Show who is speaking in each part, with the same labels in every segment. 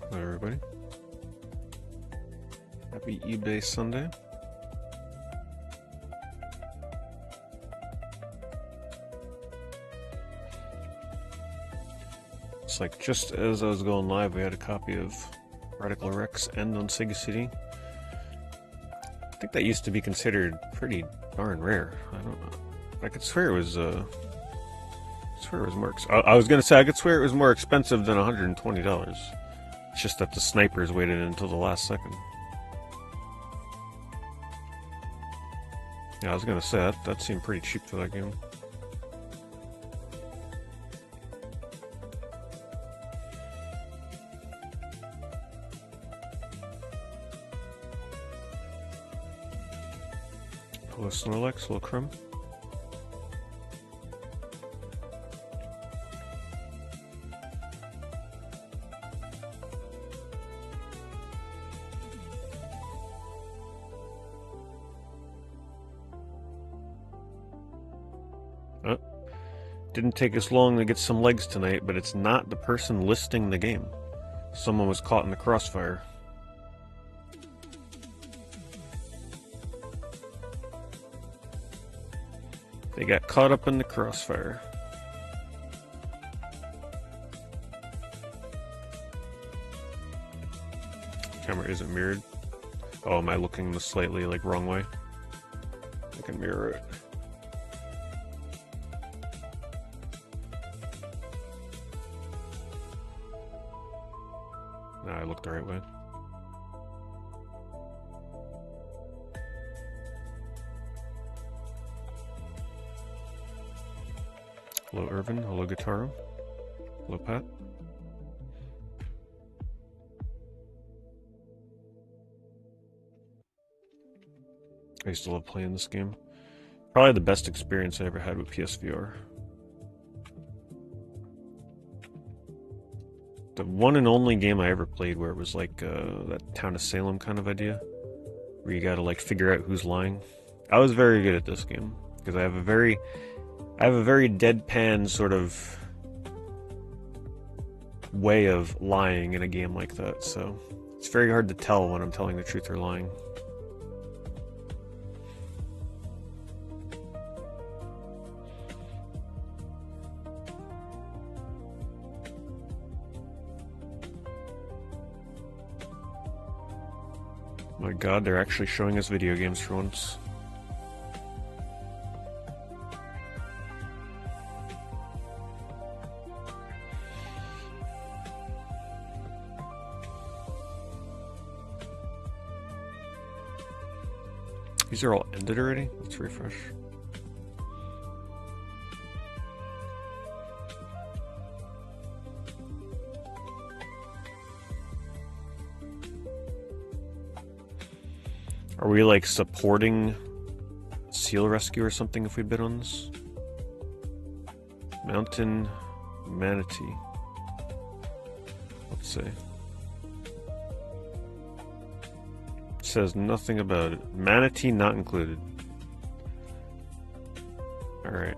Speaker 1: Hello everybody. Happy eBay Sunday. It's like just as I was going live, we had a copy of Radical Rex End on Sega CD. I think that used to be considered pretty darn rare. I don't know. I could swear it was more. I was gonna say I could swear it was more expensive than $120. It's just that the snipers waited until the last second. Yeah, I was gonna say that seemed pretty cheap for that game. Hello Snorlax, hello Crumb. Didn't take us long to get some legs tonight, but it's not the person listing the game. Someone was caught in the crossfire. They got caught up in the crossfire. Camera isn't mirrored. Oh, am I looking the slightly like wrong way? I can mirror it. No, I looked the right way. Hello Irvin, hello Guitaro, hello Pat. I used to love playing this game. Probably the best experience I ever had with PSVR. The one and only game I ever played where it was like that Town of Salem kind of idea, where you gotta like figure out who's lying. I was very good at this game because I have a very deadpan sort of way of lying in a game like that, so it's very hard to tell when I'm telling the truth or lying. My god, they're actually showing us video games for once. These are all ended already? Let's refresh. Are we like supporting seal rescue or something if we bid on this? Mountain manatee. Let's see. It says nothing about it. Manatee not included. Alright.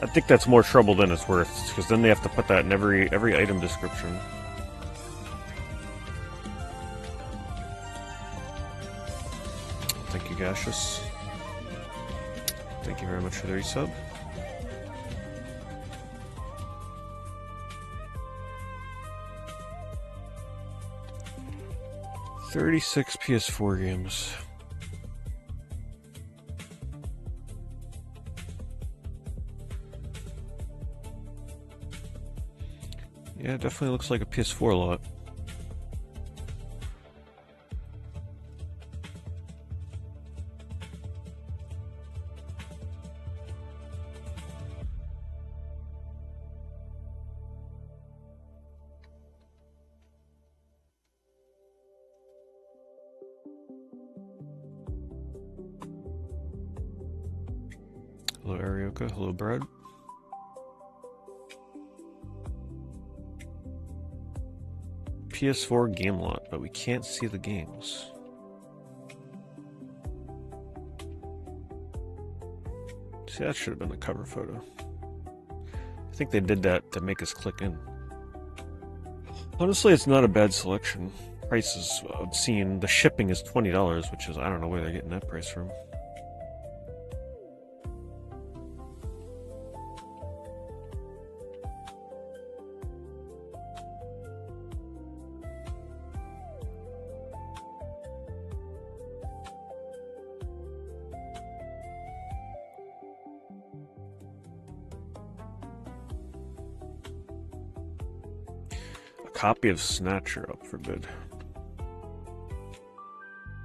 Speaker 1: I think that's more trouble than it's worth, because then they have to put that in every item description. Thank you, Gaseous. Thank you very much for the resub. $36 PS4 games. Yeah, it definitely looks like a PS4 lot. Hello, Arioka. Hello, Brad. PS4 game lot, but we can't see the games. See, that should have been the cover photo. think they did that to make us click in. Honestly, it's not a bad selection. Price is obscene. The shipping is $20, which is, I don't know where they're getting that price from. Copy of Snatcher up for bid.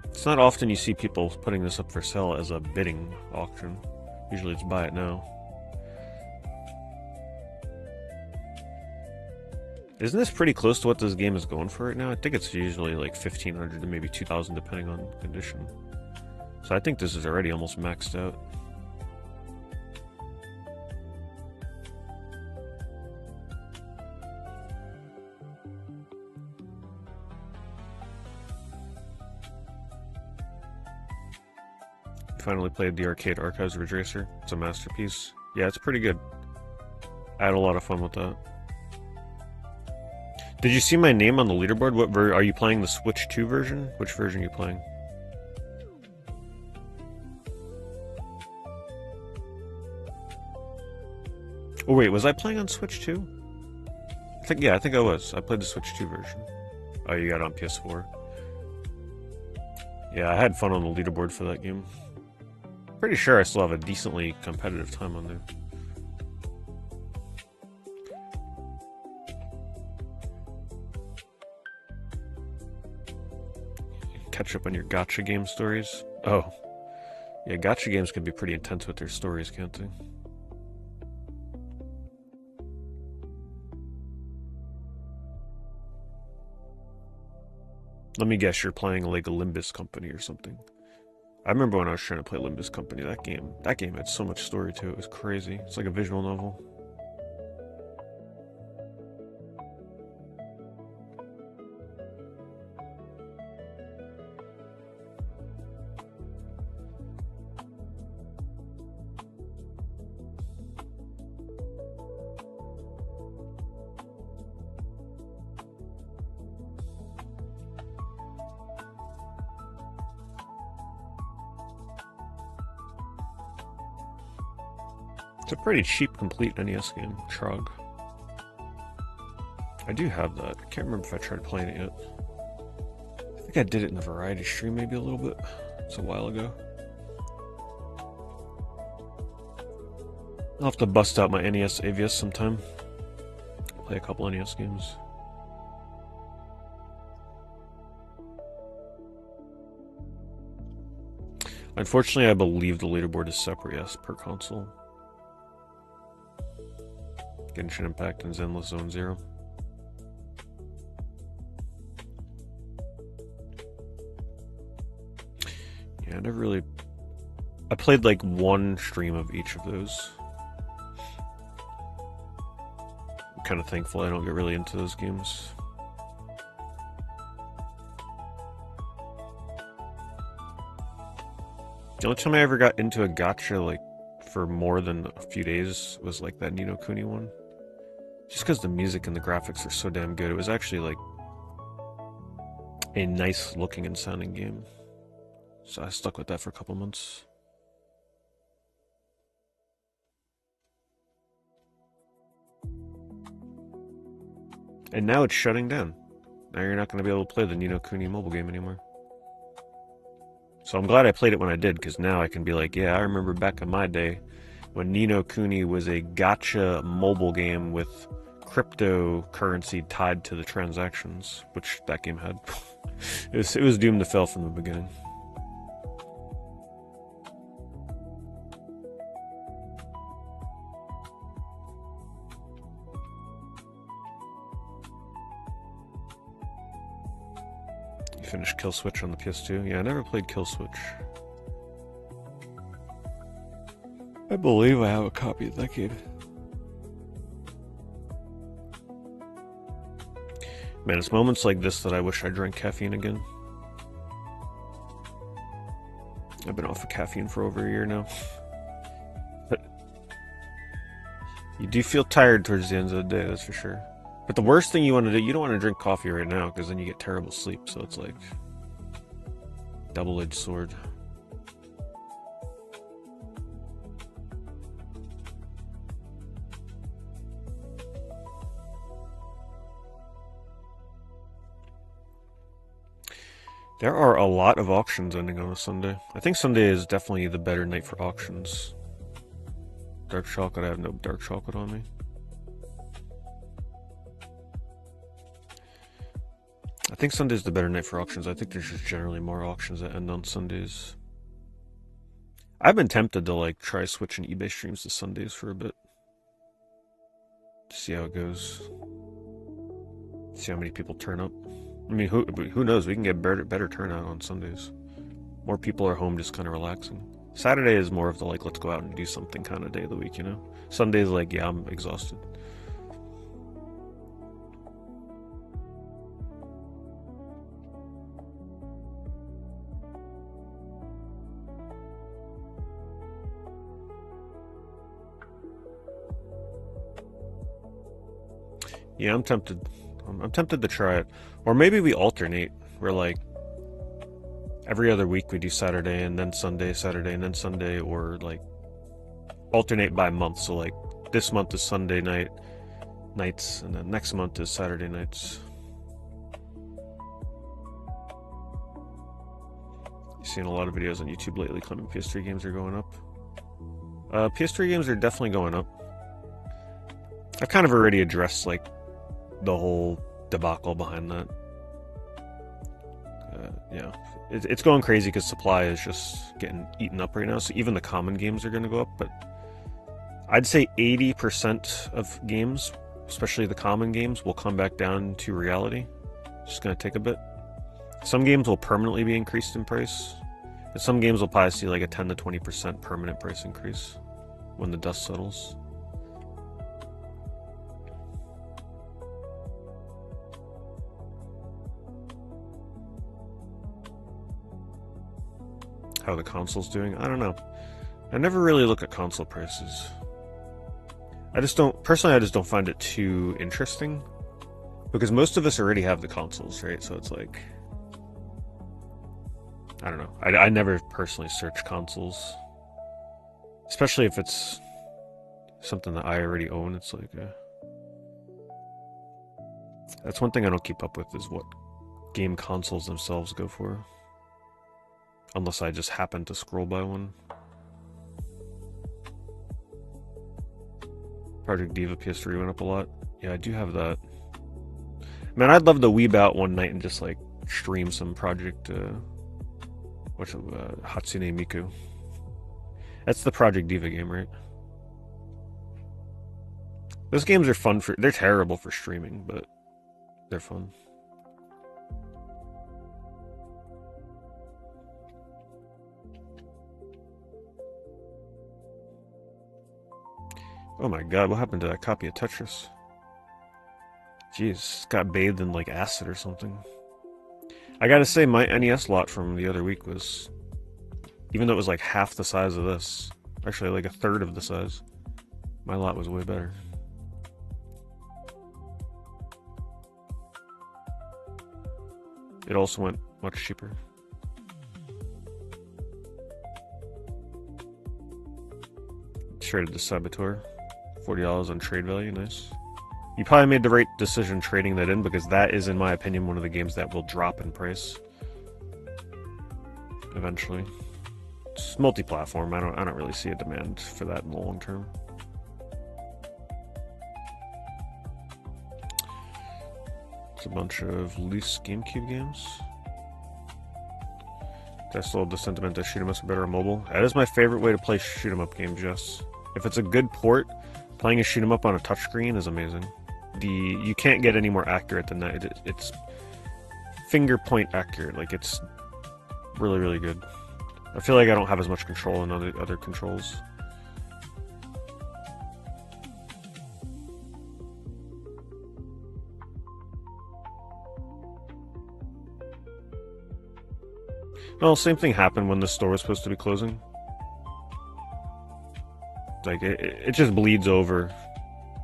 Speaker 1: It's not often you see people putting this up for sale as a bidding auction. Usually it's buy it now. Isn't this pretty close to what this game is going for right now? I think it's usually like 1,500 to maybe 2,000 depending on condition. So I think this is already almost maxed out. Finally played the Arcade Archives Ridge Racer. It's a masterpiece. Yeah, it's pretty good. I had a lot of fun with that. Did you see my name on the leaderboard? What are you playing, the Switch 2 version? Which version are you playing? Oh wait, was I playing on Switch 2? I think I was. I played the Switch 2 version. Oh, you got it on PS4. Yeah, I had fun on the leaderboard for that game. Pretty sure I still have a decently competitive time on there. Catch up on your gacha game stories. Oh. Yeah, gacha games can be pretty intense with their stories, can't they? Let me guess, you're playing like a Limbus Company or something. I remember when I was trying to play Limbus Company, that game had so much story to it. It was crazy. It's like a visual novel. It's a pretty cheap, complete NES game, Trog. I do have that. I can't remember if I tried playing it yet. I think I did it in the variety stream maybe a little bit. It's a while ago. I'll have to bust out my NES AVS sometime. Play a couple NES games. Unfortunately, I believe the leaderboard is separate, yes, per console. Genshin Impact and Zenless Zone Zero. Yeah, I played like one stream of each of those. I'm kind of thankful I don't get really into those games. The only time I ever got into a gacha like for more than a few days was like that Ni no Kuni one. Just because the music and the graphics are so damn good. It was actually like a nice looking and sounding game. So I stuck with that for a couple months. And now it's shutting down. Now you're not going to be able to play the Ni no Kuni mobile game anymore. So I'm glad I played it when I did, because now I can be like, yeah, I remember back in my day when Ni no Kuni was a gacha mobile game with cryptocurrency tied to the transactions, which that game had. It was doomed to fail from the beginning. You finished Kill Switch on the PS2? Yeah, I never played Kill Switch. I believe I have a copy of that game. Man, it's moments like this that I wish I drank caffeine again. I've been off of caffeine for over a year now. But You do feel tired towards the end of the day, that's for sure. But the worst thing you want to do, you don't want to drink coffee right now because then you get terrible sleep. So it's like double-edged sword. There are a lot of auctions ending on a Sunday. I think Sunday is definitely the better night for auctions. Dark chocolate, I have no dark chocolate on me. I think Sunday's the better night for auctions. I think there's just generally more auctions that end on Sundays. I've been tempted to like try switching eBay streams to Sundays for a bit. See how it goes. See how many people turn up. I mean, who knows? We can get better turnout on Sundays. More people are home just kind of relaxing. Saturday is more of the like, let's go out and do something kind of day of the week, you know? Sunday's like, yeah, I'm exhausted. Yeah, I'm tempted. I'm tempted to try it. Or maybe we alternate. We're like, every other week we do Saturday and then Sunday, Saturday and then Sunday, or like alternate by month. So like this month is Sunday nights, and then next month is Saturday nights. Seen a lot of videos on YouTube lately claiming PS3 games are going up. PS3 games are definitely going up. I've kind of already addressed like the whole debacle behind that. Yeah, it's going crazy because supply is just getting eaten up right now. So even the common games are going to go up, but I'd say 80% of games, especially the common games, will come back down to reality. It's just going to take a bit. Some games will permanently be increased in price, but some games will probably see like a 10 to 20% permanent price increase when the dust settles. How the console's doing? I don't know. I never really look at console prices. I just don't find it too interesting because most of us already have the consoles, right? So it's like, I don't know. I never personally search consoles, especially if it's something that I already own. It's like, that's one thing I don't keep up with is what game consoles themselves go for. Unless I just happen to scroll by one. Project Diva PS3 went up a lot. Yeah, I do have that. Man, I'd love to weeb out one night and just like stream some Project Hatsune Miku. That's the Project Diva game, right? Those games are fun they're terrible for streaming, but they're fun. Oh my god, what happened to that copy of Tetris? Jeez, got bathed in like acid or something. I gotta say, my NES lot from the other week was, even though it was like half the size of this, actually like a third of the size, my lot was way better. It also went much cheaper. Traded the Saboteur. $40 on trade value, nice. You probably made the right decision trading that in because that is, in my opinion, one of the games that will drop in price eventually. It's multi-platform. I don't really see a demand for that in the long term. It's a bunch of loose GameCube games. I still have the sentiment that shoot 'em ups are better on mobile. That is my favorite way to play shoot 'em up games, yes. If it's a good port, playing a shoot 'em up on a touchscreen is amazing. You can't get any more accurate than that. It's finger point accurate. Like, it's really, really good. I feel like I don't have as much control in other controls. Well, same thing happened when the store was supposed to be closing. Like, it just bleeds over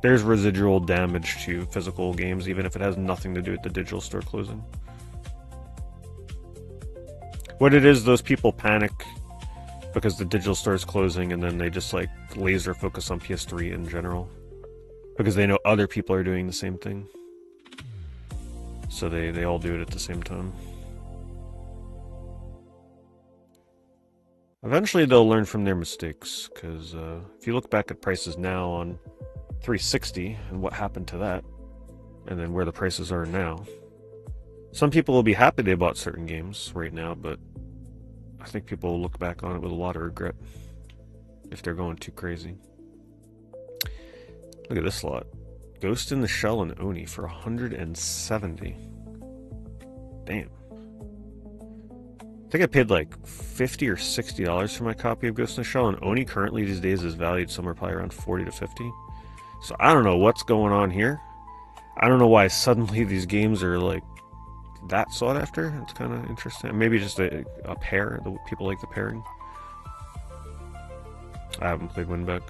Speaker 1: there's residual damage to physical games, even if it has nothing to do with the digital store closing. What it is, those people panic because the digital store is closing, and then they just like laser focus on PS3 in general because they know other people are doing the same thing. So they all do it at the same time. Eventually they'll learn from their mistakes, because if you look back at prices now on 360 and what happened to that, and then where the prices are now, some people will be happy they bought certain games right now, but I think people will look back on it with a lot of regret if they're going too crazy. Look at this lot. Ghost in the Shell and Oni for 170. Damn. I think I paid like $50 or $60 for my copy of Ghost in the Shell, and Oni currently these days is valued somewhere probably around 40 to 50. So I don't know what's going on here. I don't know why suddenly these games are like that sought after. It's kind of interesting. Maybe just a pair. The people like the pairing. I haven't played Winback.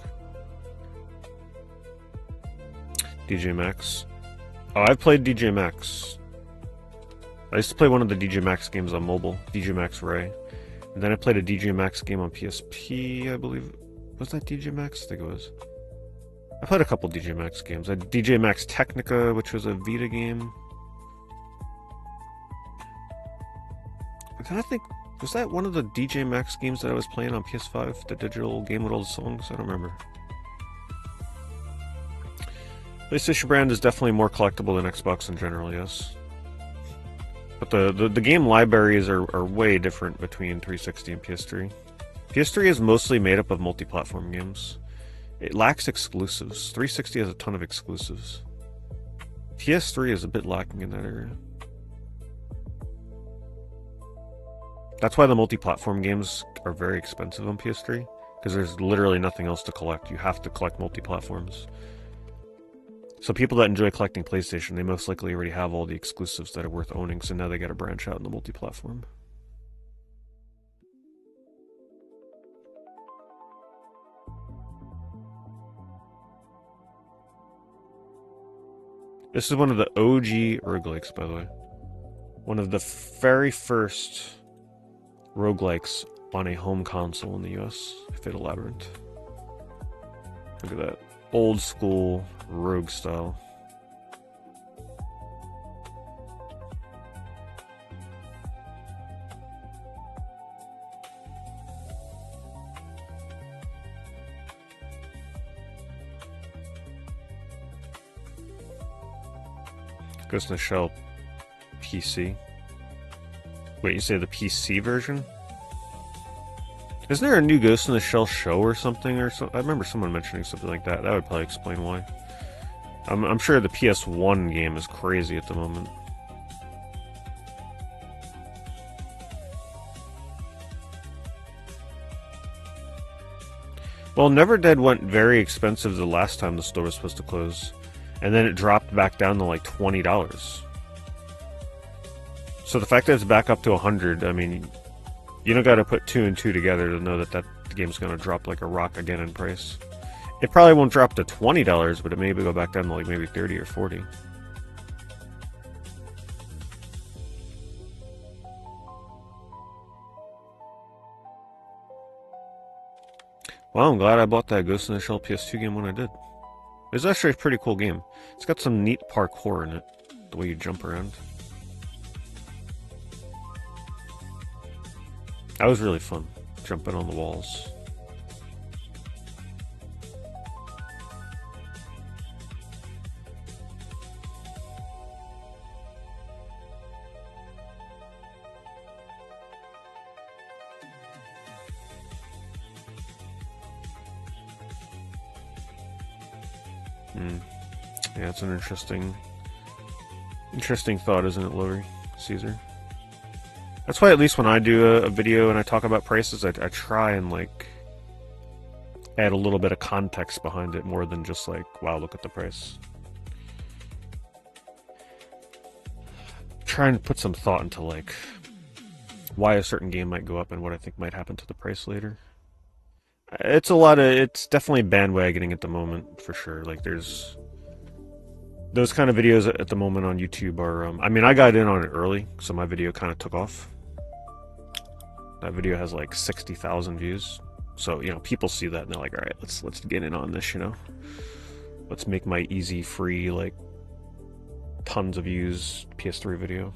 Speaker 1: DJ Max. Oh, I've played DJ Max. I used to play one of the DJ Max games on mobile, DJ Max Ray. And then I played a DJ Max game on PSP, I believe. Was that DJ Max? I think it was. I played a couple DJ Max games. I had DJ Max Technica, which was a Vita game. I'm trying to think, was that one of the DJ Max games that I was playing on PS5? The digital game with all the songs? I don't remember. PlayStation brand is definitely more collectible than Xbox in general, yes. But the game libraries are way different between 360 and PS3. PS3 is mostly made up of multi-platform games. It lacks exclusives. 360 has a ton of exclusives. PS3 is a bit lacking in that area. That's why the multi-platform games are very expensive on PS3, because there's literally nothing else to collect. You have to collect multi-platforms. So people that enjoy collecting PlayStation, they most likely already have all the exclusives that are worth owning, so now they gotta branch out in the multi-platform. This is one of the OG roguelikes, by the way. One of the very first roguelikes on a home console in the US, Fatal Labyrinth. Look at that. Old school rogue style. Ghost in the Shell PC. Wait, you say the PC version? Isn't there a new Ghost in the Shell show or something? I remember someone mentioning something like that. That would probably explain why. I'm sure the PS1 game is crazy at the moment. Well, Never Dead went very expensive the last time the store was supposed to close. And then it dropped back down to like $20. So the fact that it's back up to 100, I mean, you don't gotta put 2 and 2 together to know that the game's gonna drop like a rock again in price. It probably won't drop to $20, but it may go back down to like maybe 30 or 40. Well, I'm glad I bought that Ghost in the Shell PS2 game when I did. It's actually a pretty cool game. It's got some neat parkour in it, the way you jump around. That was really fun, jumping on the walls. Yeah, it's an interesting thought, isn't it, Lori? Caesar? That's why at least when I do a video and I talk about prices, I try and like add a little bit of context behind it more than just like, wow, look at the price. Try and put some thought into like why a certain game might go up and what I think might happen to the price later. It's definitely bandwagoning at the moment, for sure. Like there's those kind of videos at the moment on YouTube are, I mean, I got in on it early, so my video kind of took off. That video has like 60,000 views. So, you know, people see that and they're like, all right, let's get in on this, you know? Let's make my easy, free, like, tons of views PS3 video.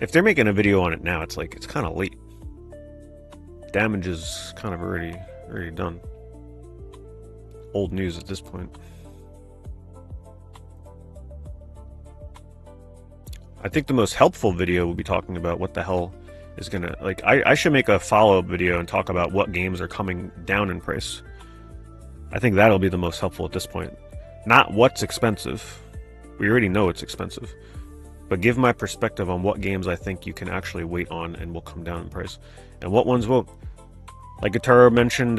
Speaker 1: If they're making a video on it now, it's like, it's kind of late. Damage is kind of already done. Old news at this point. I think the most helpful video will be talking about what the hell is gonna, like, I should make a follow-up video and talk about what games are coming down in price. I think that'll be the most helpful at this point. Not what's expensive. We already know it's expensive. But give my perspective on what games I think you can actually wait on and will come down in price. And what ones won't. Like Guitar mentioned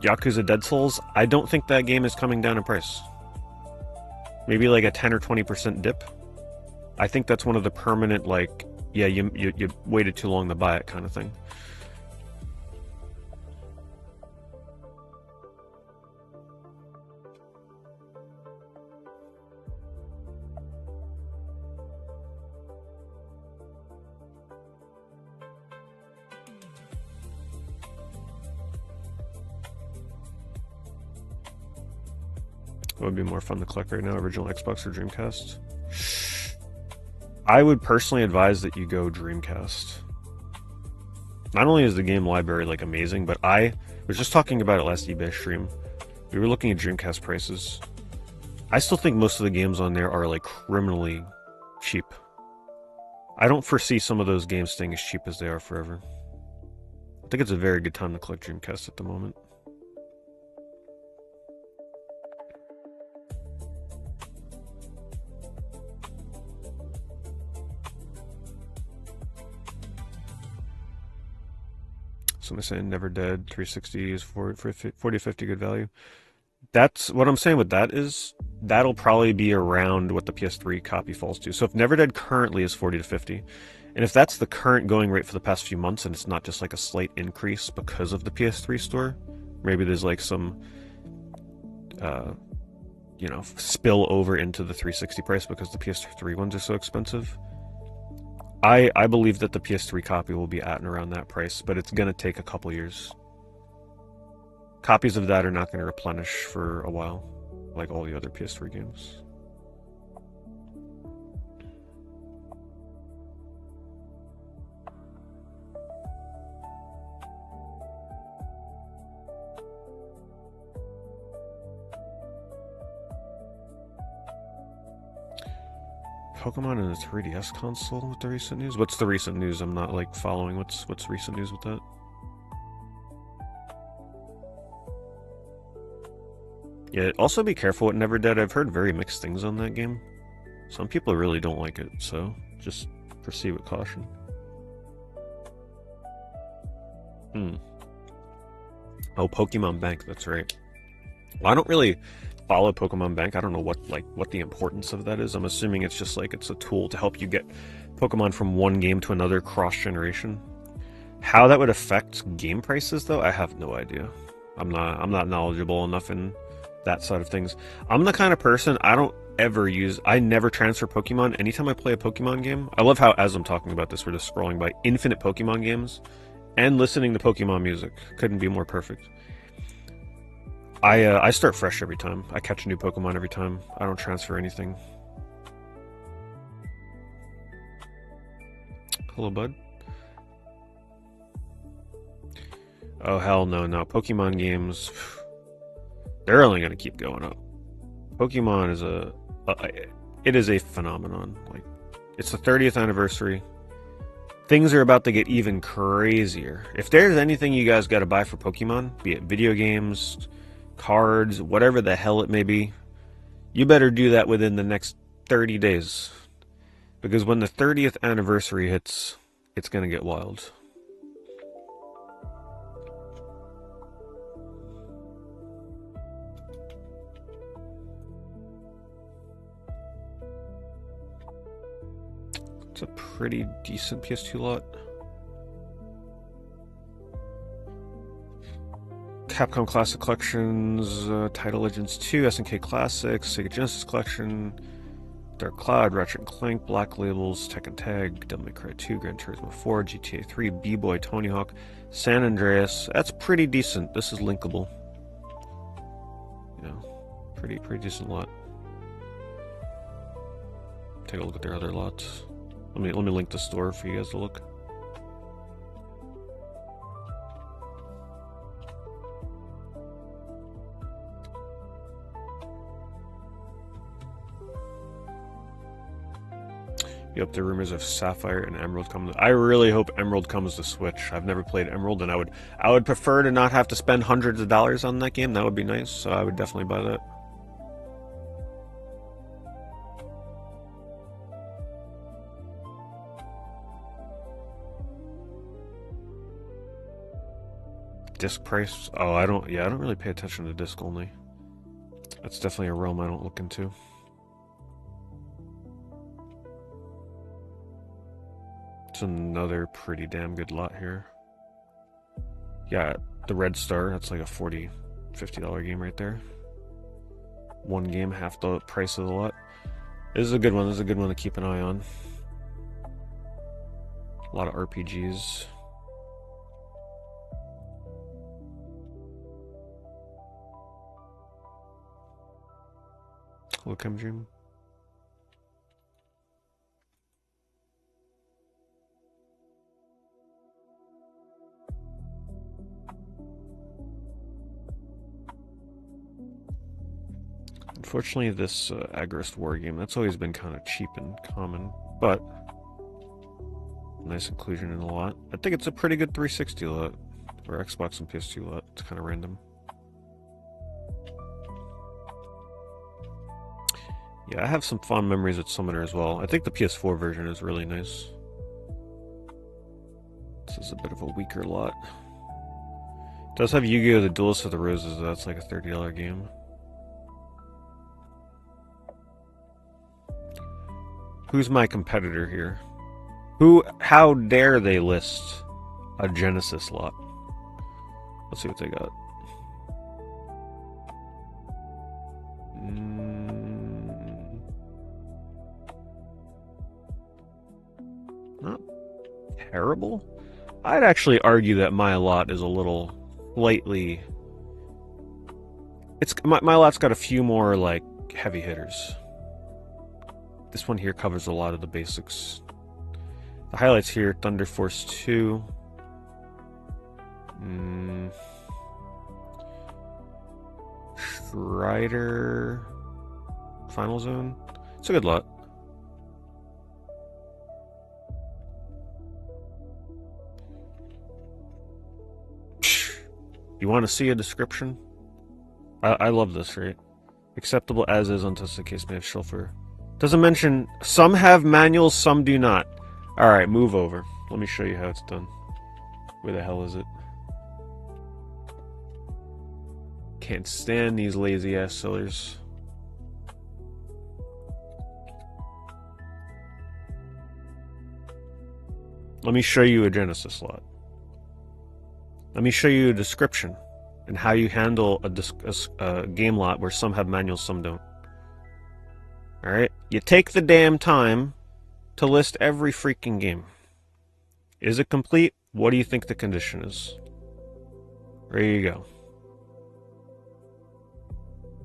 Speaker 1: Yakuza Dead Souls. I don't think that game is coming down in price. Maybe like a 10 or 20% dip. I think that's one of the permanent, like, yeah, you waited too long to buy it kind of thing. What would be more fun to collect right now, original Xbox or Dreamcast? I would personally advise that you go Dreamcast. Not only is the game library like amazing, but I was just talking about it last eBay stream. We were looking at Dreamcast prices. I still think most of the games on there are like criminally cheap. I don't foresee some of those games staying as cheap as they are forever. I think it's a very good time to collect Dreamcast at the moment. Somebody saying Never Dead 360 is 40 to 50 good value. That's what I'm saying with that is that'll probably be around what the PS3 copy falls to. So if Never Dead currently is 40 to 50, and if that's the current going rate for the past few months and it's not just like a slight increase because of the PS3 store, maybe there's like some you know, spill over into the 360 price because the PS3 ones are so expensive. I believe that the PS3 copy will be at and around that price, but it's going to take a couple years. Copies of that are not going to replenish for a while, like all the other PS3 games. Pokemon in the 3DS console with the recent news? What's the recent news? I'm not like following what's recent news with that. Yeah, also be careful with Never Dead. I've heard very mixed things on that game. Some people really don't like it, so just proceed with caution. Oh, Pokemon Bank, that's right. Well, I don't really follow Pokemon Bank. I don't know what the importance of that is. I'm assuming it's just like it's a tool to help you get Pokemon from one game to another cross-generation. How that would affect game prices, though, I have no idea. I'm not knowledgeable enough in that side of things. I'm the kind of person I never transfer Pokemon. Anytime I play a Pokemon game, I love how as I'm talking about this, we're just scrolling by infinite Pokemon games and listening to Pokemon music. Couldn't be more perfect. I start fresh every time. I catch a new Pokemon every time. I don't transfer anything. Hello, bud. Oh, hell no. Pokemon games, they're only going to keep going up. Pokemon is it is a phenomenon. Like, it's the 30th anniversary. Things are about to get even crazier. If there's anything you guys got to buy for Pokemon, be it video games, cards, whatever the hell it may be, you better do that within the next 30 days. Because when the 30th anniversary hits, it's going to get wild. It's a pretty decent PS2 lot. Capcom Classic Collections, Title Legends 2, SNK Classics, Sega Genesis Collection, Dark Cloud, Ratchet & Clank, Black Labels, Tekken Tag, Devil May Cry 2, Gran Turismo 4, GTA 3, B-Boy, Tony Hawk, San Andreas. That's pretty decent. This is linkable. Yeah, pretty decent lot. Take a look at their other lots. Let me link the store for you guys to look. Yep, the rumors of Sapphire and Emerald coming. I really hope Emerald comes to Switch. I've never played Emerald, and I would prefer to not have to spend hundreds of dollars on that game. That would be nice. So I would definitely buy that. Disc price? Oh, I don't really pay attention to disc only. That's definitely a realm I don't look into. It's another pretty damn good lot here. Yeah, the Red Star, that's like a $40, $50 game right there. One game, half the price of the lot. This is a good one. This is a good one to keep an eye on. A lot of RPGs. Hello, Chemdream. Unfortunately, this Agrest War game, that's always been kind of cheap and common, but nice inclusion in the lot. I think it's a pretty good 360 lot, or Xbox and PS2 lot. It's kind of random. Yeah, I have some fond memories with Summoner as well. I think the PS4 version is really nice. This is a bit of a weaker lot. It does have Yu-Gi-Oh! The Duelist of the Roses, that's like a $30 game. Who's my competitor here? How dare they list a Genesis lot? Let's see what they got. Not terrible. I'd actually argue that my lot is a little slightly. It's my lot's got a few more like heavy hitters. This one here covers a lot of the basics. The highlights here: Thunder Force 2. Strider. Final Zone. It's a good lot. You want to see a description? I love this, right? Acceptable as is until the case may have chauffeur. Doesn't mention, some have manuals, some do not. Alright, move over. Let me show you how it's done. Where the hell is it? Can't stand these lazy ass sellers. Let me show you a Genesis lot. Let me show you a description and how you handle a game lot where some have manuals, some don't. Alright? You take the damn time to list every freaking game. Is it complete? What do you think the condition is? There you go.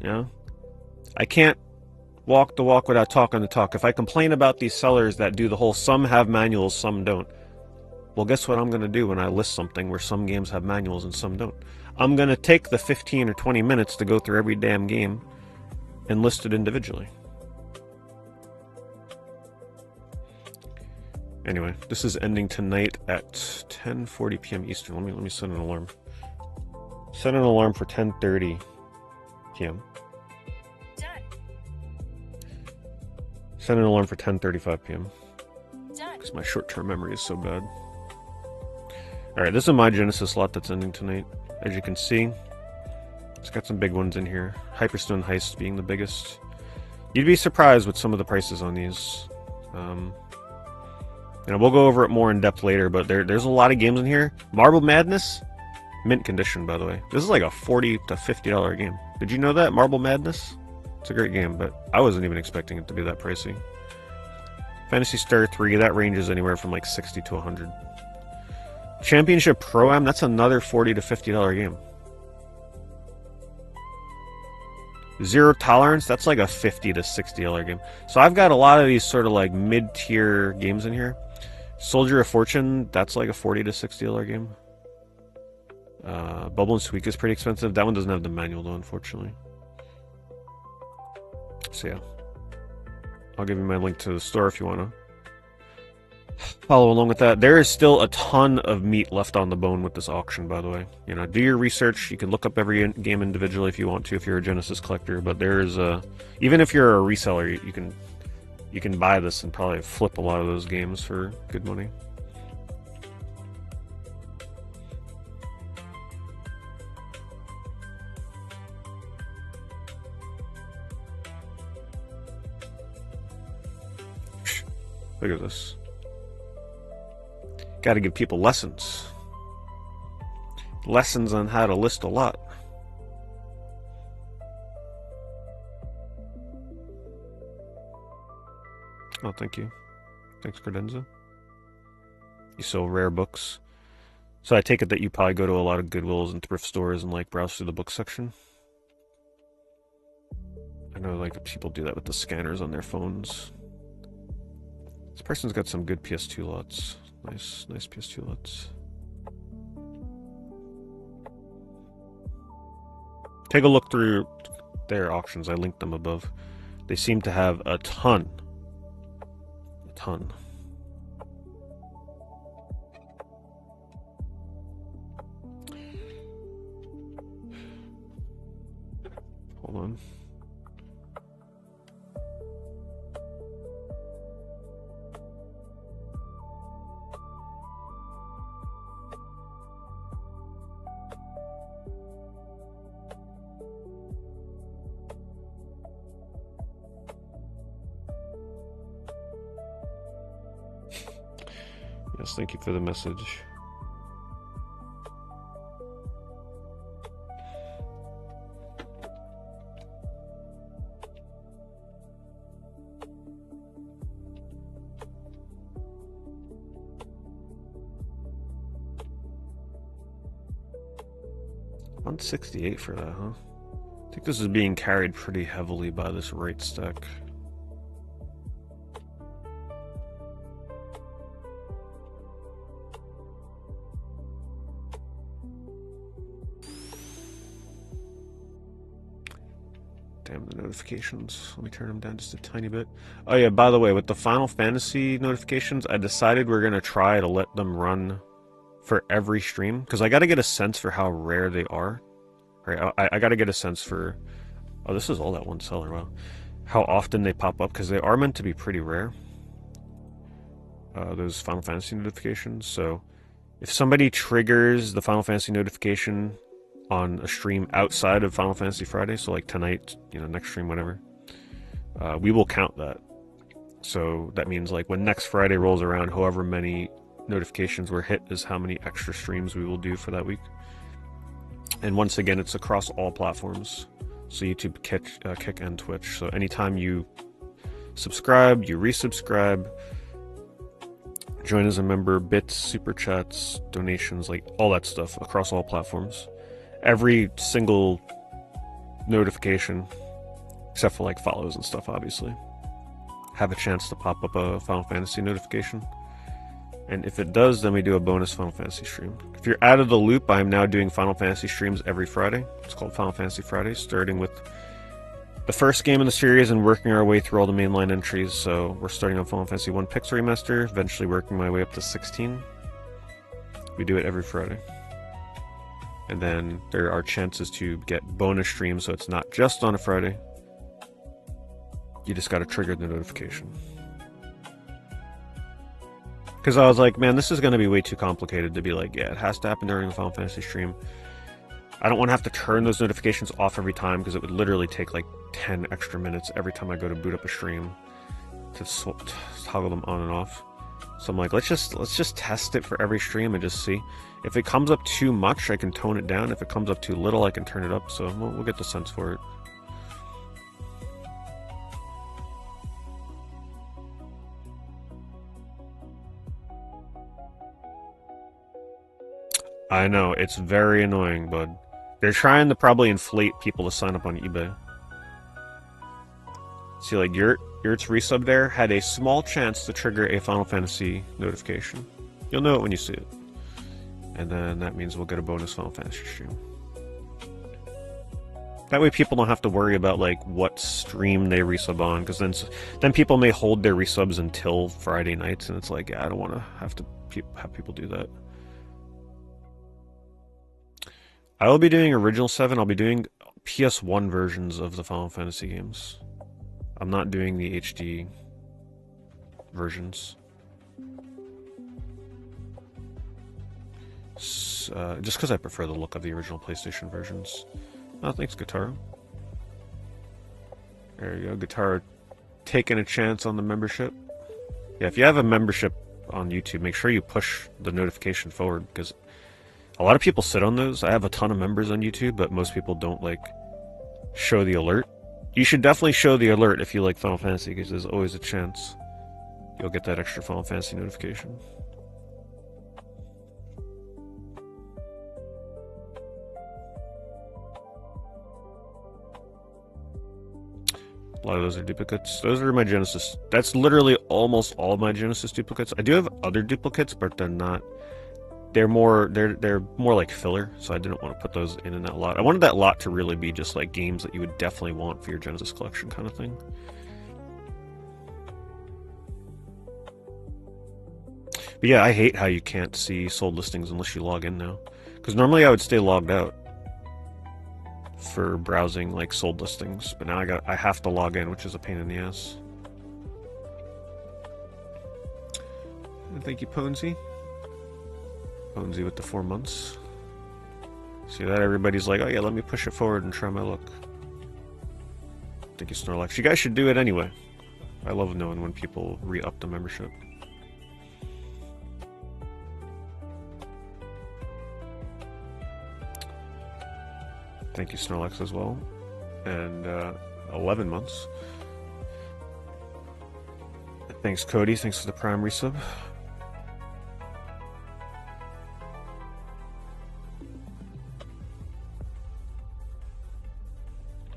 Speaker 1: Yeah? I can't walk the walk without talking the talk. If I complain about these sellers that do the whole some have manuals, some don't, well, guess what I'm going to do when I list something where some games have manuals and some don't? I'm going to take the 15 or 20 minutes to go through every damn game and list it individually. Anyway, this is ending tonight at 10:40 p.m. Eastern. Let me set an alarm. Set an alarm for 10:30 p.m.
Speaker 2: Done.
Speaker 1: Set an alarm for 10:35 p.m.
Speaker 2: Done.
Speaker 1: Because my short-term memory is so bad. Alright, this is my Genesis lot that's ending tonight. As you can see, it's got some big ones in here. Hyperstone Heist being the biggest. You'd be surprised with some of the prices on these. You know, we'll go over it more in depth later, but there's a lot of games in here. Marble Madness, mint condition, by the way. This is like a $40 to $50 game. Did you know that? Marble Madness? It's a great game, but I wasn't even expecting it to be that pricey. Phantasy Star 3, that ranges anywhere from like 60 to 100. Championship Pro-Am, that's another $40 to $50 game. Zero Tolerance, that's like a $50 to $60 game. So I've got a lot of these sort of like mid-tier games in here. Soldier of Fortune, that's like a $40 to $60 game. Bubble and Squeak is pretty expensive. That one doesn't have the manual though, unfortunately. So yeah. I'll give you my link to the store if you want to follow along with that. There is still a ton of meat left on the bone with this auction, by the way. You know, do your research. You can look up every game individually if you want to, if you're a Genesis collector. But there is even if you're a reseller, you can buy this and probably flip a lot of those games for good money. Look at this. Got to give people lessons. Lessons on how to list a lot. Oh, thank you. Thanks, Credenza. You sell rare books. So I take it that you probably go to a lot of Goodwills and thrift stores and like browse through the book section. I know like people do that with the scanners on their phones. This person's got some good PS2 lots. Nice PS2 lots. Take a look through their auctions. I linked them above. They seem to have a ton. A ton. Hold on. Yes, thank you for the message. $168 for that, huh? I think this is being carried pretty heavily by this right stack. Damn the notifications. Let me turn them down just a tiny bit. Oh yeah, by the way, with the Final Fantasy notifications, I decided we're going to try to let them run for every stream. Because I got to get a sense for how rare they are. Right? I got to get a sense for... Oh, this is all that one seller. Wow. How often they pop up. Because they are meant to be pretty rare. Those Final Fantasy notifications. So, if somebody triggers the Final Fantasy notification on a stream outside of Final Fantasy Friday, so like tonight, you know, next stream, whatever, we will count that. So that means like when next Friday rolls around, however many notifications were hit is how many extra streams we will do for that week. And once again, it's across all platforms, so YouTube, Kick, and Twitch. So anytime you subscribe, you resubscribe, join as a member, bits, super chats, donations, like all that stuff across all platforms. Every single notification, except for like follows and stuff, obviously, have a chance to pop up a Final Fantasy notification. And if it does, then we do a bonus Final Fantasy stream. If you're out of the loop, I'm now doing Final Fantasy streams every Friday. It's called Final Fantasy Friday, starting with the first game in the series and working our way through all the mainline entries. So we're starting on Final Fantasy 1 Pix Remaster, eventually working my way up to 16. We do it every Friday. And then there are chances to get bonus streams, so it's not just on a Friday. You just gotta trigger the notification. Because I was like, man, this is going to be way too complicated to be like, yeah, it has to happen during the Final Fantasy stream. I don't want to have to turn those notifications off every time, because it would literally take like 10 extra minutes every time I go to boot up a stream to toggle them on and off. So I'm like, let's just test it for every stream and just see. If it comes up too much, I can tone it down. If it comes up too little, I can turn it up. So we'll get the sense for it. I know, it's very annoying, bud. They're trying to probably inflate people to sign up on eBay. See, like, Yurt's resub there had a small chance to trigger a Final Fantasy notification. You'll know it when you see it. And then that means we'll get a bonus Final Fantasy stream. That way people don't have to worry about, like, what stream they resub on, because then people may hold their resubs until Friday nights, and it's like, yeah, I don't want to have people do that. I will be doing Original 7. I'll be doing PS1 versions of the Final Fantasy games. I'm not doing the HD versions. Just because I prefer the look of the original PlayStation versions. Oh, thanks, Guitar. There you go, Guitar taking a chance on the membership. Yeah, if you have a membership on YouTube, make sure you push the notification forward, because a lot of people sit on those. I have a ton of members on YouTube, but most people don't, like, show the alert. You should definitely show the alert if you like Final Fantasy, because there's always a chance you'll get that extra Final Fantasy notification. A lot of those are duplicates. Those are my Genesis. That's literally almost all of my Genesis duplicates. I do have other duplicates, but they're not. They're more like filler, so I didn't want to put those in that lot. I wanted that lot to really be just like games that you would definitely want for your Genesis collection kind of thing. But yeah, I hate how you can't see sold listings unless you log in now. Because normally I would stay logged out for browsing like sold listings, but now I have to log in, which is a pain in the ass. And thank you, Ponzi. Ponzi with the 4 months. See that? Everybody's like, oh yeah, let me push it forward and try my luck. Thank you, Snorlax. You guys should do it anyway. I love knowing when people re-up the membership. Thank you, Snorlax, as well. And 11 months. Thanks, Cody. Thanks for the Prime resub.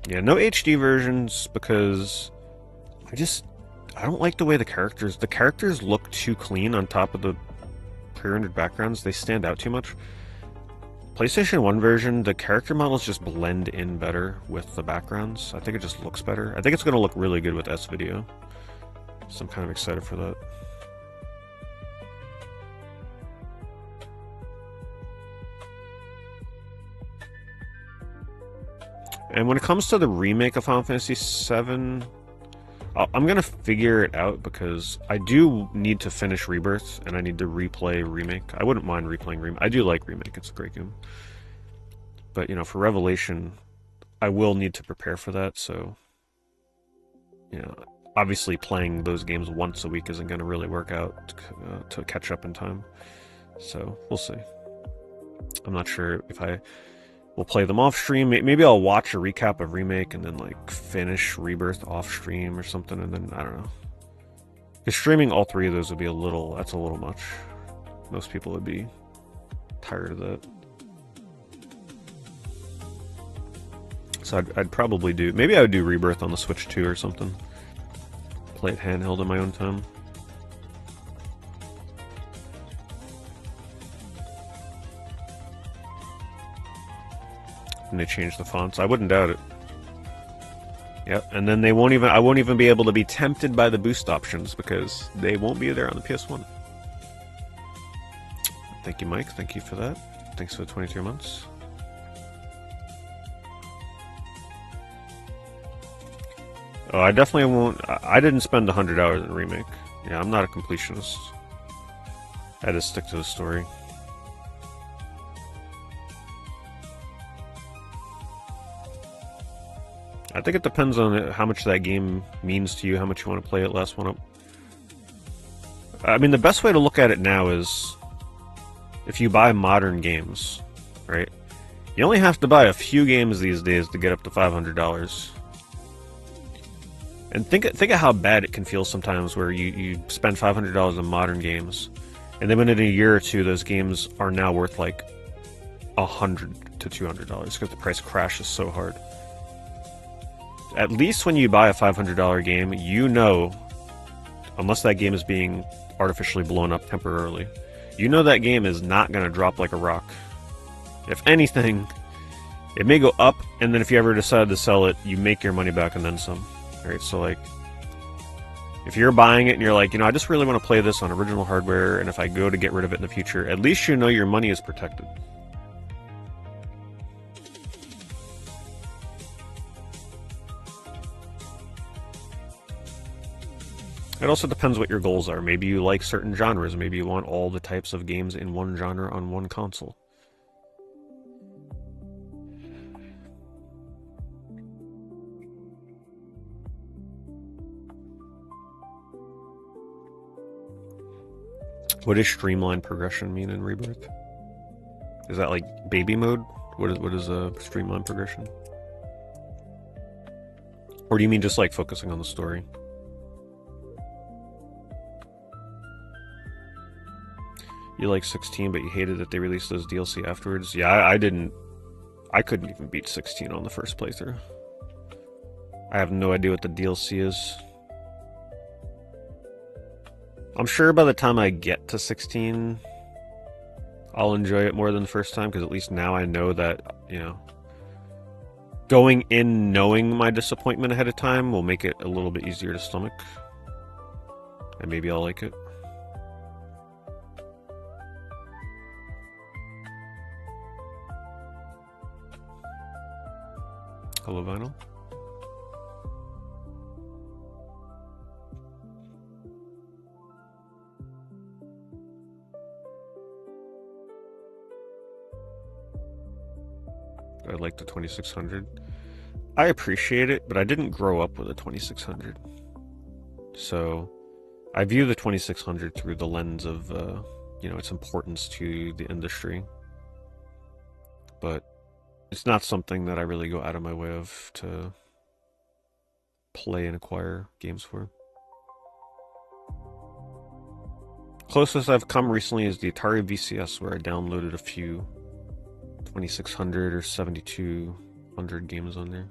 Speaker 1: Yeah, no HD versions because I don't like the way the characters look too clean on top of the pre-rendered backgrounds. They stand out too much. PlayStation 1 version, the character models just blend in better with the backgrounds. I think it just looks better. I think it's going to look really good with S-Video. So I'm kind of excited for that. And when it comes to the remake of Final Fantasy VII, I'm going to figure it out because I do need to finish Rebirth and I need to replay Remake. I wouldn't mind replaying Remake. I do like Remake. It's a great game. But, you know, for Revelation, I will need to prepare for that. So, you know, obviously playing those games once a week isn't going to really work out to catch up in time. So, we'll see. I'm not sure if I will play them off stream. Maybe I'll watch a recap of Remake and then like finish Rebirth off stream or something, and then I don't know. Because streaming all three of those would be that's a little much. Most people would be tired of that. So I'd probably maybe I would do Rebirth on the Switch 2 or something. Play it handheld in my own time. And they changed the fonts. I wouldn't doubt it. Yep, and then I won't even be able to be tempted by the boost options because they won't be there on the PS1. Thank you, Mike. Thank you for that. Thanks for the 23 months. Oh, I definitely won't. I didn't spend 100 hours in Remake. Yeah, I'm not a completionist. I had to stick to the story. I think it depends on how much that game means to you, how much you want to play it. Last one up. I mean, the best way to look at it now is if you buy modern games, right? You only have to buy a few games these days to get up to $500. And think of how bad it can feel sometimes where you spend $500 on modern games, and then within a year or two, those games are now worth like $100 to $200 because the price crashes so hard. At least when you buy a $500 game, you know, unless that game is being artificially blown up temporarily, you know that game is not going to drop like a rock. If anything, it may go up, and then if you ever decide to sell it, you make your money back and then some. Right? So like, if you're buying it and you're like, you know, I just really want to play this on original hardware, and if I go to get rid of it in the future, at least you know your money is protected. It also depends what your goals are. Maybe you like certain genres. Maybe you want all the types of games in one genre on one console. What does streamlined progression mean in Rebirth? Is that like baby mode? What is a streamlined progression? Or do you mean just like focusing on the story? You like 16, but you hated that they released those DLC afterwards? Yeah, I didn't. I couldn't even beat 16 on the first playthrough. I have no idea what the DLC is. I'm sure by the time I get to 16, I'll enjoy it more than the first time, because at least now I know that, you know, going in knowing my disappointment ahead of time will make it a little bit easier to stomach. And maybe I'll like it. Hello, Vinyl. I like the 2600. I appreciate it, but I didn't grow up with a 2600. So I view the 2600 through the lens of, you know, its importance to the industry. But it's not something that I really go out of my way of to play and acquire games for. Closest I've come recently is the Atari VCS, where I downloaded a few 2600 or 7200 games on there.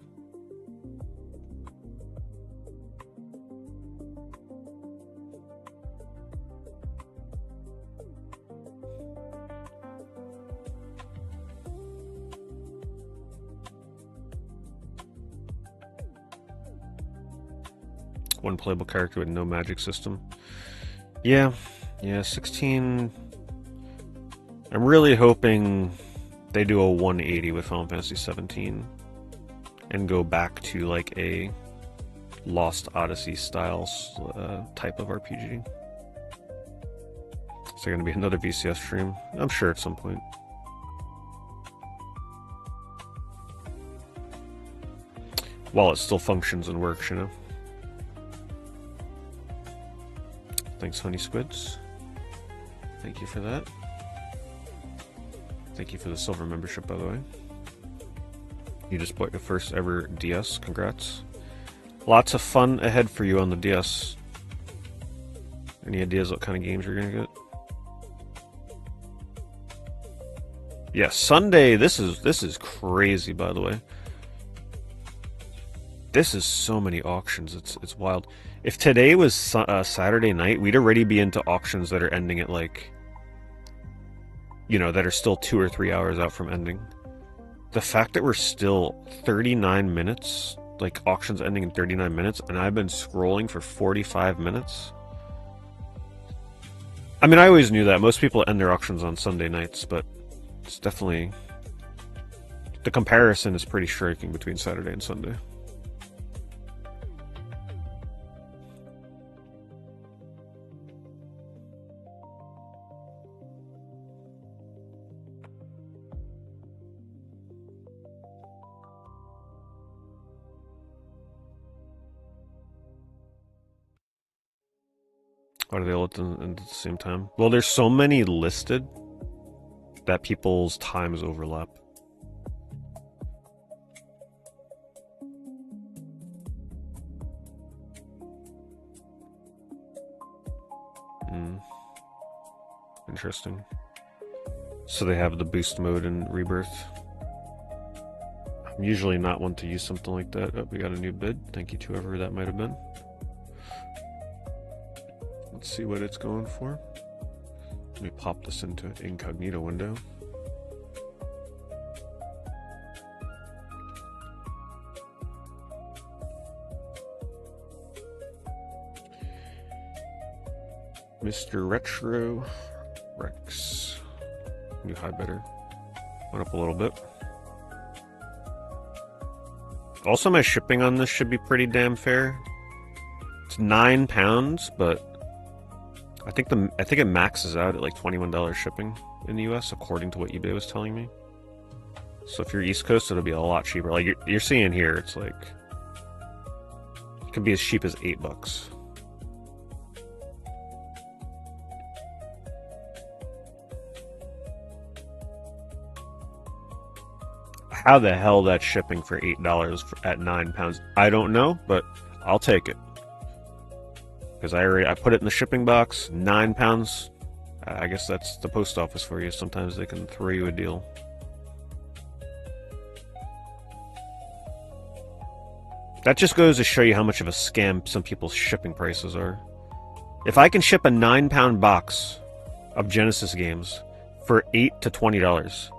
Speaker 1: One playable character with no magic system. Yeah, 16. I'm really hoping they do a 180 with Final Fantasy 17 and go back to like a Lost Odyssey style type of RPG. Is there going to be another VCS stream? I'm sure at some point. While it still functions and works, you know. Thanks, Honey Squids. Thank you for that. Thank you for the silver membership, by the way. You just bought your first ever DS. Congrats. Lots of fun ahead for you on the DS. Any ideas what kind of games you're gonna get? Yeah, Sunday. This is crazy, by the way. This is so many auctions. It's wild. If today was Saturday night, we'd already be into auctions that are ending at like, you know, that are still 2 or 3 hours out from ending. The fact that we're still 39 minutes, like auctions ending in 39 minutes, and I've been scrolling for 45 minutes. I mean, I always knew that. Most people end their auctions on Sunday nights, but it's definitely... the comparison is pretty striking between Saturday and Sunday. Why do they all at the same time? Well, there's so many listed that people's times overlap. Interesting. So they have the boost mode and rebirth. I'm usually not one to use something like that. Oh, we got a new bid. Thank you to whoever that might have been. Let's see what it's going for. Let me pop this into an incognito window. Mr. Retro Rex. New high bidder. Went up a little bit. Also, my shipping on this should be pretty damn fair. It's £9, but I think it maxes out at like $21 shipping in the US, according to what eBay was telling me. So if you're East Coast, it'll be a lot cheaper. Like you're seeing here, it's like it could be as cheap as $8. How the hell that's shipping for $8 at £9? I don't know, but I'll take it. Because I put it in the shipping box, £9. I guess that's the post office for you. Sometimes they can throw you a deal. That just goes to show you how much of a scam some people's shipping prices are. If I can ship a £9 box of Genesis games for $8 to $20,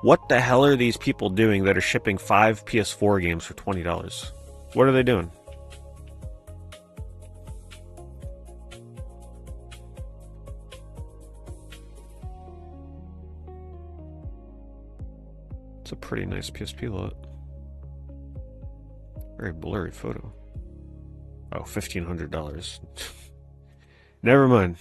Speaker 1: what the hell are these people doing that are shipping 5 PS4 games for $20? What are they doing? It's a pretty nice PSP lot. Very blurry photo. Oh, $1,500. Never mind.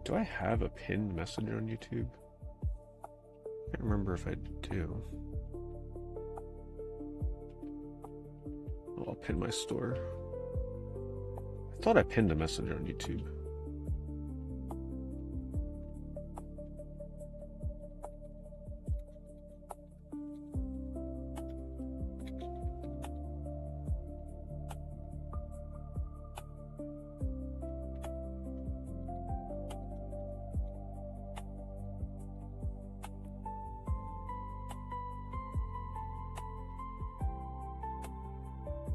Speaker 1: Do I have a pinned message on YouTube? I can't remember if I do. Oh, I'll pin my store. I thought I pinned a message on YouTube.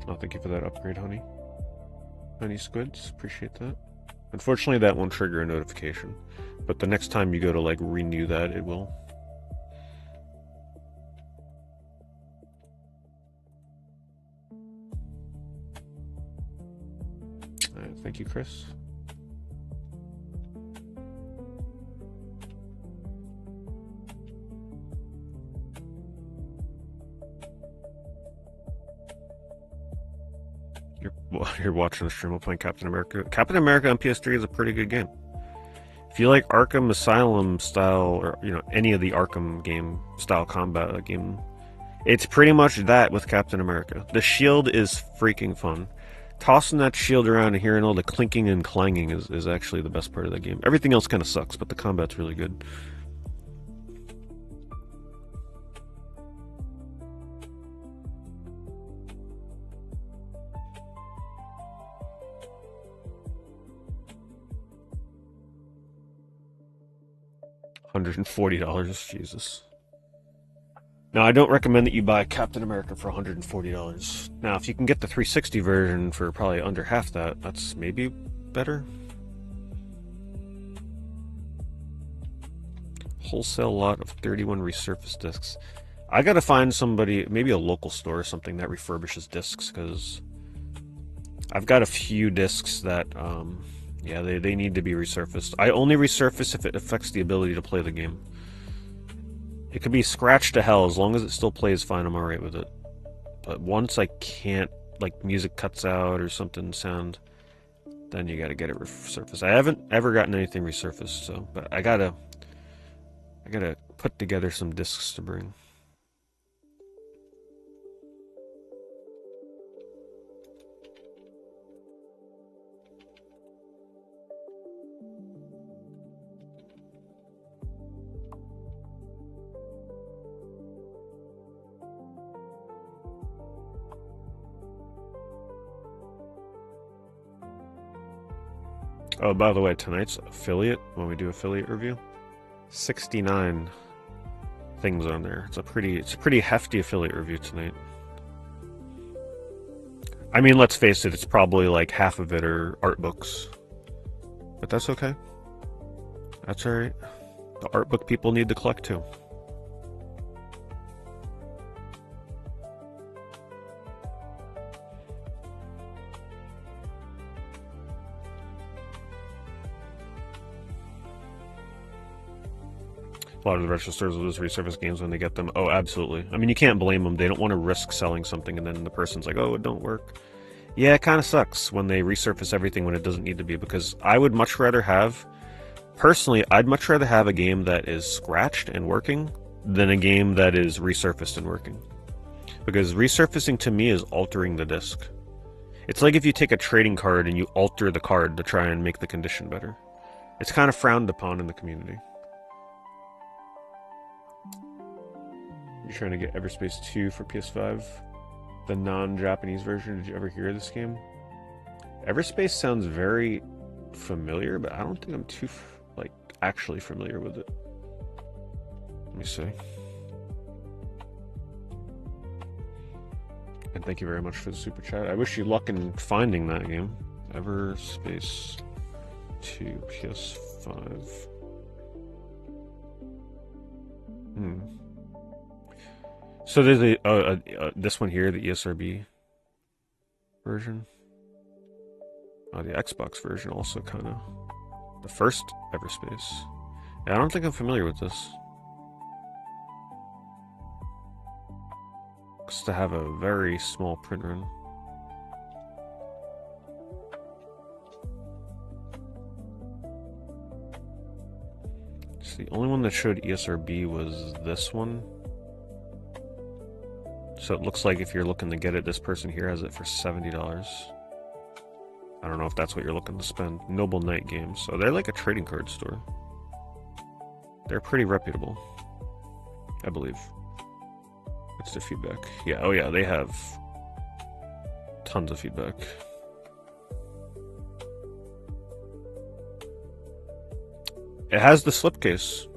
Speaker 1: Oh, thank you for that upgrade, honey. Honey squids, appreciate that. Unfortunately, that won't trigger a notification, but the next time you go to like renew that, it will. Thank you, Chris. You're watching the stream while playing Captain America. Captain America on PS3 is a pretty good game. If you like Arkham Asylum style, or any of the Arkham game style combat game, it's pretty much that with Captain America. The shield is freaking fun. Tossing that shield around and hearing all the clinking and clanging is actually the best part of the game. Everything else kind of sucks, but the combat's really good. $140, Jesus. Now, I don't recommend that you buy Captain America for $140. Now, if you can get the 360 version for probably under half that, that's maybe better. Wholesale lot of 31 resurfaced discs. I gotta find somebody, maybe a local store or something that refurbishes discs, because I've got a few discs that, yeah, they need to be resurfaced. I only resurface if it affects the ability to play the game. It could be scratched to hell, as long as it still plays fine, I'm alright with it. But once I can't like music cuts out or something sound, then you gotta get it resurfaced. I haven't ever gotten anything resurfaced, so but I gotta put together some discs to bring. Oh, by the way, tonight's affiliate, when we do affiliate review, 69 things on there. It's a pretty hefty affiliate review tonight. I mean, let's face it, it's probably like half of it are art books. But that's okay. That's alright. The art book people need to collect too. A lot of the retro stores will just resurface games when they get them. Oh, absolutely. I mean, you can't blame them. They don't want to risk selling something and then the person's like, oh, it don't work. Yeah, it kind of sucks when they resurface everything when it doesn't need to be, because I would much rather have, personally, I'd much rather have a game that is scratched and working than a game that is resurfaced and working. Because resurfacing to me is altering the disc. It's like if you take a trading card and you alter the card to try and make the condition better. It's kind of frowned upon in the community. You're trying to get Everspace 2 for PS5, the non-Japanese version. Did you ever hear of this game? Everspace sounds very familiar, but I don't think I'm too actually familiar with it. Let me see. And thank you very much for the super chat. I wish you luck in finding that game. Everspace 2 PS5. So there's this one here, the ESRB version. Oh, the Xbox version also kind of. The first Everspace. Yeah, I don't think I'm familiar with this. Looks to have a very small print run. So the only one that showed ESRB was this one. So it looks like if you're looking to get it, this person here has it for $70. I don't know if that's what you're looking to spend. Noble Knight Games. So they're like a trading card store. They're pretty reputable, I believe. What's their feedback? Yeah, oh yeah, they have tons of feedback. It has the slipcase.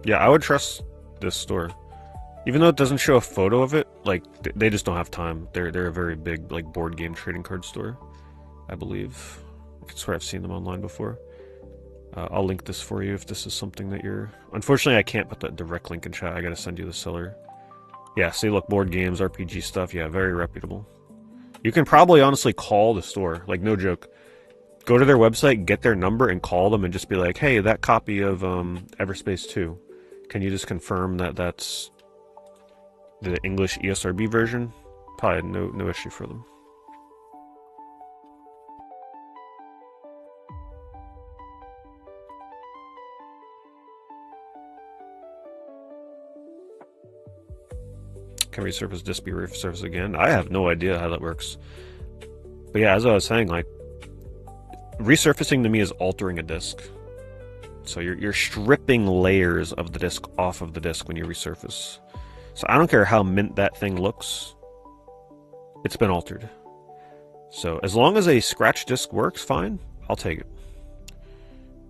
Speaker 1: Yeah, I would trust this store. Even though it doesn't show a photo of it, like, they just don't have time. They're a very big, like, board game trading card store, I believe. I swear I've seen them online before. I'll link this for you if this is something that you're... Unfortunately, I can't put that direct link in chat. I gotta send you the seller. Yeah, see, look, board games, RPG stuff. Yeah, very reputable. You can probably honestly call the store. Like, no joke. Go to their website, get their number, and call them and just be like, hey, that copy of Everspace 2. Can you just confirm that that's the English ESRB version? Probably no issue for them. Can resurface disc be resurfaced again? I have no idea how that works. But yeah, as I was saying, like, resurfacing to me is altering a disc. So you're stripping layers of the disc off of the disc when you resurface. So I don't care how mint that thing looks, it's been altered. So as long as a scratch disc works, fine, I'll take it.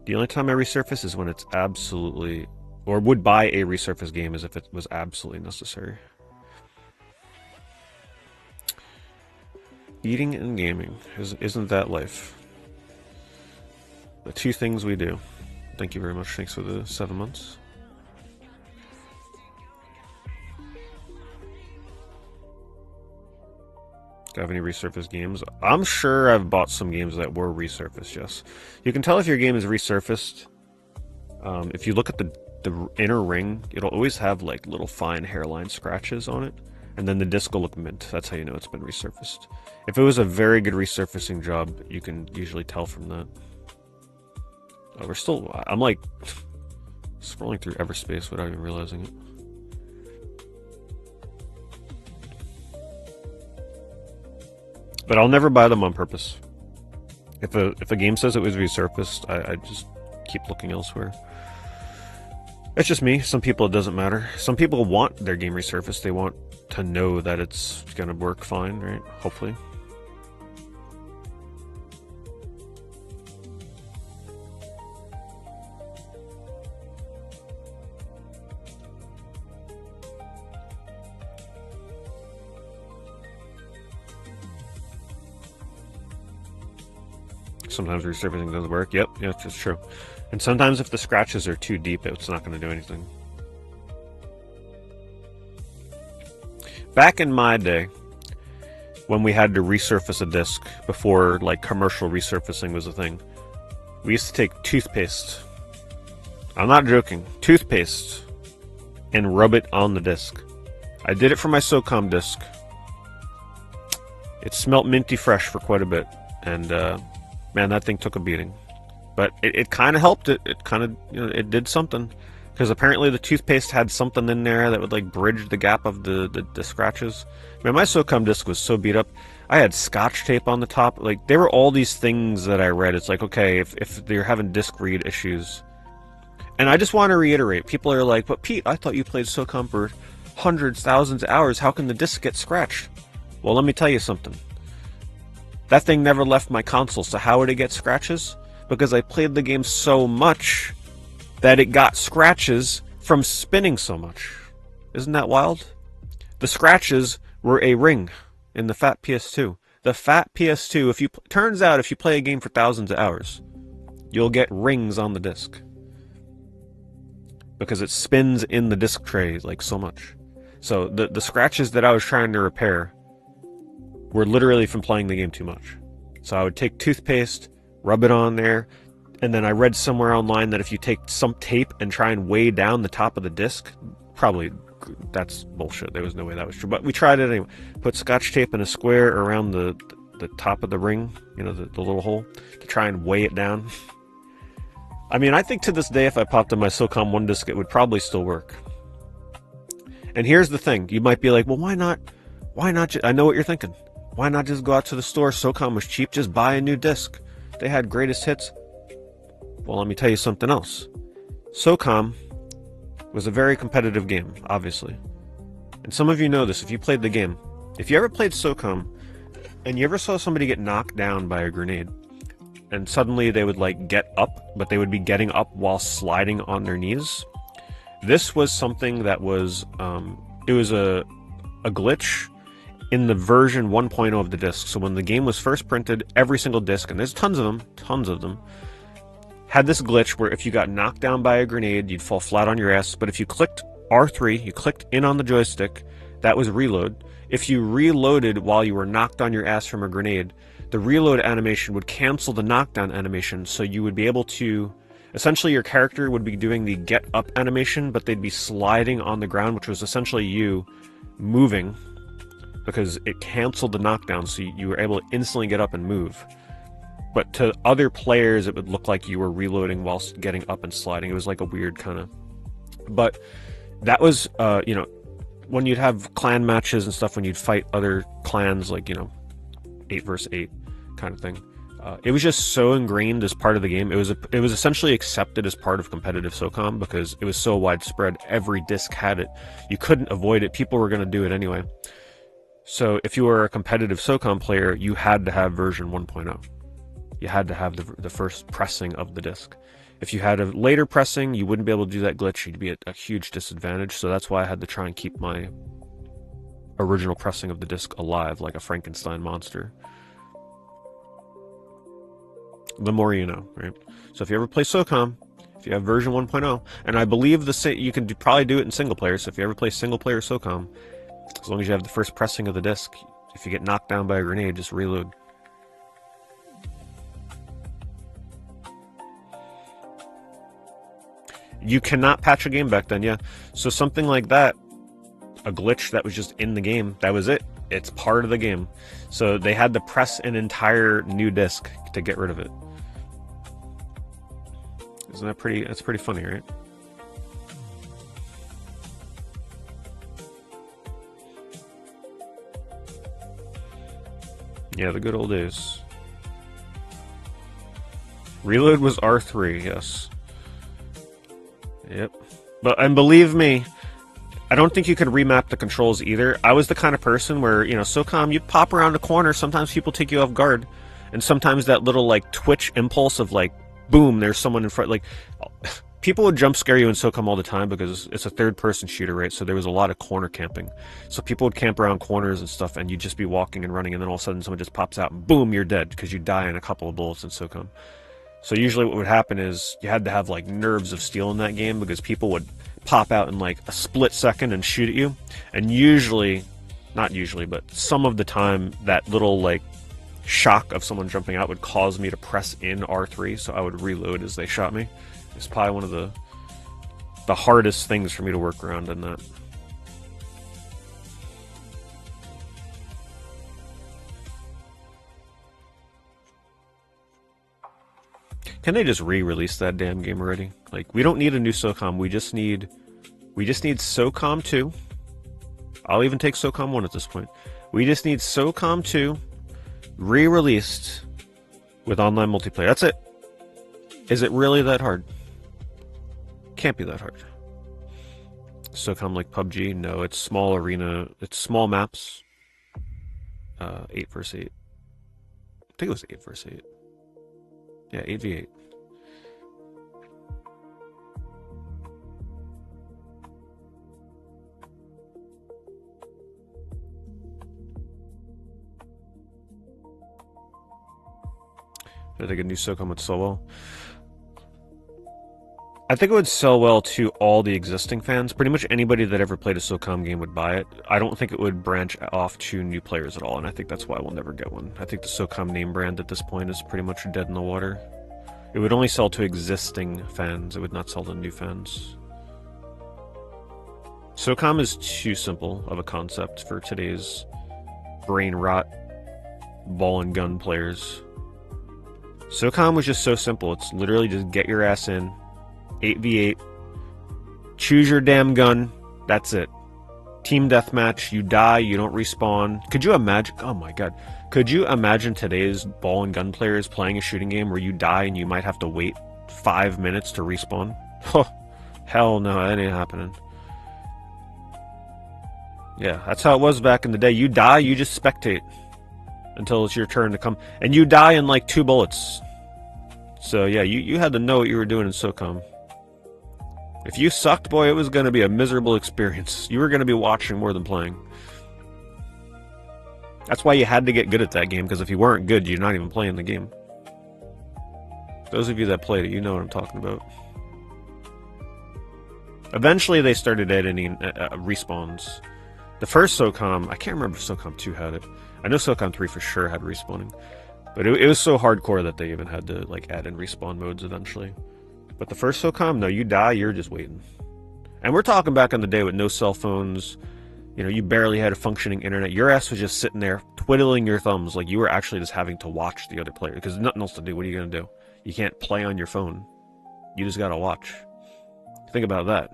Speaker 1: The only time I resurface is when it's absolutely, or would buy a resurface game as if it was absolutely necessary. Eating and gaming, isn't that life? The two things we do. Thank you very much. Thanks for the 7 months. Do I have any resurfaced games? I'm sure I've bought some games that were resurfaced, yes. You can tell if your game is resurfaced if you look at the inner ring, it'll always have like little fine hairline scratches on it, and then the disc will look mint. That's how you know it's been resurfaced. If it was a very good resurfacing job, you can usually tell from that. I'm like scrolling through Everspace without even realizing it. But I'll never buy them on purpose. If a game says it was resurfaced, I just keep looking elsewhere. It's just me. Some people it doesn't matter. Some people want their game resurfaced. They want to know that it's gonna work fine, right? Hopefully. Sometimes resurfacing doesn't work. Yep, it's true. And sometimes if the scratches are too deep, it's not going to do anything. Back in my day, when we had to resurface a disc before like commercial resurfacing was a thing, we used to take toothpaste. I'm not joking. Toothpaste and rub it on the disc. I did it for my SOCOM disc. It smelt minty fresh for quite a bit, and man, that thing took a beating. But it kind of helped. It kind of, it did something, because apparently the toothpaste had something in there that would like bridge the gap of the scratches. Man, my SOCOM disc was so beat up. I had scotch tape on the top. Like, there were all these things that I read. It's like, okay, if they're having disc read issues. And I just want to reiterate, people are like, but Pete, I thought you played SOCOM for hundreds, thousands of hours. How can the disc get scratched? Well, let me tell you something. That thing never left my console, so how would it get scratches? Because I played the game so much that it got scratches from spinning so much. Isn't that wild? The scratches were a ring in the fat PS2. The fat PS2, turns out if you play a game for thousands of hours, you'll get rings on the disc. Because it spins in the disc tray like so much. So the scratches that I was trying to repair were literally from playing the game too much. So I would take toothpaste, rub it on there, and then I read somewhere online that if you take some tape and try and weigh down the top of the disc, probably that's bullshit. There was no way that was true. But we tried it anyway. Put scotch tape in a square around the top of the ring, the little hole, to try and weigh it down. I mean, I think to this day, if I popped in my SOCOM 1 disc, it would probably still work. And here's the thing. You might be like, well, why not? I know what you're thinking. Why not just go out to the store? SOCOM was cheap. Just buy a new disc. They had greatest hits. Well, let me tell you something else. SOCOM was a very competitive game, obviously. And some of you know this if you played the game. If you ever played SOCOM and you ever saw somebody get knocked down by a grenade, and suddenly they would like get up, but they would be getting up while sliding on their knees. This was something that was, it was a glitch in the version 1.0 of the disc. So when the game was first printed, every single disc, and there's tons of them, had this glitch where if you got knocked down by a grenade, you'd fall flat on your ass. But if you clicked R3, you clicked in on the joystick, that was reload. If you reloaded while you were knocked on your ass from a grenade, the reload animation would cancel the knockdown animation, so you would be able to... Essentially, your character would be doing the get up animation, but they'd be sliding on the ground, which was essentially you moving, because it canceled the knockdown, so you were able to instantly get up and move. But to other players, it would look like you were reloading whilst getting up and sliding. It was like a weird kind of... But that was, when you'd have clan matches and stuff, when you'd fight other clans, like, 8 versus 8 kind of thing. It was just so ingrained as part of the game. It was essentially accepted as part of competitive SOCOM because it was so widespread. Every disc had it. You couldn't avoid it. People were going to do it anyway. So if you were a competitive SOCOM player, you had to have version 1.0. You had to have the first pressing of the disc. If you had a later pressing, you wouldn't be able to do that glitch. You'd be at a huge disadvantage. So that's why I had to try and keep my original pressing of the disc alive like a Frankenstein monster. The more you know, right? So if you ever play SOCOM, if you have version 1.0, and I believe you can probably do it in single player, so if you ever play single player SOCOM, as long as you have the first pressing of the disc, if you get knocked down by a grenade, just reload. You cannot patch a game back then, yeah. So something like that, a glitch that was just in the game, that was it. It's part of the game. So they had to press an entire new disc to get rid of it. Isn't that pretty? That's pretty funny, right? Yeah, the good old days. Reload was R3, yes. Yep. And believe me, I don't think you could remap the controls either. I was the kind of person where, you know, SOCOM, you'd pop around a corner, sometimes people take you off guard. And sometimes that little, like, twitch impulse of, like, boom, there's someone in front. Like, people would jump scare you in SOCOM all the time because it's a third-person shooter, right? So there was a lot of corner camping. So people would camp around corners and stuff, and you'd just be walking and running, and then all of a sudden someone just pops out, and boom, you're dead because you die in a couple of bullets in SOCOM. So usually what would happen is you had to have, like, nerves of steel in that game because people would pop out in, like, a split second and shoot at you. And usually, not usually, but some of the time, that little, like, shock of someone jumping out would cause me to press in R3, so I would reload as they shot me. It's probably one of the hardest things for me to work around in that. Can they just re-release that damn game already? Like, we don't need a new SOCOM. We just need SOCOM 2. I'll even take SOCOM 1 at this point. We just need SOCOM 2 re-released with online multiplayer. That's it. Is it really that hard? Can't be that hard. SOCOM like PUBG? No, it's small arena. It's small maps. 8 vs 8. I think it was 8 vs 8. Yeah, 8v8. I think a new SOCOM would sell well. I think it would sell well to all the existing fans. Pretty much anybody that ever played a SOCOM game would buy it. I don't think it would branch off to new players at all, and I think that's why we'll never get one. I think the SOCOM name brand at this point is pretty much dead in the water. It would only sell to existing fans. It would not sell to new fans. SOCOM is too simple of a concept for today's brain rot ball and gun players. SOCOM was just so simple. It's literally just get your ass in, 8v8, choose your damn gun, that's it. Team deathmatch, you die, you don't respawn. Could you imagine, oh my god, could you imagine today's ball and gun players playing a shooting game where you die and you might have to wait 5 minutes to respawn? Oh, hell no, that ain't happening. Yeah, that's how it was back in the day. You die, you just spectate until it's your turn to come. And you die in like 2 bullets. So yeah, you had to know what you were doing in SOCOM. If you sucked, boy, it was going to be a miserable experience. You were going to be watching more than playing. That's why you had to get good at that game, because if you weren't good, you're not even playing the game. Those of you that played it, you know what I'm talking about. Eventually, they started editing respawns. The first SOCOM, I can't remember if SOCOM 2 had it. I know SOCOM 3 for sure had respawning. But it was so hardcore that they even had to like add in respawn modes eventually. But the first SOCOM, no, you die, you're just waiting. And we're talking back in the day with no cell phones. You know, you barely had a functioning internet. Your ass was just sitting there twiddling your thumbs like you were actually just having to watch the other player. Because there's nothing else to do. What are you going to do? You can't play on your phone. You just got to watch. Think about that.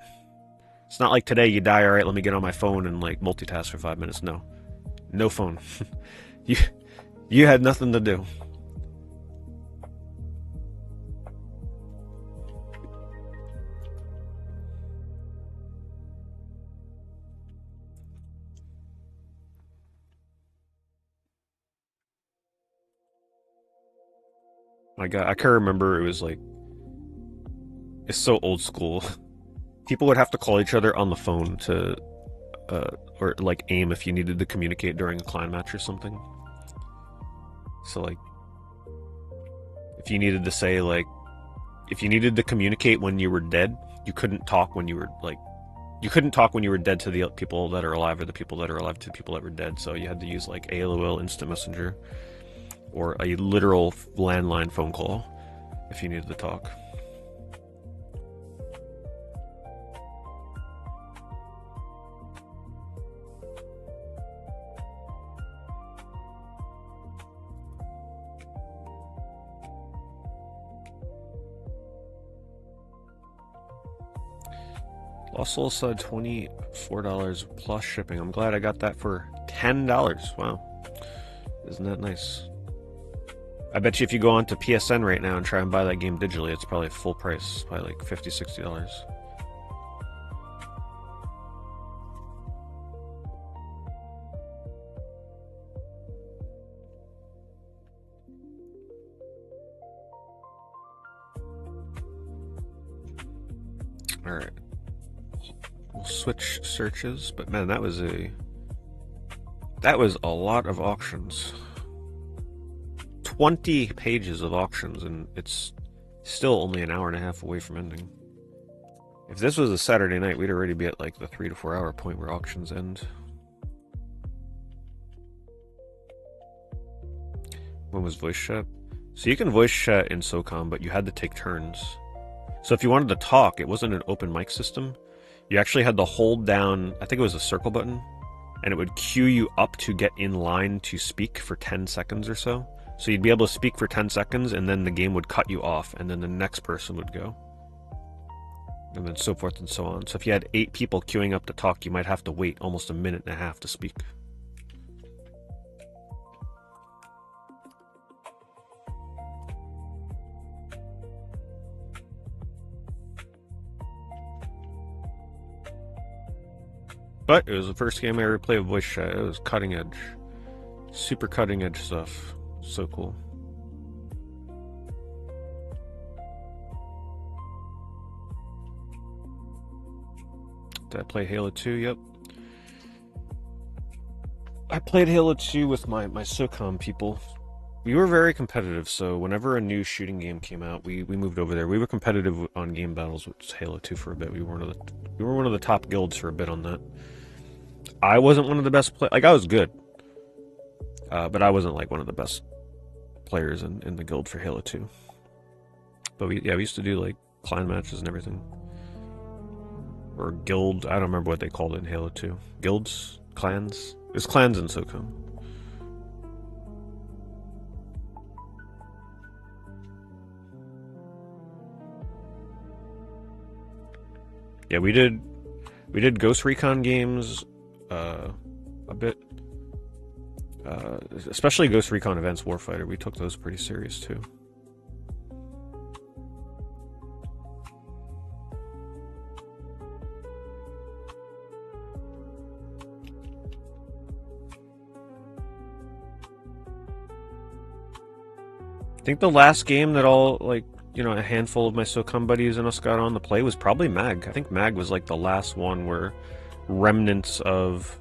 Speaker 1: It's not like today you die, all right, let me get on my phone and like multitask for 5 minutes. No. No phone. You had nothing to do. My God, I can remember it was like, it's so old school. People would have to call each other on the phone to, or like aim if you needed to communicate during a clan match or something. So like, if you needed to say like, if you needed to communicate when you were dead, you couldn't talk when you were like, you couldn't talk when you were dead to the people that are alive or the people that are alive to the people that were dead. So you had to use like AOL Instant Messenger or a literal landline phone call if you needed to talk. Lost Soul said $24 plus shipping. I'm glad I got that for $10. Wow. Isn't that nice? I bet you if you go onto PSN right now and try and buy that game digitally, it's probably full price, probably like $50, $60. Alright. We'll switch searches, but man, that was a lot of auctions. 20 pages of auctions, and it's still only an hour and a half away from ending. If this was a Saturday night, we'd already be at like the 3 to 4 hour point where auctions end. When was voice chat? So you can voice chat in SOCOM, but you had to take turns. So if you wanted to talk, it wasn't an open mic system. You actually had to hold down, I think it was a circle button, and it would queue you up to get in line to speak for 10 seconds or so. So you'd be able to speak for 10 seconds, and then the game would cut you off, and then the next person would go. And then so forth and so on. So if you had 8 people queuing up to talk, you might have to wait almost a minute and a half to speak. But it was the first game I ever played with voice chat. It was cutting edge. Super cutting edge stuff. So cool. Did I play Halo 2? Yep. I played Halo 2 with my SOCOM people. We were very competitive, so whenever a new shooting game came out, we moved over there. We were competitive on game battles with Halo 2 for a bit. We were one of the top guilds for a bit on that. I wasn't one of the best players. Like, I was good. But I wasn't, like, one of the best players in the guild for Halo 2. But we used to do, like, clan matches and everything. Or guild. I don't remember what they called it in Halo 2. Guilds? Clans? There's clans in SOCOM. Yeah, we did Ghost Recon games a bit. Especially Ghost Recon Advanced Warfighter. We took those pretty serious too. I think the last game that all, like, you know, a handful of my SOCOM buddies and us got on to play was probably MAG. I think MAG was like the last one where remnants of,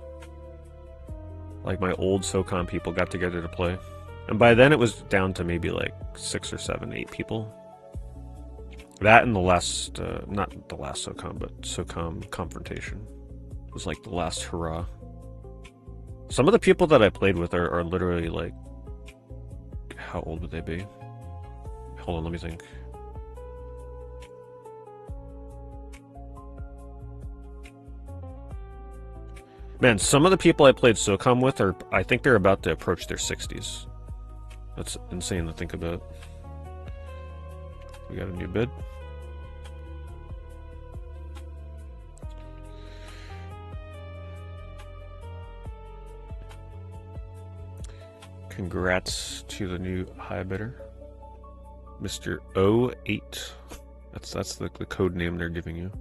Speaker 1: like, my old SOCOM people got together to play. And by then it was down to maybe like 6 or 7, 8 people. That and the last, not the last SOCOM, but SOCOM Confrontation was like the last hurrah. Some of the people that I played with are literally like, how old would they be? Hold on, let me think. Man, some of the people I played SOCOM with I think they're about to approach their 60s. That's insane to think about. We got a new bid. Congrats to the new high bidder, Mr. 08. That's the code name they're giving you.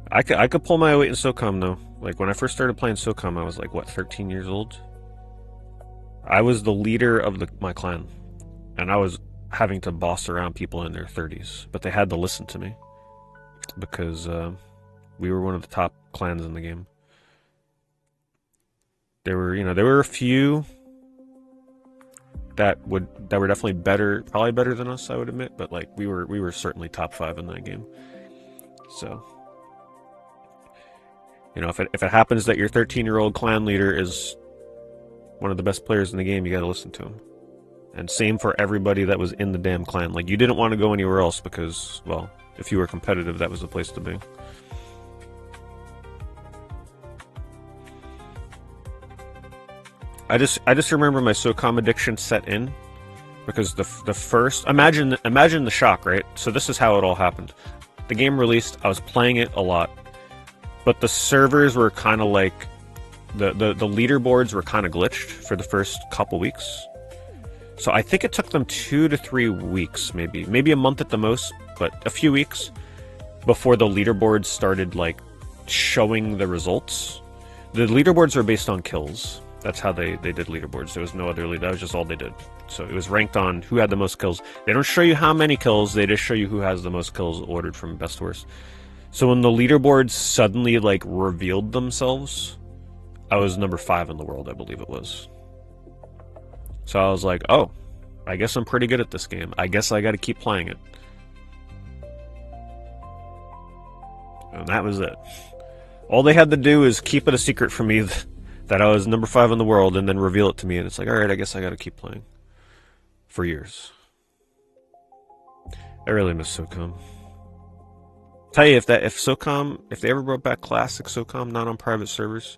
Speaker 1: I could pull my weight in SOCOM though. Like, when I first started playing SOCOM, I was like, what, 13 years old? I was the leader of my clan, and I was having to boss around people in their 30s, but they had to listen to me because we were one of the top clans in the game. There were a few that were definitely better, probably better than us, I would admit, but like we were certainly top 5 in that game. So, you know, if it happens that your 13-year-old clan leader is one of the best players in the game, you got to listen to him. And same for everybody that was in the damn clan. Like, you didn't want to go anywhere else because, well, if you were competitive, that was the place to be. I just remember my SOCOM addiction set in because the first imagine the shock, right? So this is how it all happened. The game released, I was playing it a lot, but the servers were kind of like the leaderboards were kind of glitched for the first couple weeks. So I think it took them 2 to 3 weeks, maybe a month at the most, but a few weeks before the leaderboards started like showing the results. The leaderboards are based on kills. That's how they did leaderboards. There was no other lead. That was just all they did. So it was ranked on who had the most kills. They don't show you how many kills. They just show you who has the most kills ordered from best to worst. So when the leaderboards suddenly like revealed themselves, I was number 5 in the world, I believe it was. So I was like, oh, I guess I'm pretty good at this game. I guess I got to keep playing it. And that was it. All they had to do is keep it a secret from me that I was number 5 in the world, and then reveal it to me, and it's like, alright, I guess I got to keep playing. For years. I really miss SOCOM. Tell you, if SOCOM, if they ever brought back classic SOCOM, not on private servers,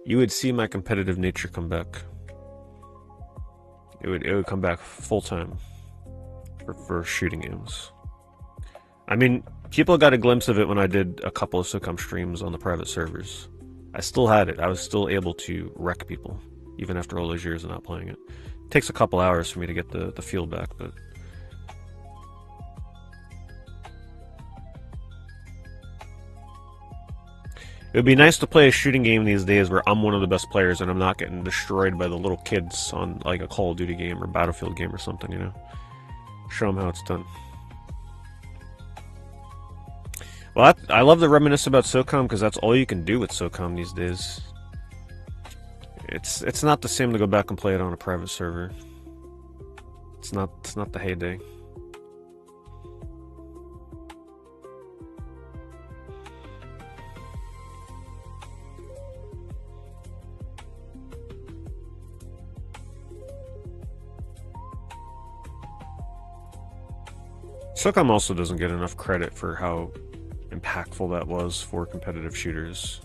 Speaker 1: you would see my competitive nature come back. It would come back full time for shooting games. I mean, people got a glimpse of it when I did a couple of SOCOM streams on the private servers. I still had it. I was still able to wreck people, even after all those years of not playing it. It takes a couple hours for me to get the feel back, but it would be nice to play a shooting game these days where I'm one of the best players and I'm not getting destroyed by the little kids on like a Call of Duty game or Battlefield game or something, you know? Show them how it's done. Well, I love to reminisce about SOCOM because that's all you can do with SOCOM these days. It's not the same to go back and play it on a private server. It's not the heyday. SOCOM also doesn't get enough credit for how impactful that was for competitive shooters.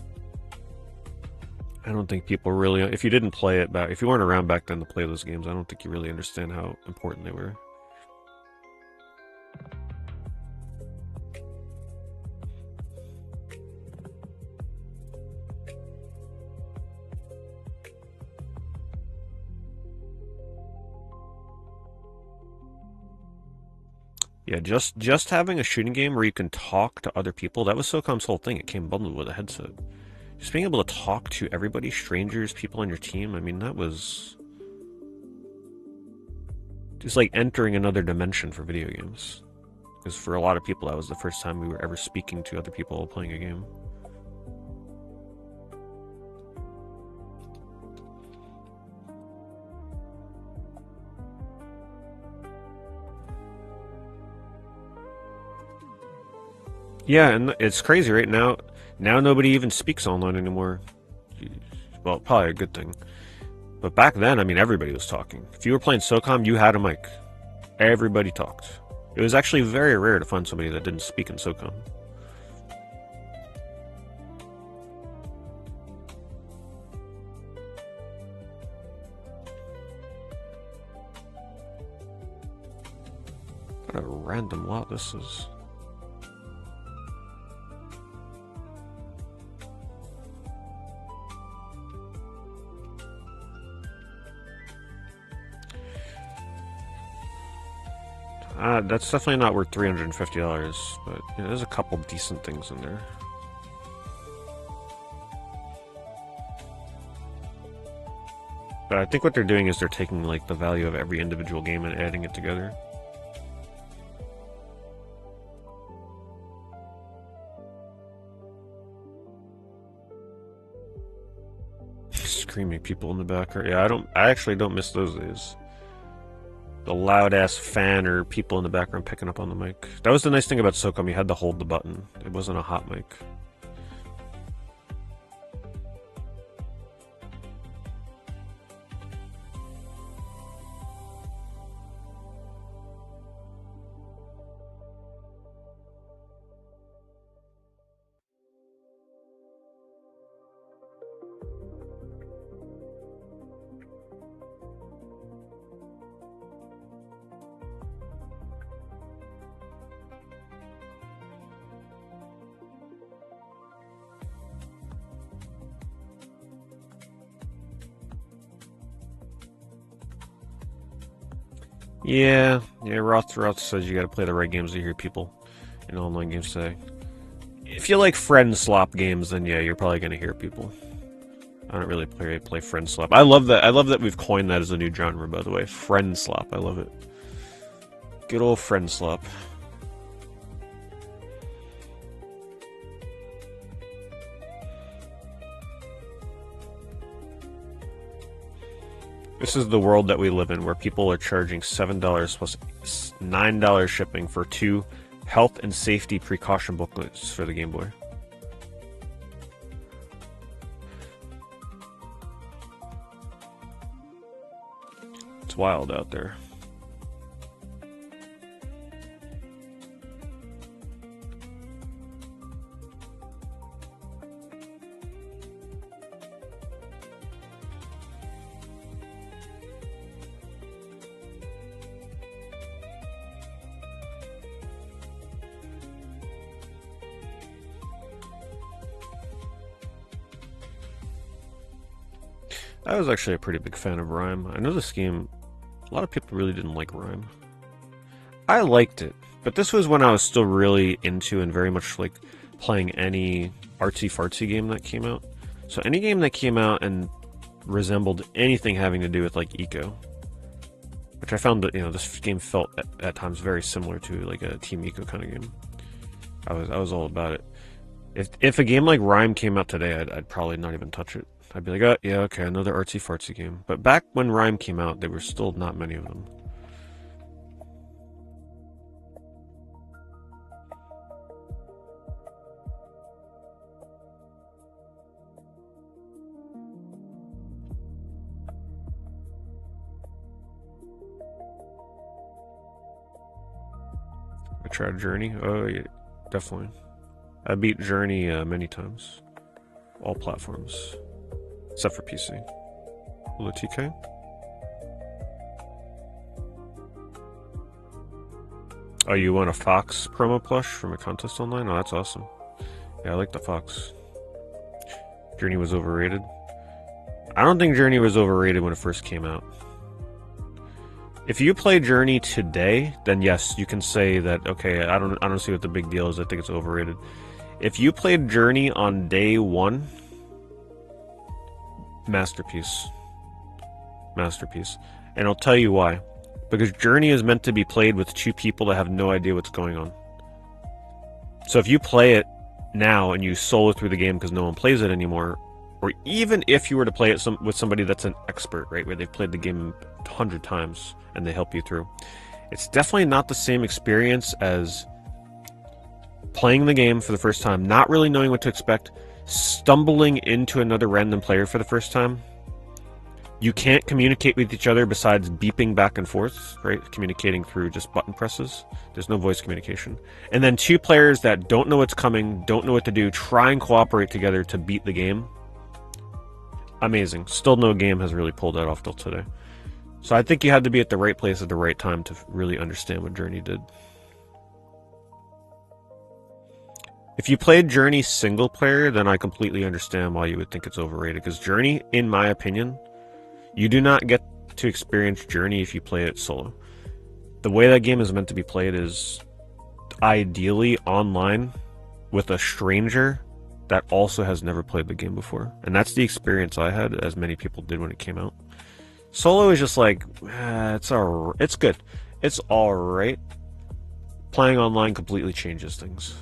Speaker 1: I don't think people really, if you didn't play it back, if you weren't around back then to play those games, I don't think you really understand how important they were. Yeah, just having a shooting game where you can talk to other people, that was SOCOM's whole thing. It came bundled with a headset. Just being able to talk to everybody, strangers, people on your team, I mean, that was just like entering another dimension for video games. Because for a lot of people, that was the first time we were ever speaking to other people while playing a game. Yeah, and it's crazy right now. Now nobody even speaks online anymore. Well, probably a good thing. But back then, I mean, everybody was talking. If you were playing SOCOM, you had a mic. Everybody talked. It was actually very rare to find somebody that didn't speak in SOCOM. What a random lot this is. That's definitely not worth $350, but you know, there's a couple decent things in there. But I think what they're doing is they're taking like the value of every individual game and adding it together. Screaming people in the background. Yeah, I actually don't miss those days. The loud ass fan or people in the background picking up on the mic. That was the nice thing about SOCOM, you had to hold the button. It wasn't a hot mic. Yeah, Roth says you gotta play the right games to hear people in online games today. If you like friend slop games, then yeah, you're probably gonna hear people. I don't really play friend slop. I love that. I love that we've coined that as a new genre, by the way. Friend slop. I love it. Good old friend slop. This is the world that we live in, where people are charging $7 plus $9 shipping for 2 health and safety precaution booklets for the Game Boy. It's wild out there. I was actually a pretty big fan of Rhyme. I know this game, a lot of people really didn't like Rhyme. I liked it, but this was when I was still really into and very much like playing any artsy-fartsy game that came out. So any game that came out and resembled anything having to do with like eco, which I found that, you know, this game felt at times very similar to like a Team Eco kind of game. I was all about it. If a game like Rhyme came out today, I'd probably not even touch it. I'd be like, oh, yeah, okay, another artsy-fartsy game. But back when Rhyme came out, there were still not many of them. I tried Journey. Oh, yeah, definitely. I beat Journey many times. All platforms. Except for PC. Hello, TK. Oh, you want a Fox promo plush from a contest online? Oh, that's awesome. Yeah, I like the Fox. Journey was overrated. I don't think Journey was overrated when it first came out. If you play Journey today, then yes, you can say that, okay, I don't see what the big deal is. I think it's overrated. If you played Journey on day one, masterpiece. Masterpiece. And I'll tell you why. Because Journey is meant to be played with 2 people that have no idea what's going on. So if you play it now and you solo through the game because no one plays it anymore, or even if you were to play it with somebody that's an expert, right, where they've played the game 100 times and they help you through, it's definitely not the same experience as playing the game for the first time, not really knowing what to expect, stumbling into another random player for the first time. You can't communicate with each other besides beeping back and forth, right? Communicating through just button presses. There's no voice communication. And then 2 players that don't know what's coming, don't know what to do, try and cooperate together to beat the game. Amazing. Still no game has really pulled that off till today. So I think you had to be at the right place at the right time to really understand what Journey did. If you played Journey single player, then I completely understand why you would think it's overrated. Because Journey, in my opinion, you do not get to experience Journey if you play it solo. The way that game is meant to be played is ideally online with a stranger that also has never played the game before. And that's the experience I had, as many people did when it came out. Solo is just like, it's good. It's alright. Playing online completely changes things.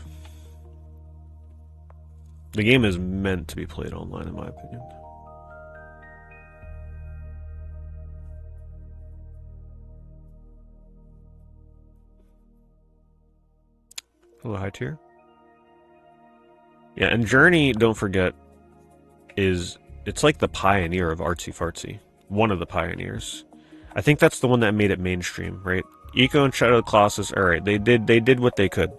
Speaker 1: The game is meant to be played online, in my opinion. Hello, High Tier. Yeah, and Journey, don't forget, it's like the pioneer of artsy-fartsy. One of the pioneers. I think that's the one that made it mainstream, right? Eco and Shadow of the Colossus, alright, they did what they could.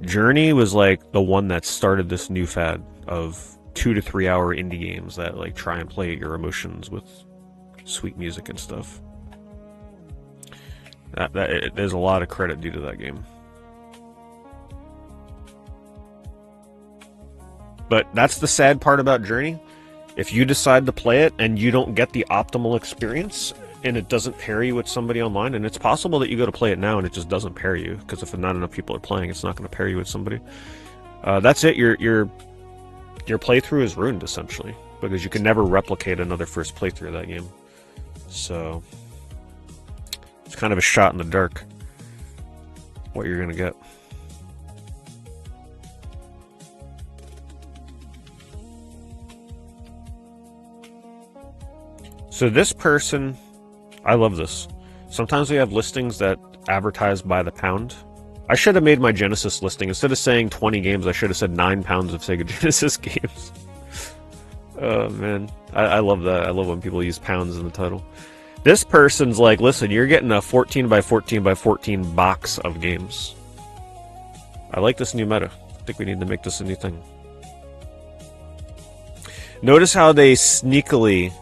Speaker 1: Journey was like the one that started this new fad of 2 to 3 hour indie games that like try and play your emotions with sweet music and stuff. There's a lot of credit due to that game. But that's the sad part about Journey. If you decide to play it and you don't get the optimal experience, and it doesn't pair you with somebody online, and it's possible that you go to play it now and it just doesn't pair you, because if not enough people are playing, it's not going to pair you with somebody. That's it. Your playthrough is ruined, essentially, because you can never replicate another first playthrough of that game. So it's kind of a shot in the dark what you're going to get. So this person, I love this. Sometimes we have listings that advertise by the pound. I should have made my Genesis listing. Instead of saying 20 games, I should have said 9 pounds of Sega Genesis games. Oh, man. I love that. I love when people use pounds in the title. This person's like, listen, you're getting a 14 by 14 by 14 box of games. I like this new meta. I think we need to make this a new thing. Notice how they sneakily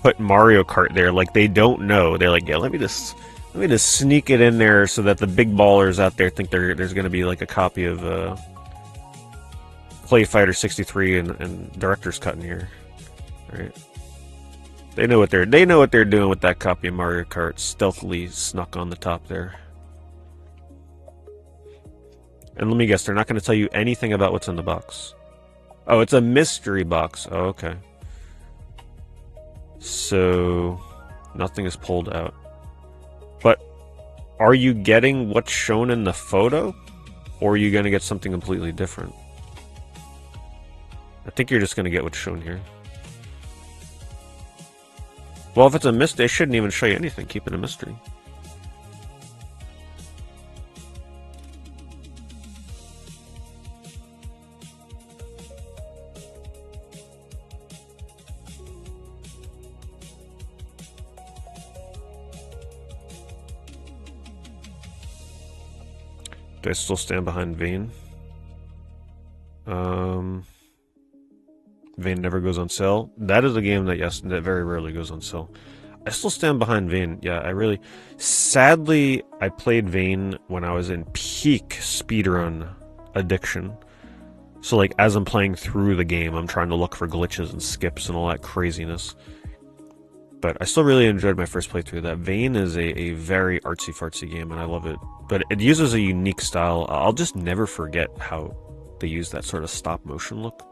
Speaker 1: put Mario Kart there, like they don't know. They're like, yeah, let me just sneak it in there so that the big ballers out there think there's going to be like a copy of Play Fighter 63 and Director's Cut in here. All right. They know what they're doing with that copy of Mario Kart, stealthily snuck on the top there. And let me guess, they're not going to tell you anything about what's in the box. Oh, it's a mystery box. Oh, okay. So nothing is pulled out. But are you getting what's shown in the photo, or are you going to get something completely different? I think you're just going to get what's shown here. Well, if it's a mystery, they shouldn't even show you anything. Keep it a mystery. Do I still stand behind Vane? Vane never goes on sale. That is a game that, yes, that very rarely goes on sale. I still stand behind Vane. Yeah, I really... Sadly, I played Vane when I was in peak speedrun addiction. So, like, as I'm playing through the game, I'm trying to look for glitches and skips and all that craziness. But I still really enjoyed my first playthrough of that. Vane is a very artsy-fartsy game, and I love it. But it uses a unique style. I'll just never forget how they use that sort of stop-motion look.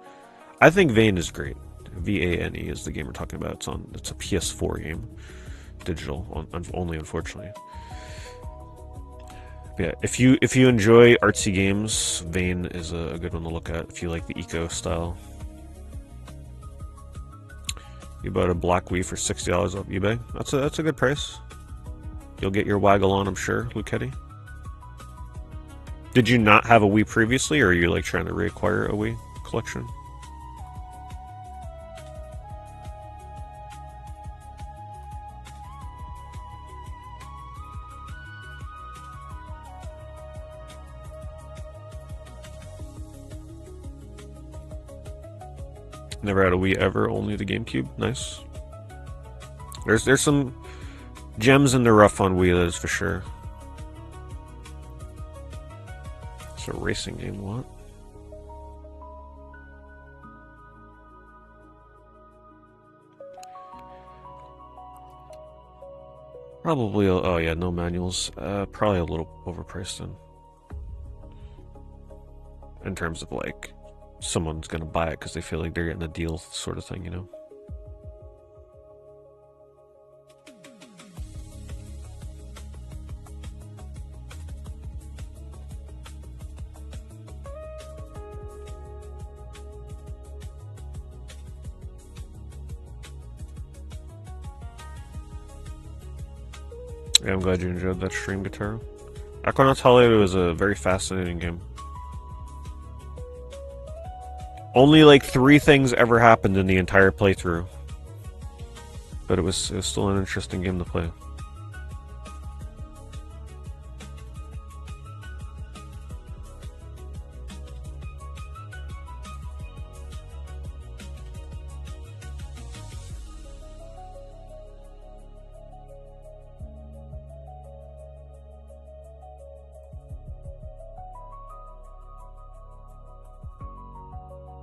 Speaker 1: I think Vane is great. V-A-N-E is the game we're talking about. It's a PS4 game. Digital, only, unfortunately. But yeah, if you enjoy artsy games, Vane is a good one to look at if you like the eco style. You bought a black Wii for $60 off eBay. That's a good price. You'll get your waggle on, I'm sure, Lucetti. Did you not have a Wii previously, or are you like trying to reacquire a Wii collection? Never had a Wii ever, only the GameCube. Nice. There's some gems in the rough on Wii, that is for sure. It's a racing game, what? Probably, oh yeah, no manuals. Probably a little overpriced then. In terms of like, someone's gonna buy it because they feel like they're getting a deal sort of thing, you know? Yeah, I'm glad you enjoyed that stream, Guitar. Aquanauts Holiday was a very fascinating game. Only like 3 things ever happened in the entire playthrough. But it was still an interesting game to play.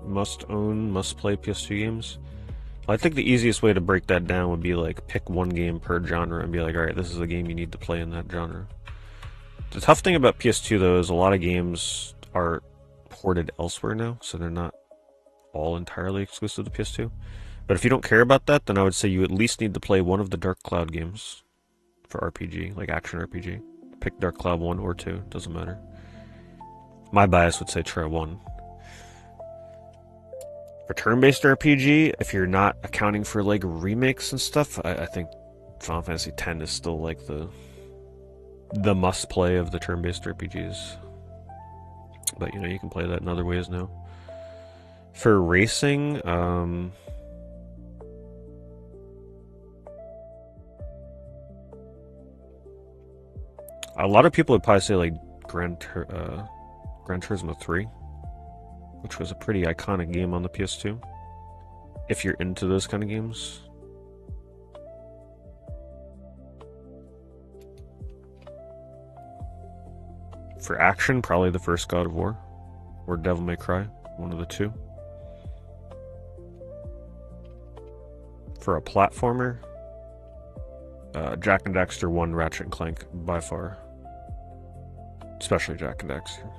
Speaker 1: Must own, must play PS2 games. I think the easiest way to break that down would be like pick one game per genre and be like, alright, this is the game you need to play in that genre. The tough thing about PS2 though is a lot of games are ported elsewhere now, so they're not all entirely exclusive to PS2. But if you don't care about that, then I would say you at least need to play one of the Dark Cloud games for RPG, like action RPG. Pick Dark Cloud 1 or 2, doesn't matter. My bias would say try 1. For turn-based RPG, if you're not accounting for like remakes and stuff, I think Final Fantasy X is still like the must-play of the turn-based RPGs. But you know, you can play that in other ways now. For racing, a lot of people would probably say like Gran Turismo 3, which was a pretty iconic game on the PS2. If you're into those kind of games. For action, probably the first God of War or Devil May Cry, one of the two. For a platformer, Jak and Daxter 1, Ratchet and Clank by far. Especially Jak and Daxter.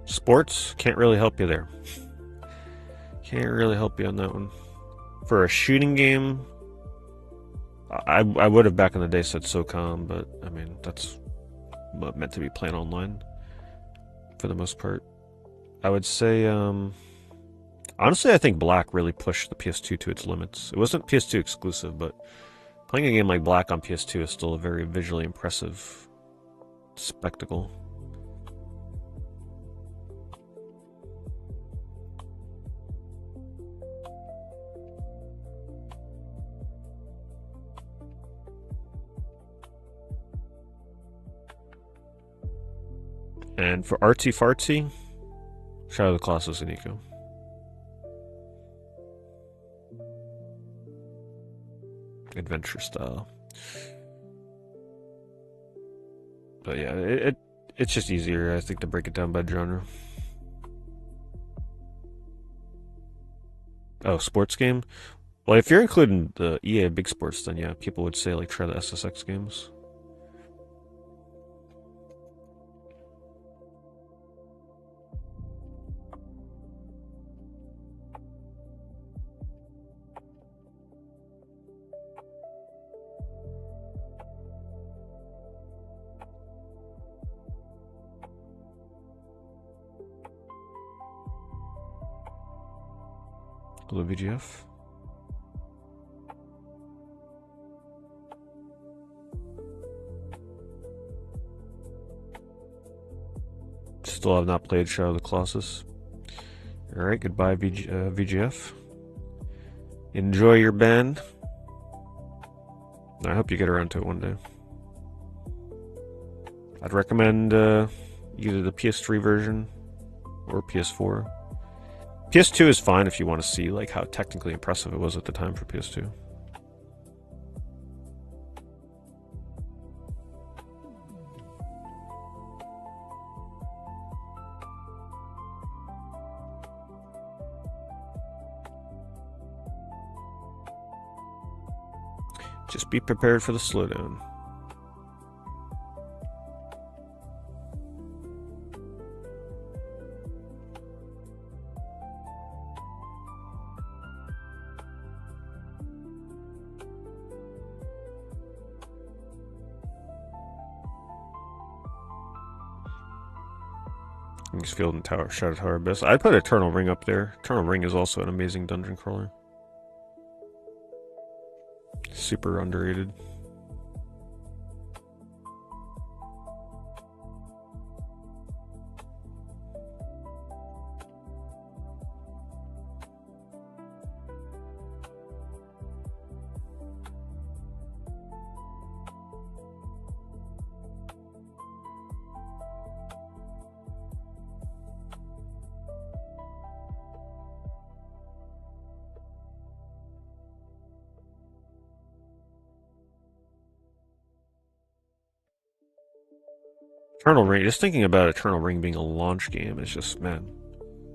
Speaker 1: Sports, can't really help you there. Can't really help you on that one. For a shooting game, I would have back in the day said SOCOM, but I mean, that's meant to be playing online for the most part. I would say, honestly, I think Black really pushed the PS2 to its limits. It wasn't PS2 exclusive, but playing a game like Black on PS2 is still a very visually impressive spectacle. And for artsy fartsy, Shadow of the Colossus and Ico. Adventure style. But yeah, it's just easier, I think, to break it down by genre. Oh, sports game? Well, if you're including the EA Big Sports, then yeah, people would say like try the SSX games. Blue VGF. Still have not played Shadow of the Colossus. Alright, goodbye VGF. Enjoy your band. I hope you get around to it one day. I'd recommend either the PS3 version or PS4. PS2 is fine if you want to see like how technically impressive it was at the time for PS2. Just be prepared for the slowdown. Field and Tower, Shadow Tower Abyss. I'd put Eternal Ring up there. Eternal Ring is also an amazing dungeon crawler. Super underrated. Eternal Ring, just thinking about Eternal Ring being a launch game is just, man,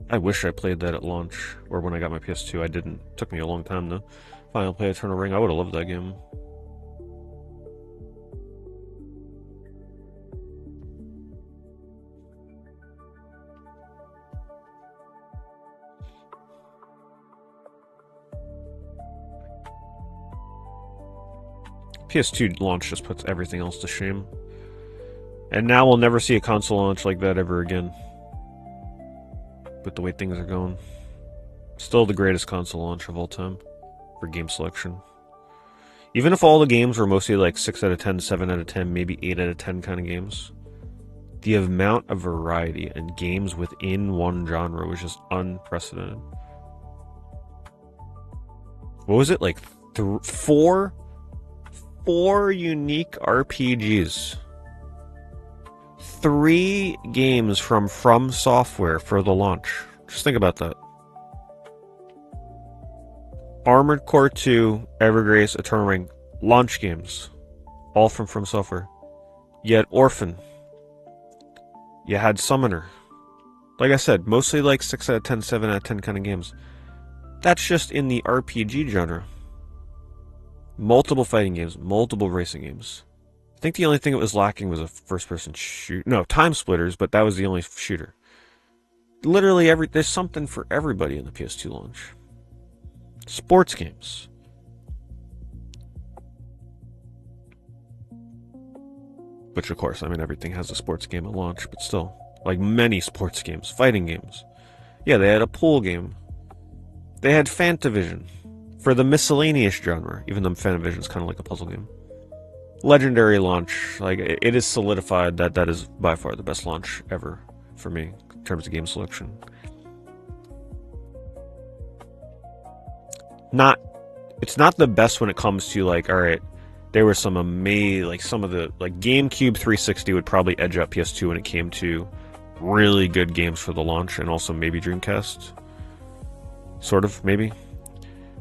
Speaker 1: I wish I played that at launch, or when I got my PS2. I didn't. It took me a long time to finally play Eternal Ring. I would have loved that game. PS2 launch just puts everything else to shame. And now we'll never see a console launch like that ever again. With the way things are going. Still the greatest console launch of all time for game selection. Even if all the games were mostly like 6 out of 10, 7 out of 10, maybe 8 out of 10 kind of games, the amount of variety and games within one genre was just unprecedented. What was it? Like four unique RPGs. 3 games from Software for the launch. Just think about that. Armored Core 2, Evergrace, Eternal Ring, launch games. All from Software. You had Orphan. You had Summoner. Like I said, mostly like 6 out of 10, 7 out of 10 kind of games. That's just in the RPG genre. Multiple fighting games, multiple racing games. I think the only thing that was lacking was a first-person shoot. No, Time Splitters, but that was the only shooter. Literally, there's something for everybody in the PS2 launch. Sports games. Which, of course, I mean, everything has a sports game at launch, but still. Like many sports games, fighting games. Yeah, they had a pool game. They had Fantavision for the miscellaneous genre, even though Fantavision is kind of like a puzzle game. Legendary launch, like it is solidified that that is by far the best launch ever for me in terms of game selection. It's not the best when it comes to like, all right, there were some amazing, like some of the like GameCube 360 would probably edge up PS2 when it came to really good games for the launch, and also maybe Dreamcast, sort of maybe.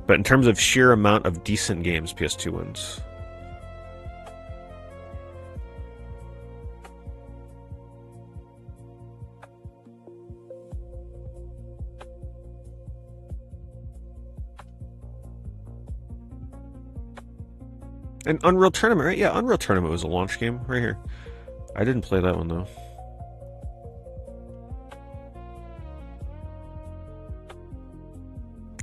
Speaker 1: But in terms of sheer amount of decent games, PS2 wins. And Unreal Tournament, right? Yeah, Unreal Tournament was a launch game right here. I didn't play that one though.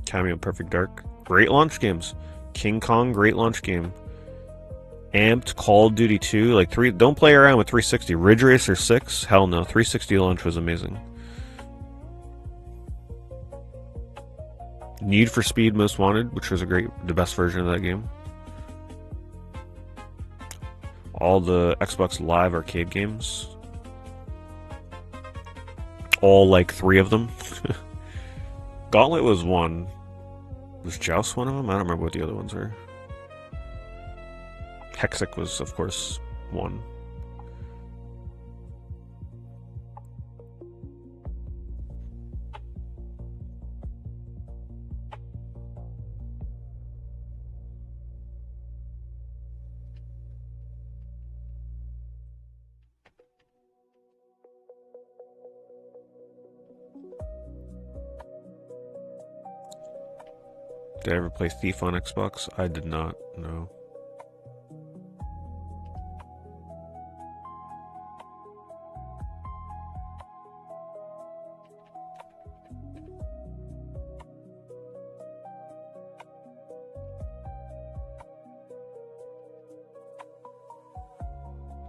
Speaker 1: Cameo Perfect Dark. Great launch games. King Kong, great launch game. Amped, Call of Duty 2, like don't play around with 360. Ridge Racer 6, hell no. 360 launch was amazing. Need for Speed Most Wanted, which was the best version of that game. All the Xbox Live arcade games. All like 3 of them. Gauntlet was one. Was Joust one of them? I don't remember what the other ones were. Hexic was, of course, one. Did I ever play Thief on Xbox? I did not, no.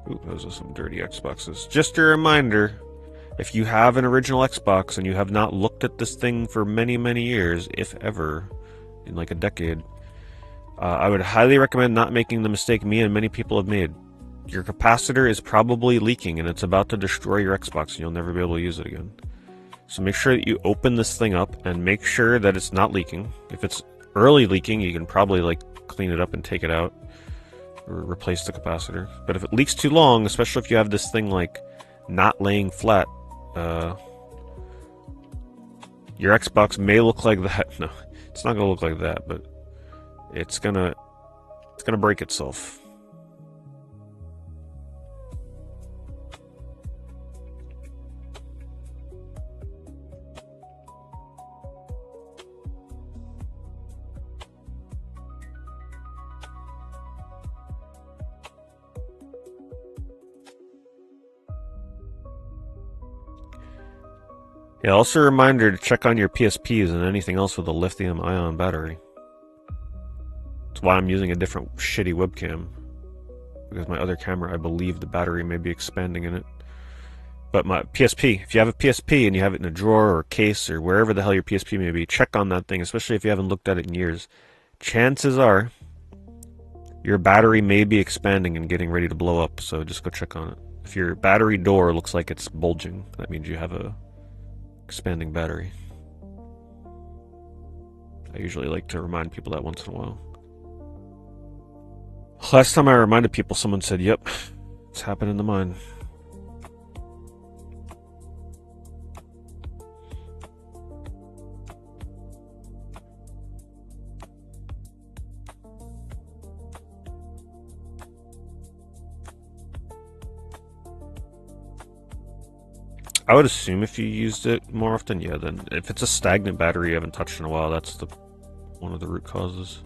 Speaker 1: Ooh, those are some dirty Xboxes. Just a reminder, if you have an original Xbox and you have not looked at this thing for many, many years, if ever, in like a decade, I would highly recommend not making the mistake me and many people have made. Your capacitor is probably leaking and it's about to destroy your Xbox and you'll never be able to use it again. So make sure that you open this thing up and make sure that it's not leaking. If it's early leaking, you can probably like clean it up and take it out or replace the capacitor. But if it leaks too long, especially if you have this thing like not laying flat, your Xbox may look like that. No, it's not gonna look like that, but it's gonna break itself. Yeah, also a reminder to check on your PSPs and anything else with a lithium-ion battery. That's why I'm using a different shitty webcam. Because my other camera, I believe the battery may be expanding in it. But my PSP, if you have a PSP and you have it in a drawer or case or wherever the hell your PSP may be, check on that thing, especially if you haven't looked at it in years. Chances are your battery may be expanding and getting ready to blow up, so just go check on it. If your battery door looks like it's bulging, that means you have a expanding battery. I usually like to remind people that once in a while. Last time I reminded people, someone said, yep, it's happening to mine. I would assume if you used it more often, yeah, then if it's a stagnant battery you haven't touched in a while, that's one of the root causes.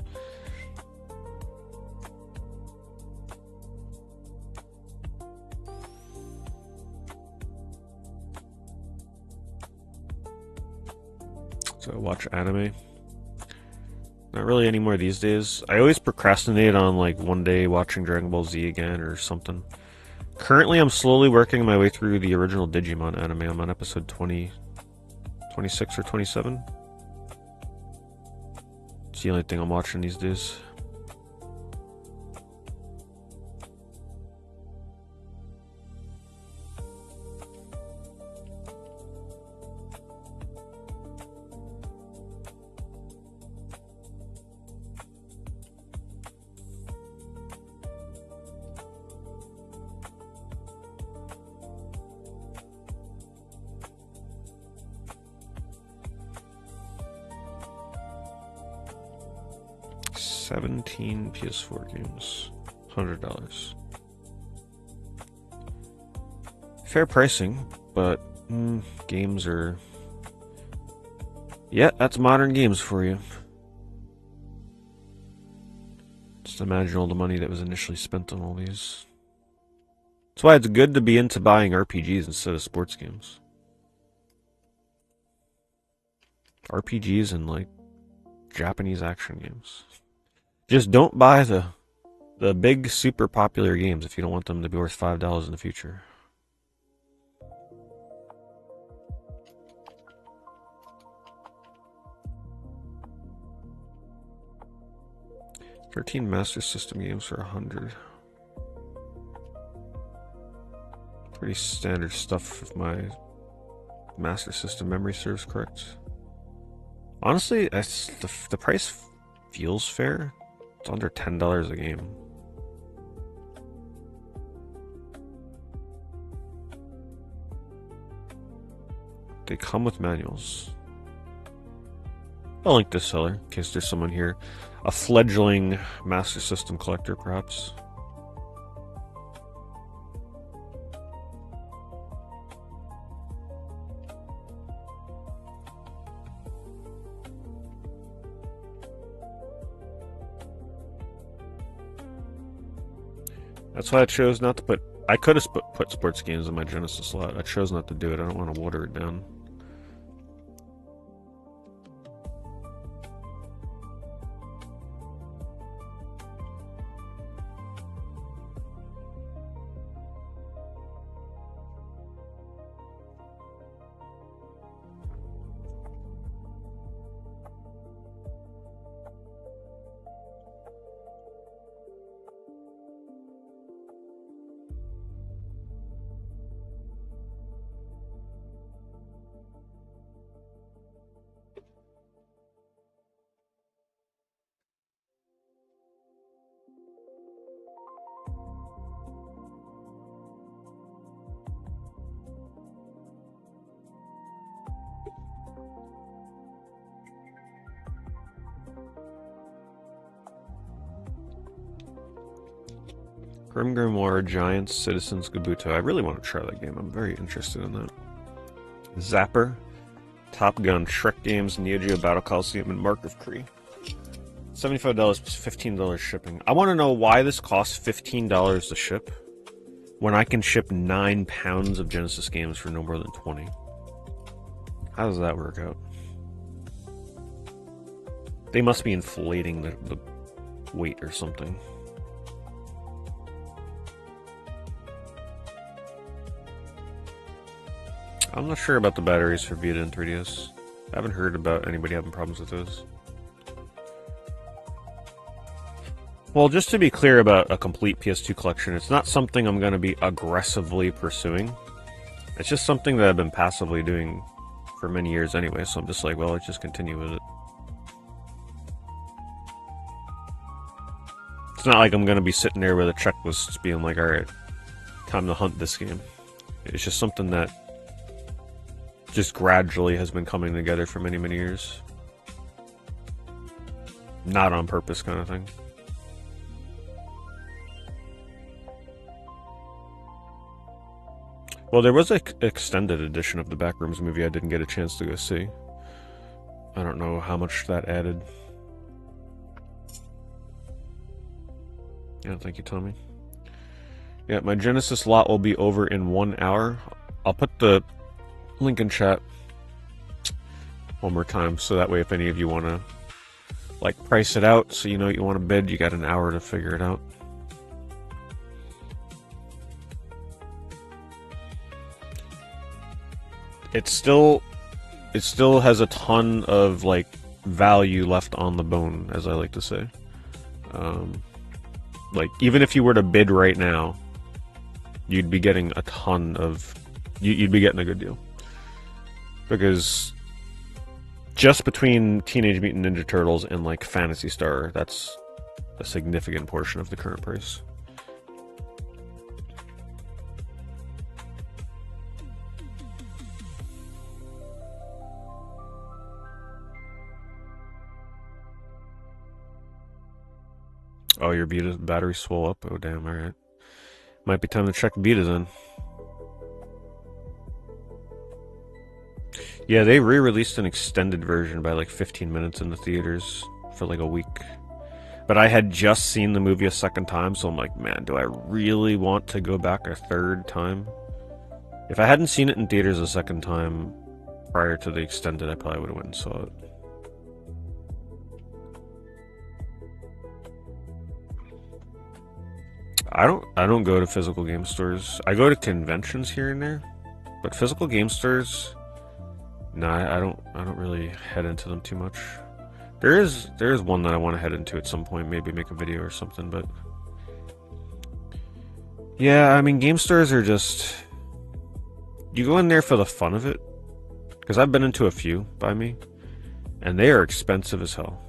Speaker 1: So watch anime. Not really anymore these days. I always procrastinate on like one day watching Dragon Ball Z again or something. Currently, I'm slowly working my way through the original Digimon anime. I'm on episode 20, 26 or 27. It's the only thing I'm watching these days. $17 PS4 games, $100. Fair pricing, but games are... Yeah, that's modern games for you. Just imagine all the money that was initially spent on all these. That's why it's good to be into buying RPGs instead of sports games. RPGs and like Japanese action games. Just don't buy the big super popular games if you don't want them to be worth $5 in the future. $13 Master System games for $100. Pretty standard stuff if my Master System memory serves correct. Honestly, the price feels fair. It's under $10 a game. They come with manuals. I'll link this seller in case there's someone here. A fledgling Master System collector, perhaps. That's why I chose not to put... I could have put sports games in my Genesis slot. I chose not to do it. I don't want to water it down. Grim Grimoire, Giants, Citizens, Gabuto. I really want to try that game. I'm very interested in that. Zapper, Top Gun, Shrek Games, Neo Geo Battle Coliseum, and Mark of Kree. $75 plus $15 shipping. I want to know why this costs $15 to ship when I can ship 9 pounds of Genesis games for no more than 20. How does that work out? They must be inflating the weight or something. I'm not sure about the batteries for Vita and 3DS. I haven't heard about anybody having problems with those. Well, just to be clear about a complete PS2 collection, it's not something I'm going to be aggressively pursuing. It's just something that I've been passively doing for many years anyway, so I'm just like, well, let's just continue with it. It's not like I'm going to be sitting there with a checklist being like, alright, time to hunt this game. It's just something that just gradually has been coming together for many, many years. Not on purpose kind of thing. Well, there was an extended edition of the Backrooms movie I didn't get a chance to go see. I don't know how much that added. Yeah, thank you, Tommy. Yeah, my Genesis lot will be over in 1 hour. I'll put the link in chat one more time, so that way if any of you want to like price it out, so you know what you want to bid, you got an hour to figure it out. It still has a ton of like value left on the bone, as I like to say. Like even if you were to bid right now, you'd be getting a ton of, you'd be getting a good deal. Because just between Teenage Mutant Ninja Turtles and like Phantasy Star, that's a significant portion of the current price. Oh, your Vita battery swole up? Oh, damn, alright. Might be time to check Vita then. Yeah, they re-released an extended version by like 15 minutes in the theaters for like a week. But I had just seen the movie a second time, so I'm like, man, do I really want to go back a third time? If I hadn't seen it in theaters a second time prior to the extended, I probably would have went and saw it. I don't go to physical game stores. I go to conventions here and there, but physical game stores, no, I don't really head into them too much. There is one that I want to head into at some point, maybe make a video or something, but yeah, I mean, game stores are just, you go in there for the fun of it, because I've been into a few by me, and they are expensive as hell.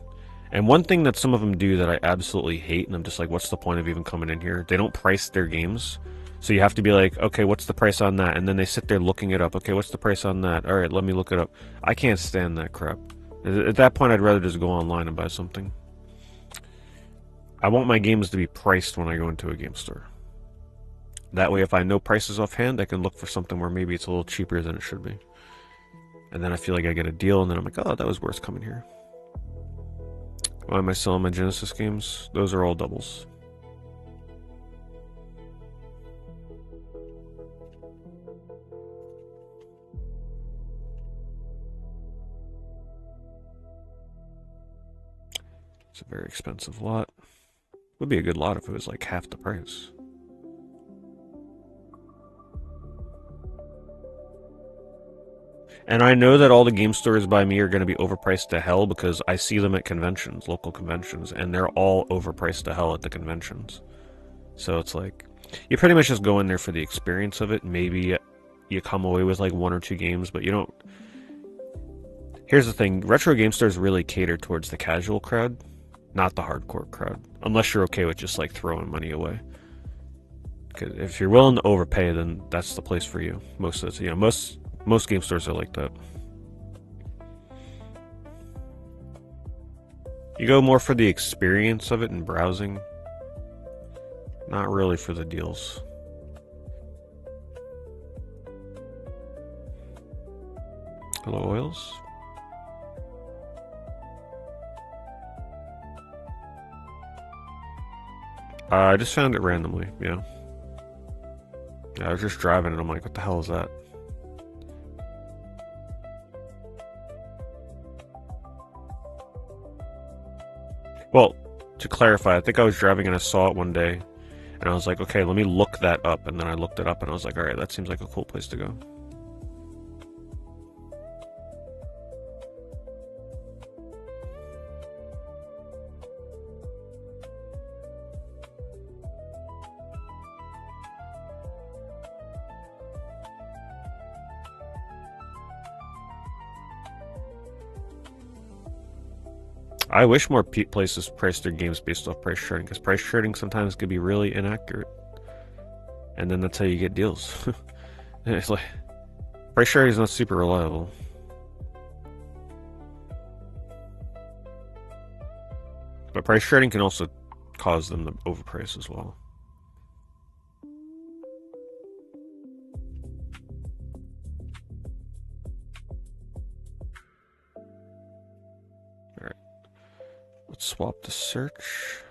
Speaker 1: And one thing that some of them do that I absolutely hate, and I'm just like, what's the point of even coming in here? They don't price their games. So you have to be like, okay, what's the price on that? And then they sit there looking it up. Okay, what's the price on that? All right, let me look it up. I can't stand that crap. At that point, I'd rather just go online and buy something. I want my games to be priced when I go into a game store. That way, if I know prices offhand, I can look for something where maybe it's a little cheaper than it should be. And then I feel like I get a deal, and then I'm like, oh, that was worth coming here. Why am I selling my Genesis games? Those are all doubles. It's a very expensive lot. Would be a good lot if it was like half the price. And I know that all the game stores by me are going to be overpriced to hell because I see them at conventions, local conventions, and they're all overpriced to hell at the conventions. So it's like, you pretty much just go in there for the experience of it. Maybe you come away with like 1 or 2 games, but you don't. Here's the thing, retro game stores really cater towards the casual crowd, not the hardcore crowd. Unless you're okay with just like throwing money away. Because if you're willing to overpay, then that's the place for you. Most of the, you know, most game stores are like that. You go more for the experience of it and browsing, not really for the deals. Hello, Oils. I just found it randomly, yeah. I was just driving and I'm like, what the hell is that? Well, to clarify, I think I was driving and I saw it one day, and I was like, okay, let me look that up. And then I looked it up, and I was like, all right, that seems like a cool place to go. I wish more places priced their games based off price trading, because price trading sometimes could be really inaccurate, and then that's how you get deals. It's like price trading is not super reliable. But price trading can also cause them to overprice as well. Alright. Let's swap the search.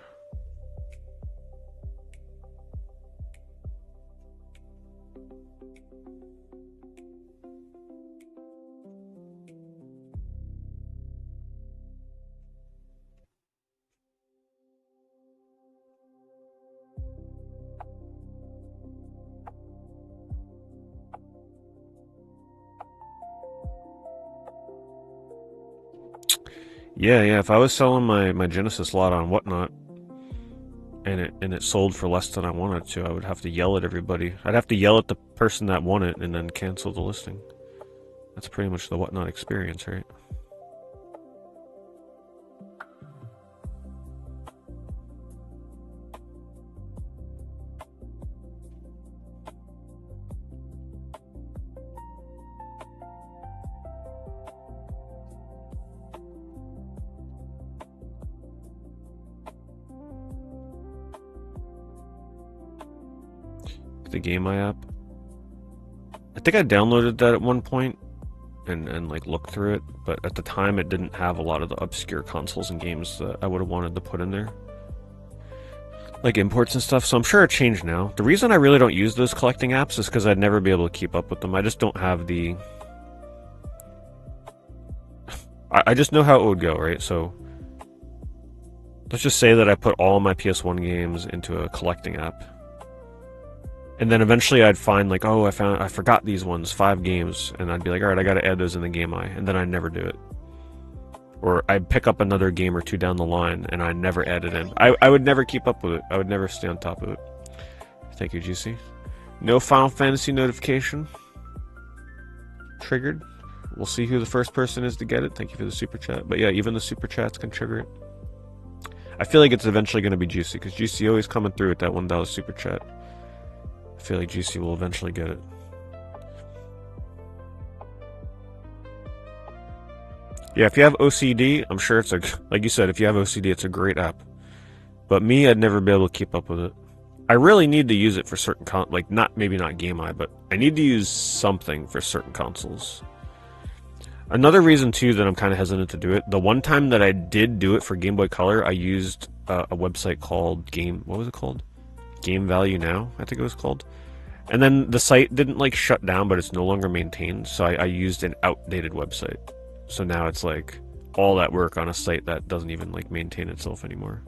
Speaker 1: Yeah, if I was selling my Genesis lot on Whatnot, and it sold for less than I wanted to, I would have to yell at everybody. I'd have to yell at the person that won it and then cancel the listing. That's pretty much the Whatnot experience, right? The Game My app. I think I downloaded that at one point and like looked through it, but at the time it didn't have a lot of the obscure consoles and games that I would have wanted to put in there, like imports and stuff. So I'm sure it changed now. The reason I really don't use those collecting apps is because I'd never be able to keep up with them. I just don't have the I just know how it would go, right? So let's just say that I put all my PS1 games into a collecting app, and then eventually I'd find like, oh, I forgot these ones, 5 games, and I'd be like, all right, I gotta add those in the Game I, and then I'd never do it. Or I'd pick up another game or two down the line, and I never add it in. I would never keep up with it. I would never stay on top of it. Thank you, GC. No Final Fantasy notification triggered. We'll see who the first person is to get it. Thank you for the super chat. But yeah, even the super chats can trigger it. I feel like it's eventually going to be Juicy, because Juicy always coming through with that $1 super chat. I feel like Juicy will eventually get it. Yeah, if you have OCD, I'm sure it's like you said, if you have OCD, it's a great app. But me, I'd never be able to keep up with it. I really need to use it for certain maybe not Game Eye, but I need to use something for certain consoles. Another reason too that I'm kind of hesitant to do it. The one time that I did do it for Game Boy Color, I used a website called What was it called? Game Value Now, I think it was called. And then the site didn't like shut down, but it's no longer maintained. So I used an outdated website. So now it's like all that work on a site that doesn't even like maintain itself anymore.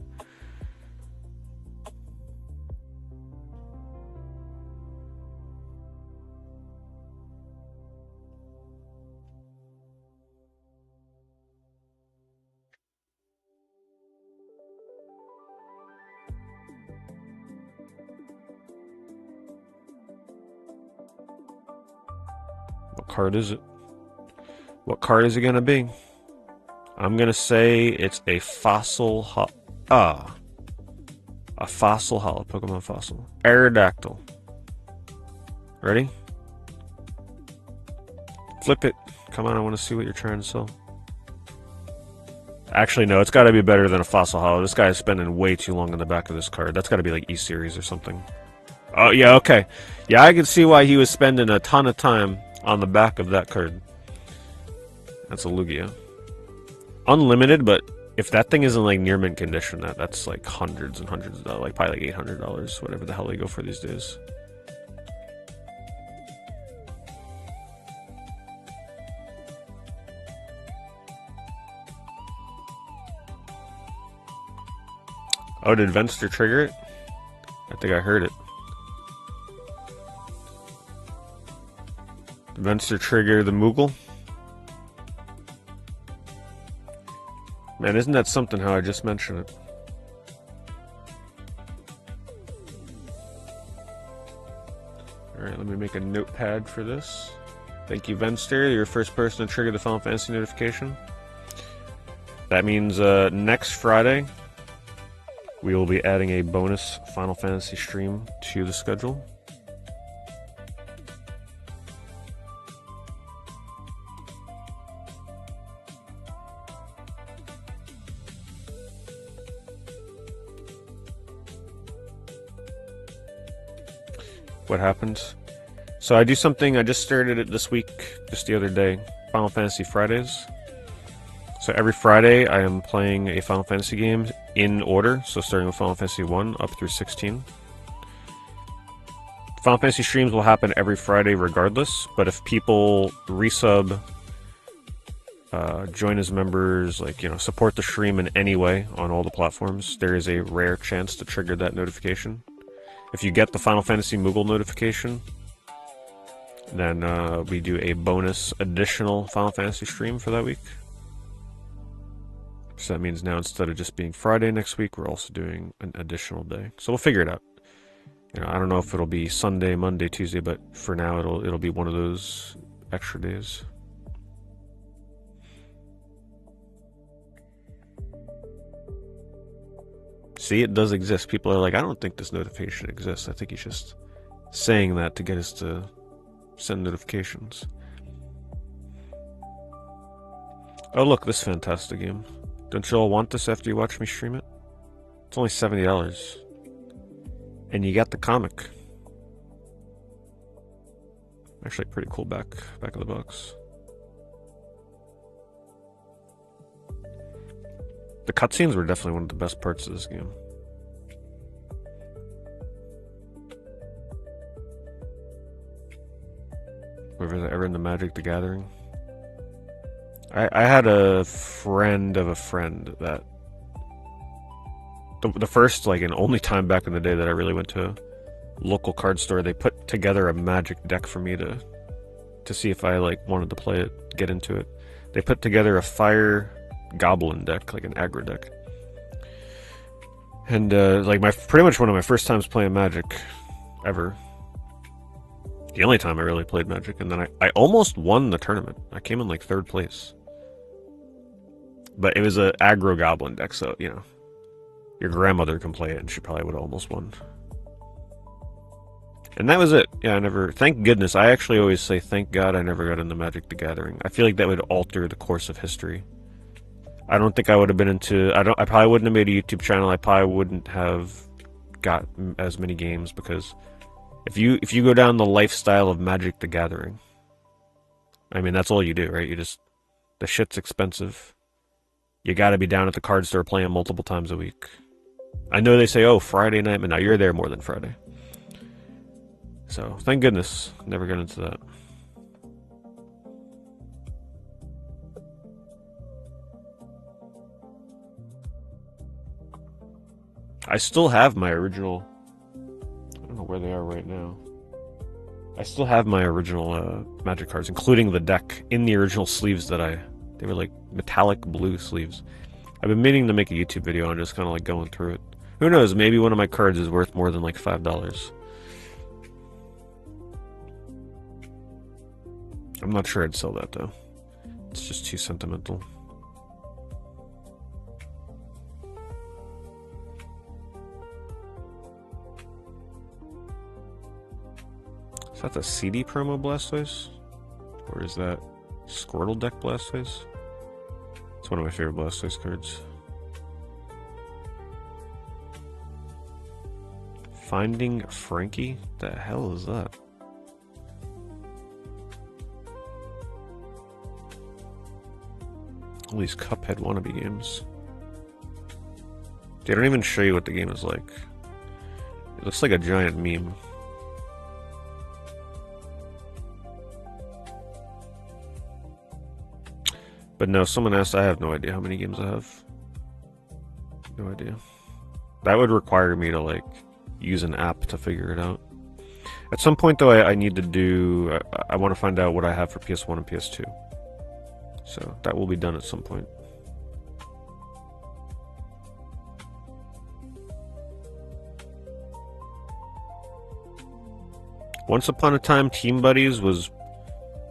Speaker 1: What card is it? What card is it gonna be? I'm gonna say it's a fossil a fossil hollow, Pokemon fossil. Aerodactyl. Ready? Flip it. Come on, I want to see what you're trying to sell. Actually, no, it's got to be better than a fossil hollow. This guy is spending way too long on the back of this card. That's got to be like E-Series or something. Oh, yeah, okay. Yeah, I can see why he was spending a ton of time on the back of that card. That's a Lugia. Unlimited, but if that thing is in like near mint condition, that's like hundreds and hundreds of dollars, like probably like $800, whatever the hell they go for these days. Oh, did Venster trigger it? I think I heard it. Did Venster trigger the Moogle? Man, isn't that something how I just mentioned it? Alright, let me make a notepad for this. Thank you, Venster. You're the first person to trigger the Final Fantasy notification. That means next Friday, we will be adding a bonus Final Fantasy stream to the schedule. What happens? So I do something, I just started it this week, just the other day, Final Fantasy Fridays. So every Friday I am playing a Final Fantasy game in order, so starting with Final Fantasy 1 up through 16. Final Fantasy streams will happen every Friday regardless, but if people resub, join as members, like, you know, support the stream in any way on all the platforms, there is a rare chance to trigger that notification. If you get the Final Fantasy Moogle notification, then we do a bonus additional Final Fantasy stream for that week. So that means now instead of just being Friday next week, we're also doing an additional day. So we'll figure it out. You know, I don't know if it'll be Sunday, Monday, Tuesday, but for now it'll be one of those extra days. See, it does exist. People are like, I don't think this notification exists. I think he's just saying that to get us to send notifications. Oh look, this fantastic game. Don't you all want this after you watch me stream it? It's only $70. And you got the comic. Actually pretty cool back of the box. The cutscenes were definitely one of the best parts of this game. Was ever in the Magic the Gathering? I had a friend of a friend that the first, like, and only time back in the day that I really went to a local card store, they put together a Magic deck for me to see if I, like, wanted to play it, get into it. They put together a Fire Goblin deck, like an aggro deck. And like pretty much one of my first times playing Magic ever. The only time I really played Magic, and then I almost won the tournament. I came in like 3rd place. But it was an aggro goblin deck, so, you know, your grandmother can play it, and she probably would have almost won. And that was it. Yeah, I never... Thank goodness. I actually always say, thank God I never got into Magic the Gathering. I feel like that would alter the course of history. I don't think I would have been into... I probably wouldn't have made a YouTube channel. I probably wouldn't have got as many games, because if you go down the lifestyle of Magic the Gathering, I mean, that's all you do, right? You just... The shit's expensive. You gotta be down at the card store playing multiple times a week. I know they say, oh, Friday night, but now you're there more than Friday. So, thank goodness. Never got into that. I still have my original... I don't know where they are right now. I still have my original Magic cards, including the deck, in the original sleeves that They were like metallic blue sleeves. I've been meaning to make a YouTube video on just kind of like going through it. Who knows, maybe one of my cards is worth more than like $5. I'm not sure I'd sell that though. It's just too sentimental. Is that the CD promo Blastoise? Or is that Squirtle deck Blastoise? It's one of my favorite Blastoise cards. Finding Frankie? The hell is that? All these Cuphead wannabe games. They don't even show you what the game is like. It looks like a giant meme. But no, someone asked, I have no idea how many games I have. No idea. That would require me to like use an app to figure it out. At some point, though, I need to do. I want to find out what I have for PS1 and PS2. So that will be done at some point. Once upon a time, Team Buddies was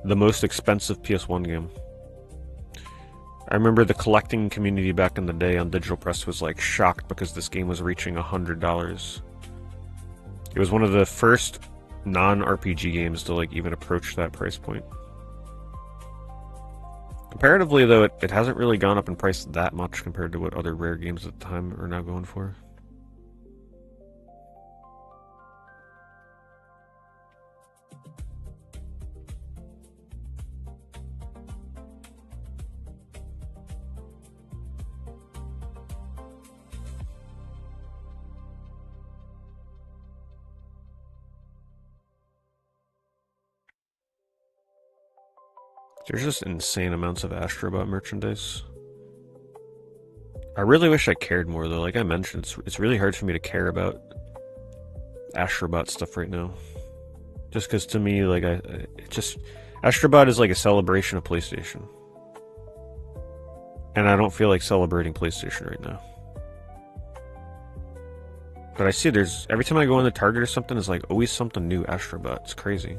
Speaker 1: the most expensive PS1 game. I remember the collecting community back in the day on Digital Press was like shocked because this game was reaching $100. It was one of the first non-RPG games to like even approach that price point. Comparatively, though, it hasn't really gone up in price that much compared to what other rare games at the time are now going for. There's just insane amounts of Astrobot merchandise. I really wish I cared more, though. Like I mentioned, it's really hard for me to care about Astrobot stuff right now. Just because to me, like, Astrobot is like a celebration of PlayStation. And I don't feel like celebrating PlayStation right now. But I see every time I go on the Target or something, there's like always something new Astrobot. It's crazy.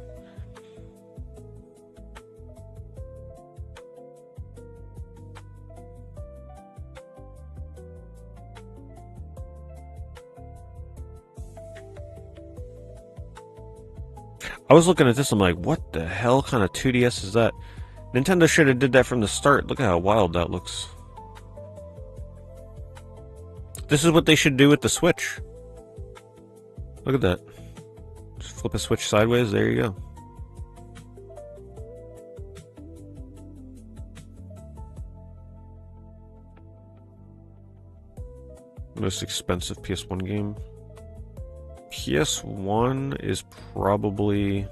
Speaker 1: I was looking at this, I'm like, what the hell kind of 2DS is that? Nintendo should have did that from the start. Look at how wild that looks. This is what they should do with the Switch. Look at that. Just flip a Switch sideways, there you go. Most expensive PS1 game. PS1 is probably...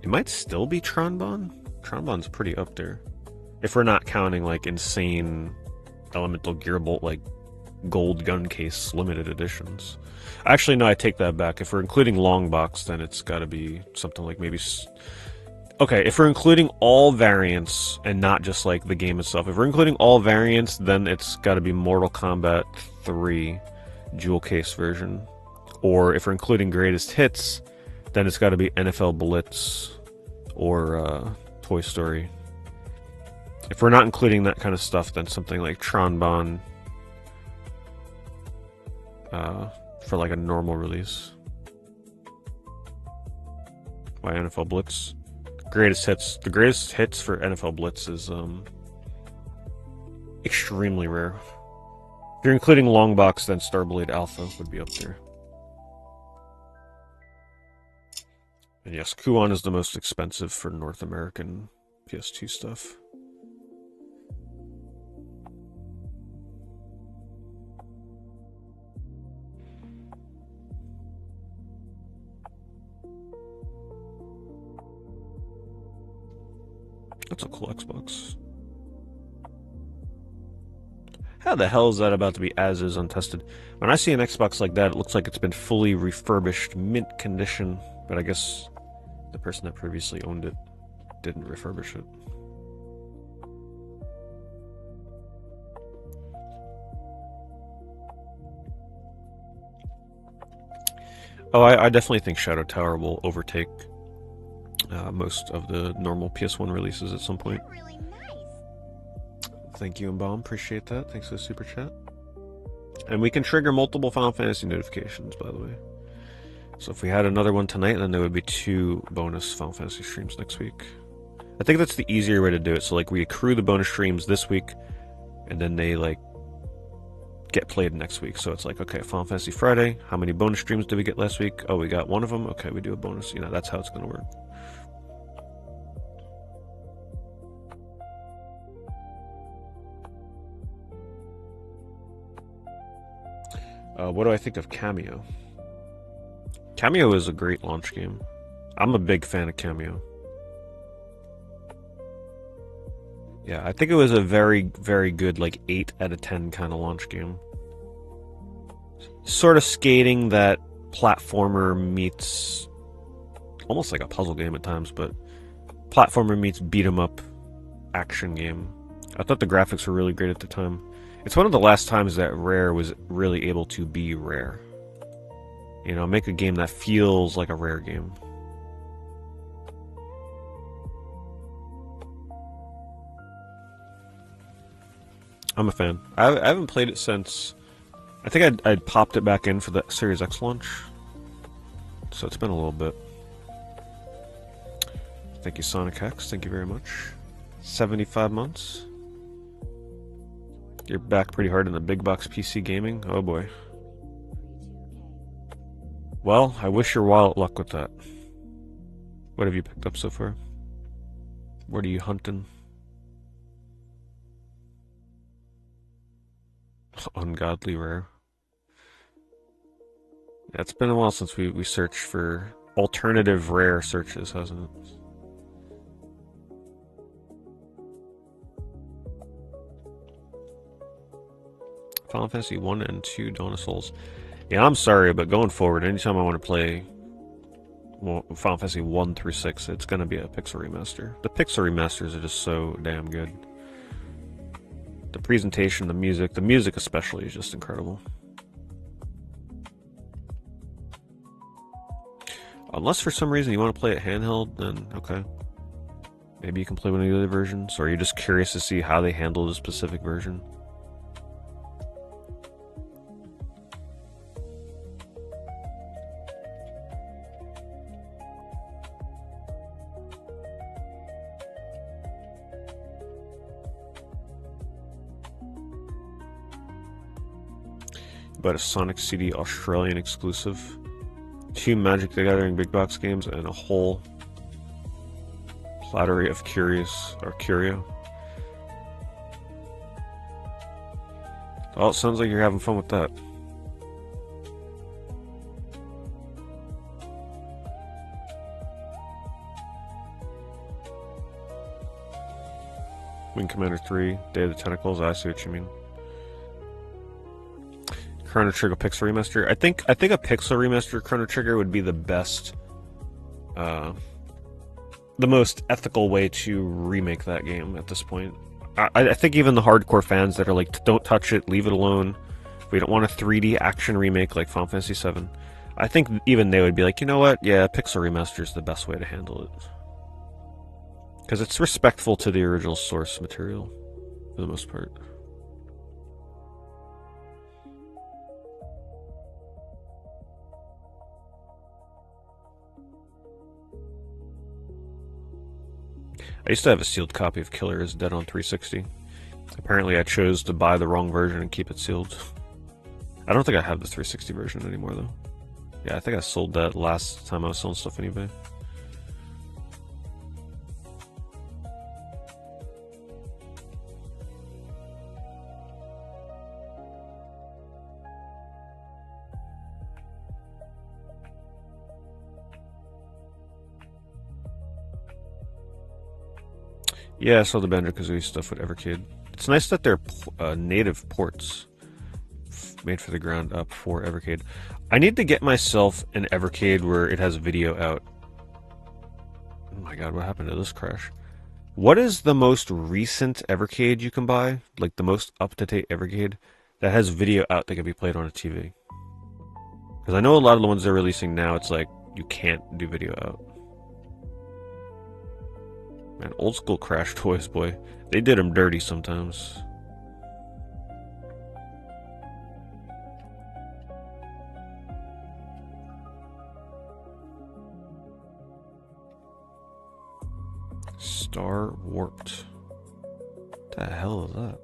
Speaker 1: It might still be Tronbon? Tronbon's pretty up there. If we're not counting like insane Elemental Gearbolt, like gold gun case limited editions. Actually, no, I take that back. If we're including long box, then it's gotta be something like maybe... Okay, if we're including all variants and not just like the game itself, if we're including all variants, then it's got to be Mortal Kombat 3 jewel case version. Or if we're including greatest hits, then it's got to be NFL Blitz or Toy Story. If we're not including that kind of stuff, then something like Tronbon for like a normal release. Why NFL Blitz? Greatest hits. The greatest hits for NFL Blitz is extremely rare. If you're including long box, then Starblade Alpha would be up there. And yes, Kuon is the most expensive for North American PS2 stuff. That's a cool Xbox. How the hell is that about to be as is untested? When I see an Xbox like that, it looks like it's been fully refurbished, mint condition. But I guess the person that previously owned it didn't refurbish it. Oh, I definitely think Shadow Tower will overtake most of the normal PS1 releases at some point.
Speaker 2: Really nice.
Speaker 1: Thank you, Embalm. Appreciate that. Thanks for the super chat. And we can trigger multiple Final Fantasy notifications, by the way. So if we had another one tonight, then there would be 2 bonus Final Fantasy streams next week. I think that's the easier way to do it. So like we accrue the bonus streams this week, and then they like get played next week. So it's like, okay, Final Fantasy Friday, how many bonus streams did we get last week? Oh, we got 1 of them. Okay, we do a bonus. You know, that's how it's going to work. What do I think of Cameo? Cameo is a great launch game. I'm a big fan of Cameo. Yeah, I think it was a very, very good, like 8 out of 10 kind of launch game. Sort of skating that platformer meets almost like a puzzle game at times, but platformer meets beat 'em up action game. I thought the graphics were really great at the time. It's one of the last times that Rare was really able to be Rare. You know, make a game that feels like a Rare game. I'm a fan. I haven't played it since. I think I'd popped it back in for the Series X launch. So it's been a little bit. Thank you, Sonic Hex. Thank you very much. 75 months. You're back pretty hard in the big box PC gaming. Oh boy. Well, I wish your wallet luck with that. What have you picked up so far? What are you hunting? Ungodly rare. Yeah, it's been a while since we searched for alternative rare searches, hasn't it? Final Fantasy 1 and 2 Dawn of Souls. Yeah, I'm sorry, but going forward, anytime I want to play Final Fantasy 1 through 6, it's going to be a pixel remaster. The pixel remasters are just so damn good. The presentation, the music especially is just incredible. Unless for some reason you want to play it handheld, then okay. Maybe you can play one of the other versions, or you're just curious to see how they handle the specific version. But a Sonic CD Australian exclusive, 2 Magic the Gathering big box games, and a whole platter of curio. Well, it sounds like you're having fun with that. Wing Commander 3, Day of the Tentacles, I see what you mean. Chrono Trigger Pixel Remaster. I think a Pixel Remaster Chrono Trigger would be the best, the most ethical way to remake that game at this point. I think even the hardcore fans that are like, don't touch it, leave it alone. We don't want a 3D action remake like Final Fantasy VII. I think even they would be like, you know what? Yeah, Pixel Remaster is the best way to handle it. Because it's respectful to the original source material, for the most part. I used to have a sealed copy of Killer is Dead on 360. Apparently I chose to buy the wrong version and keep it sealed. I don't think I have the 360 version anymore though. Yeah, I think I sold that last time I was selling stuff on eBay. Yeah, I saw the Banjo-Kazooie stuff with Evercade. It's nice that they're native ports made for the ground up for Evercade. I need to get myself an Evercade where it has video out. Oh my god, what happened to this crash? What is the most recent Evercade you can buy? Like the most up-to-date Evercade that has video out that can be played on a TV? Because I know a lot of the ones they're releasing now, it's like you can't do video out. Man, old school Crash toys, boy. They did them dirty sometimes. Star Warped. What the hell is that?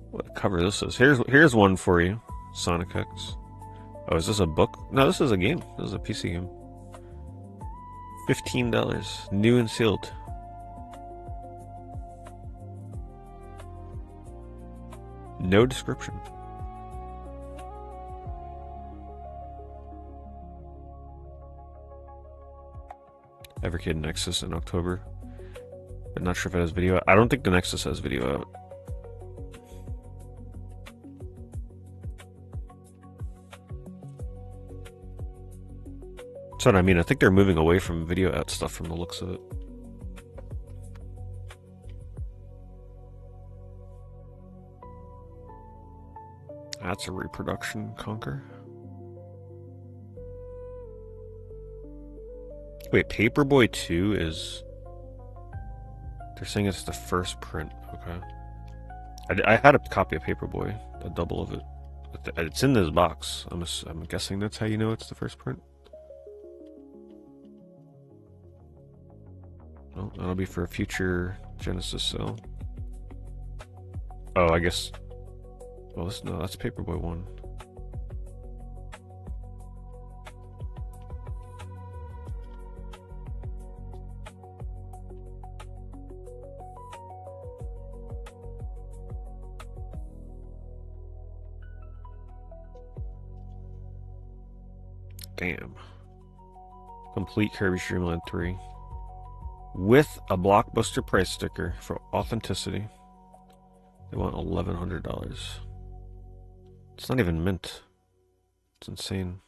Speaker 1: What cover this is? Here's one for you, Sonic X. Oh, is this a book? No, this is a game. This is a PC game. $15, new and sealed. No description. Everkid Nexus in October. But not sure if it has video. I don't think the Nexus has video out. That's what I mean. I think they're moving away from video out stuff from the looks of it. That's a reproduction conquer. Wait, Paperboy 2 is... They're saying it's the first print. Okay. I had a copy of Paperboy, a double of it. It's in this box. I'm guessing that's how you know it's the first print. Oh, that'll be for a future Genesis sale. Oh, I guess... Well, no, that's Paperboy 1. Damn. Complete Kirby Dream Land 3. With a blockbuster price sticker for authenticity. They want $1,100. It's not even mint. It's insane.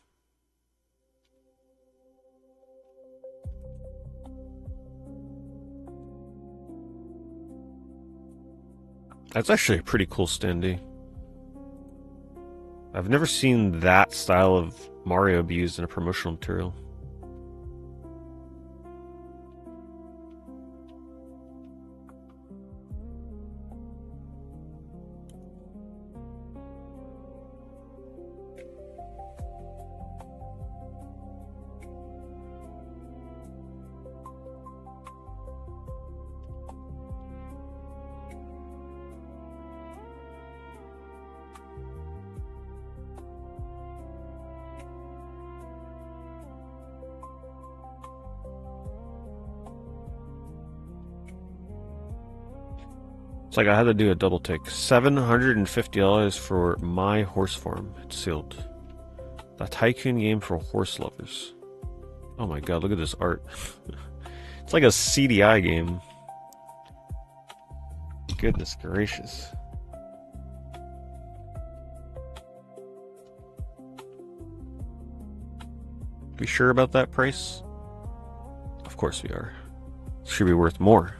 Speaker 1: That's actually a pretty cool standee. I've never seen that style of Mario be used in a promotional material. It's like I had to do a double take. $750 for My Horse Farm. It's sealed. The tycoon game for horse lovers. Oh my god, look at this art. It's like a CDI game. Goodness gracious. We sure about that price? Of course we are. It should be worth more.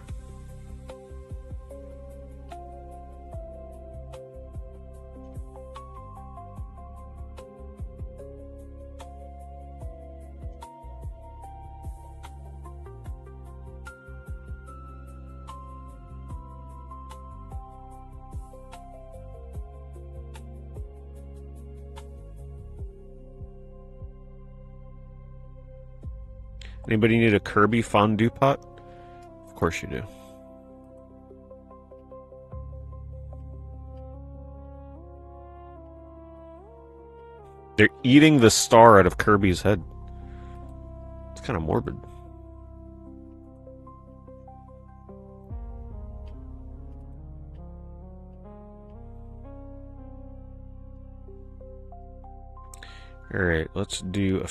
Speaker 1: Anybody need a Kirby fondue pot? Of course you do. They're eating the star out of Kirby's head. It's kind of morbid. Alright, let's do a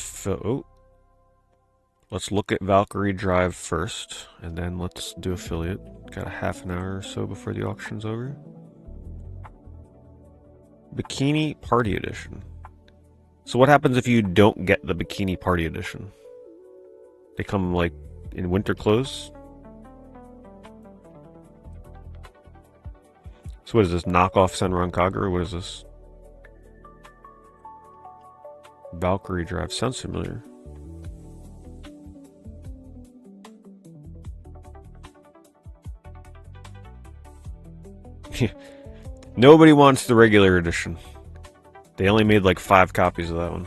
Speaker 1: let's look at Valkyrie Drive first, and then let's do affiliate. Got a half an hour or so before the auction's over. Bikini Party Edition. So what happens if you don't get the Bikini Party Edition? They come, like, in winter clothes? So what is this, knockoff Senran Kagura? What is this? Valkyrie Drive. Sounds familiar. Nobody wants the regular edition. They only made like 5 copies of that one.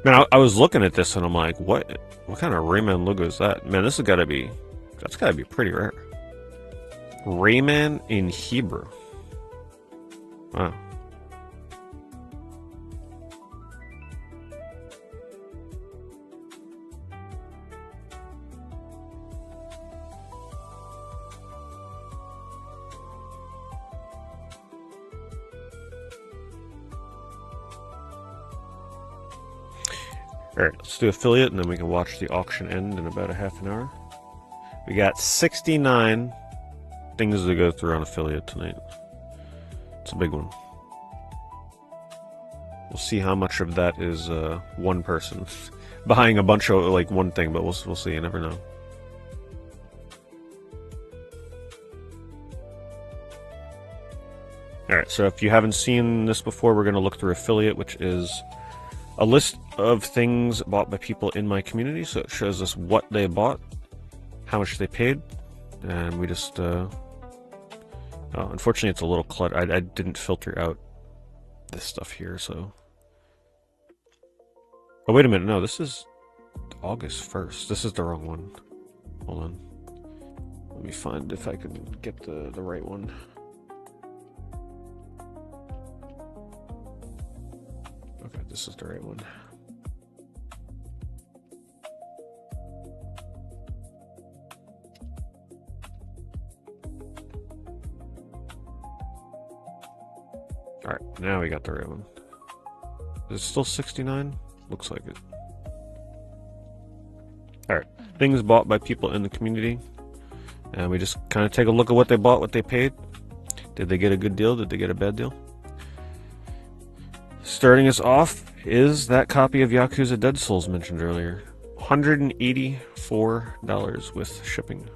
Speaker 1: Man, I was looking at this and I'm like, what kind of Rayman logo is that? Man, that's gotta be pretty rare. Rayman in Hebrew. Wow. Alright, let's do affiliate and then we can watch the auction end in about a half an hour. We got 69 things to go through on affiliate tonight. It's a big one. We'll see how much of that is one person buying a bunch of like one thing, but we'll see. You never know. Alright, so if you haven't seen this before, we're going to look through affiliate, which is a list of things bought by people in my community. So it shows us what they bought, how much they paid, and we just unfortunately it's a little cluttered. I didn't filter out this stuff here, so oh wait a minute, no, this is August 1st. This is the wrong one. Hold on, let me find if I can get the right one. Okay, this is the right one. Alright, now we got the right one. Is it still 69? Looks like it. Alright, things bought by people in the community. And we just kind of take a look at what they bought, what they paid. Did they get a good deal? Did they get a bad deal? Starting us off is that copy of Yakuza Dead Souls mentioned earlier. $184 with shipping.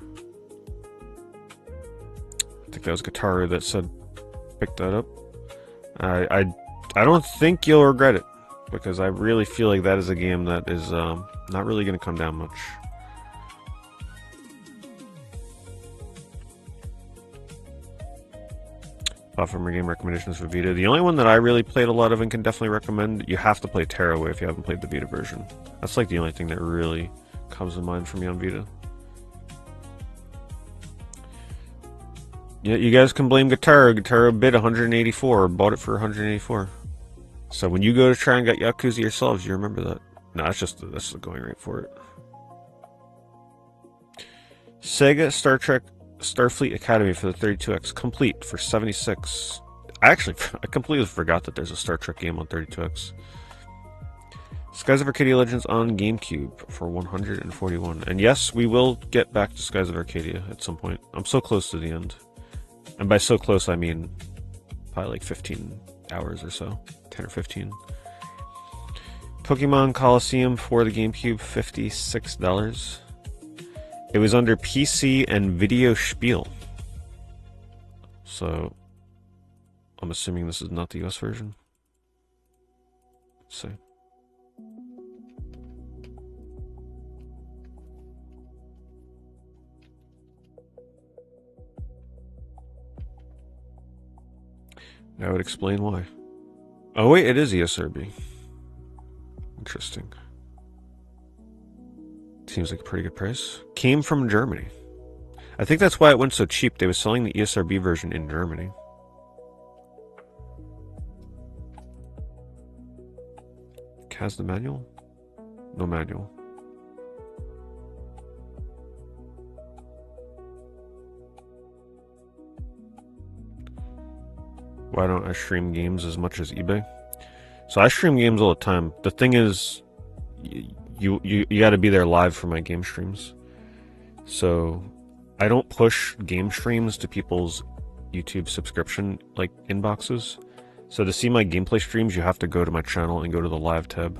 Speaker 1: I think that was Guitar that said pick that up. I don't think you'll regret it, because I really feel like that is a game that is not really going to come down much. Platformer game recommendations for Vita. The only one that I really played a lot of and can definitely recommend, you have to play Tearaway if you haven't played the Vita version. That's like the only thing that really comes to mind for me on Vita. Yeah, you guys can blame Guitar. Guitar bid 184, bought it for 184. So when you go to try and get Yakuza yourselves, you remember that. No, that's just the going rate for it. Sega Star Trek Starfleet Academy for the 32X complete for 76. I completely forgot that there's a Star Trek game on 32X. Skies of Arcadia Legends on GameCube for 141. And yes, we will get back to Skies of Arcadia at some point. I'm so close to the end. And by so close, I mean probably like 15 hours or so. 10 or 15. Pokemon Coliseum for the GameCube, $56. It was under PC and Video Spiel. So, I'm assuming this is not the US version. Let's see. That would explain why. Oh wait, it is ESRB. Interesting. Seems like a pretty good price. Came from Germany. I think that's why it went so cheap. They were selling the ESRB version in Germany. Has the manual? No manual. Why don't I stream games as much as eBay? So I stream games all the time. The thing is, you got to be there live for my game streams. So I don't push game streams to people's YouTube subscription like inboxes. So to see my gameplay streams, you have to go to my channel and go to the live tab.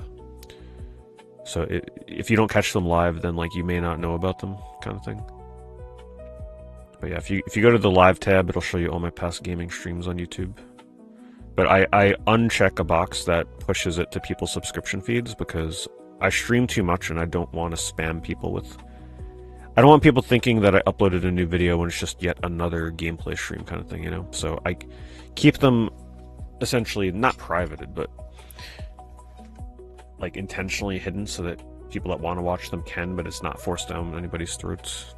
Speaker 1: So if you don't catch them live, then like you may not know about them, kind of thing. But yeah, if you go to the live tab, it'll show you all my past gaming streams on YouTube. But I uncheck a box that pushes it to people's subscription feeds because I stream too much and I don't want to spam people with... I don't want people thinking that I uploaded a new video when it's just yet another gameplay stream kind of thing, you know? So I keep them essentially not privated, but like intentionally hidden so that people that want to watch them can, but it's not forced down anybody's throats.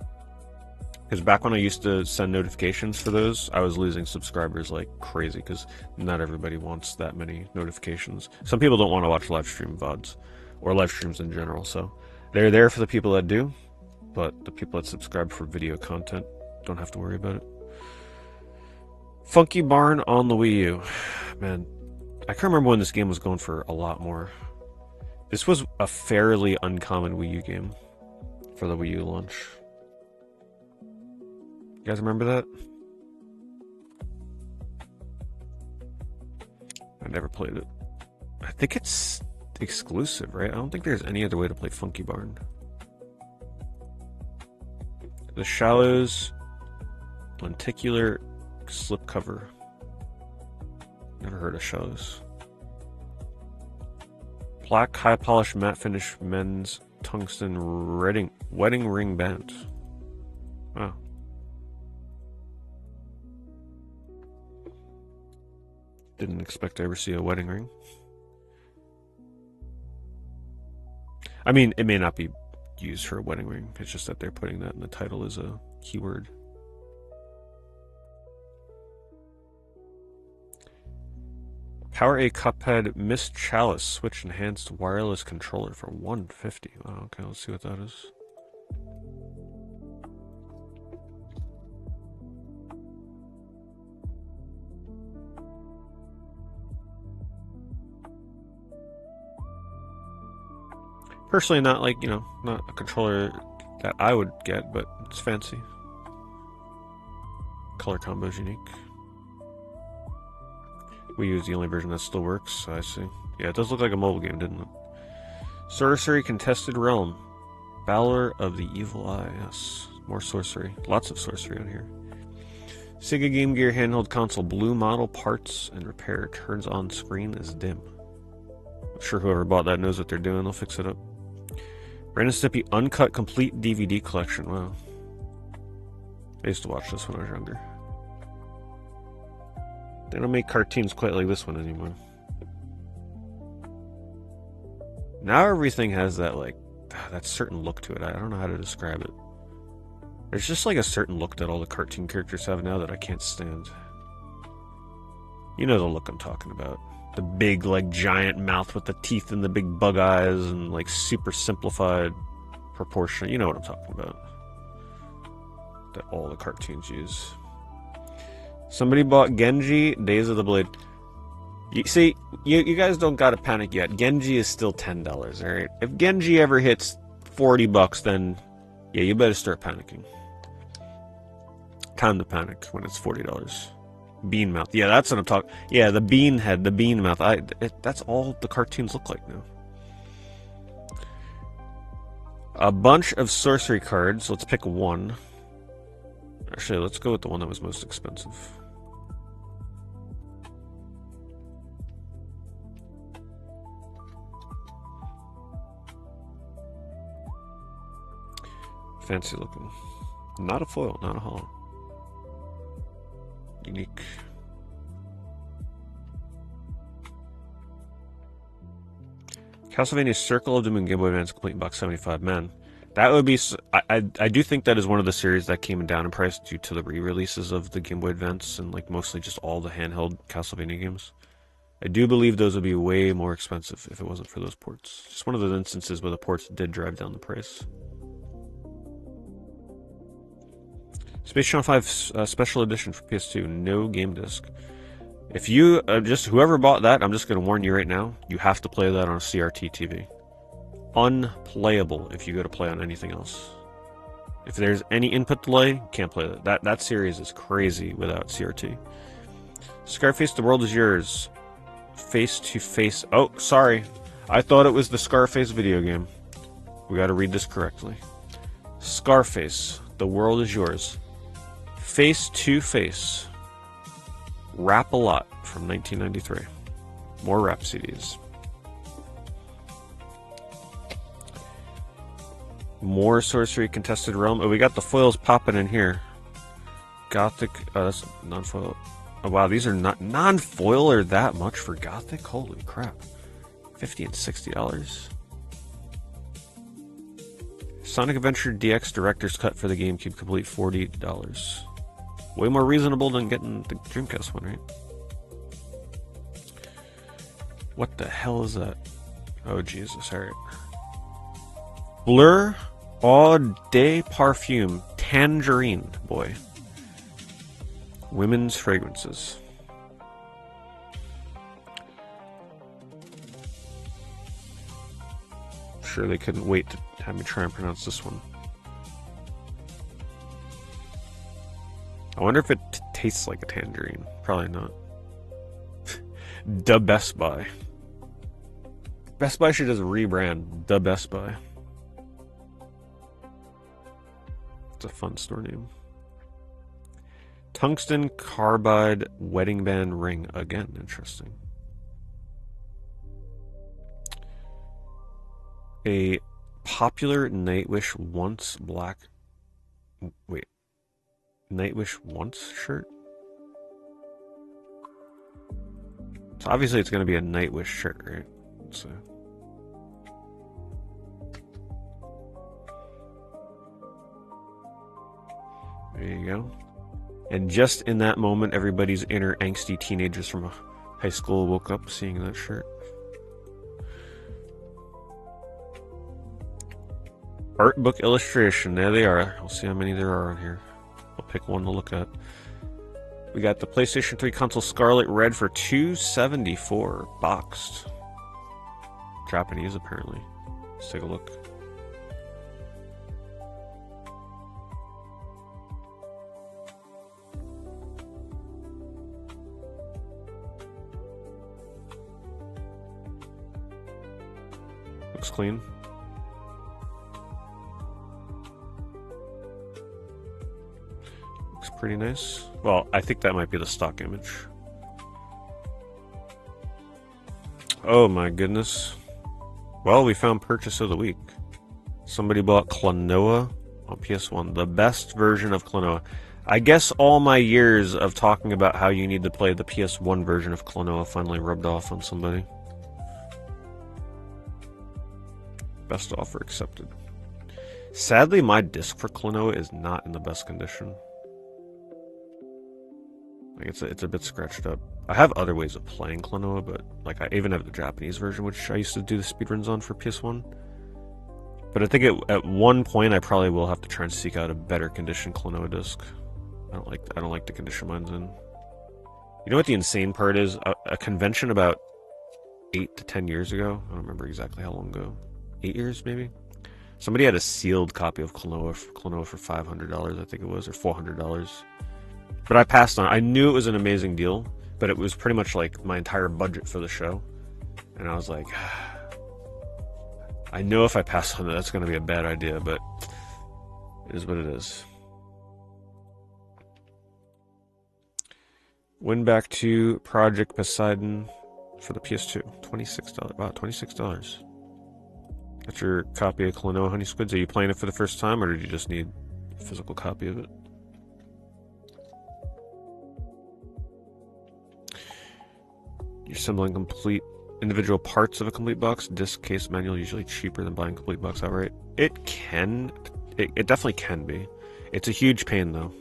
Speaker 1: Because back when I used to send notifications for those, I was losing subscribers like crazy because not everybody wants that many notifications. Some people don't want to watch live stream VODs or live streams in general, so they're there for the people that do, but the people that subscribe for video content don't have to worry about it. Funky Barn on the Wii U. Man, I can't remember when this game was going for a lot more. This was a fairly uncommon Wii U game for the Wii U launch. You guys remember that? I never played it. I think it's exclusive, right? I don't think there's any other way to play Funky Barn. The Shallows lenticular slipcover. Never heard of Shallows. Black high polish matte finish men's tungsten wedding ring band. Wow. Didn't expect to ever see a wedding ring. I mean, it may not be used for a wedding ring. It's just that they're putting that in the title as a keyword. Power A Cuphead Mist Chalice Switch Enhanced Wireless Controller for $150. Wow, okay, let's see what that is. Personally, not like, not a controller that I would get, but it's fancy. Color combo is unique. We use the only version that still works, I see. Yeah, it does look like a mobile game, didn't it? Sorcery Contested Realm. Balor of the Evil Eye, yes. More sorcery. Lots of sorcery on here. Sega Game Gear handheld console. Blue model parts and repair. Turns on screen is dim. I'm sure whoever bought that knows what they're doing. They'll fix it up. Ren and Stimpy Uncut Complete DVD Collection. Wow. I used to watch this when I was younger. They don't make cartoons quite like this one anymore. Now everything has that, that certain look to it. I don't know how to describe it. There's just like a certain look that all the cartoon characters have now that I can't stand. You know the look I'm talking about. The big, giant mouth with the teeth and the big bug eyes and, super simplified proportion. You know what I'm talking about. That all the cartoons use. Somebody bought Genji, Days of the Blade. You see, you guys don't gotta panic yet. Genji is still $10, alright? If Genji ever hits $40, then, yeah, you better start panicking. Time to panic when it's $40. Bean mouth. Yeah, that's what I'm talking. Yeah, the bean head, the bean mouth. That's all the cartoons look like now. A bunch of sorcery cards. Let's pick one. Actually, let's go with the one that was most expensive. Fancy looking. Not a foil, not a hollow. Unique. Castlevania Circle of Doom and Game Boy Advance complete in box 75. Man, that would be. I do think that is one of the series that came down in price due to the re-releases of the Game Boy Advance and mostly just all the handheld Castlevania games. I do believe those would be way more expensive if it wasn't for those ports. Just one of those instances where the ports did drive down the price. Space Channel 5 Special Edition for PS2, no game disc. If you, whoever bought that, I'm just going to warn you right now, you have to play that on a CRT TV. Unplayable if you go to play on anything else. If there's any input delay, can't play that. That series is crazy without CRT. Scarface, The World Is Yours. Face to Face. Oh, sorry. I thought it was the Scarface video game. We got to read this correctly. Scarface, The World Is Yours. Face to Face. Rap-A-Lot from 1993. More rap CDs. More Sorcery Contested Realm. Oh, we got the foils popping in here. Gothic. Oh, that's non-foil. Oh, wow, these are not non-foil or that much for Gothic? Holy crap. $50 and $60. Sonic Adventure DX Director's Cut for the GameCube Complete, $40. Way more reasonable than getting the Dreamcast one, right? What the hell is that? Oh, Jesus, alright. Blur Eau de Parfum Tangerine, boy. Women's fragrances. Sure, they couldn't wait to have me try and pronounce this one. I wonder if it tastes like a tangerine. Probably not. The Best Buy. Best Buy should just rebrand The Best Buy. It's a fun store name. Tungsten Carbide Wedding Band Ring. Again, interesting. A popular Nightwish Once black... Wait. Nightwish Once shirt? So obviously it's going to be a Nightwish shirt, right? So... there you go. And just in that moment, everybody's inner angsty teenagers from high school woke up seeing that shirt. Art book illustration. There they are. We'll see how many there are on here. I'll pick one to look at. We got the PlayStation 3 console Scarlet Red for $274 boxed. Japanese, apparently. Let's take a look. Looks clean. Looks pretty nice. Well, I think that might be the stock image. Oh my goodness. Well, we found purchase of the week. Somebody bought Klonoa on PS1. The best version of Klonoa. I guess all my years of talking about how you need to play the PS1 version of Klonoa finally rubbed off on somebody. Best offer accepted. Sadly, my disc for Klonoa is not in the best condition. Like it's a bit scratched up. I have other ways of playing Klonoa, but like I even have the Japanese version, which I used to do the speedruns on for PS1. But I think at one point I probably will have to try and seek out a better condition Klonoa disc. I don't like the condition mine's in. You know what the insane part is? A convention about 8 to 10 years ago. I don't remember exactly how long ago. 8 years maybe. Somebody had a sealed copy of Klonoa for $500, I think it was, or $400. But I passed on it. I knew it was an amazing deal, but it was pretty much like my entire budget for the show. And I was like, I know if I pass on it, that's going to be a bad idea, but it is what it is. Win back to Project Poseidon for the PS2. $26. Wow, $26. That's your copy of Klonoa Honey Squids. Are you playing it for the first time, or did you just need a physical copy of it? You're assembling complete individual parts of a complete box. Disc, case, manual, usually cheaper than buying a complete box outright. It definitely can be. It's a huge pain though.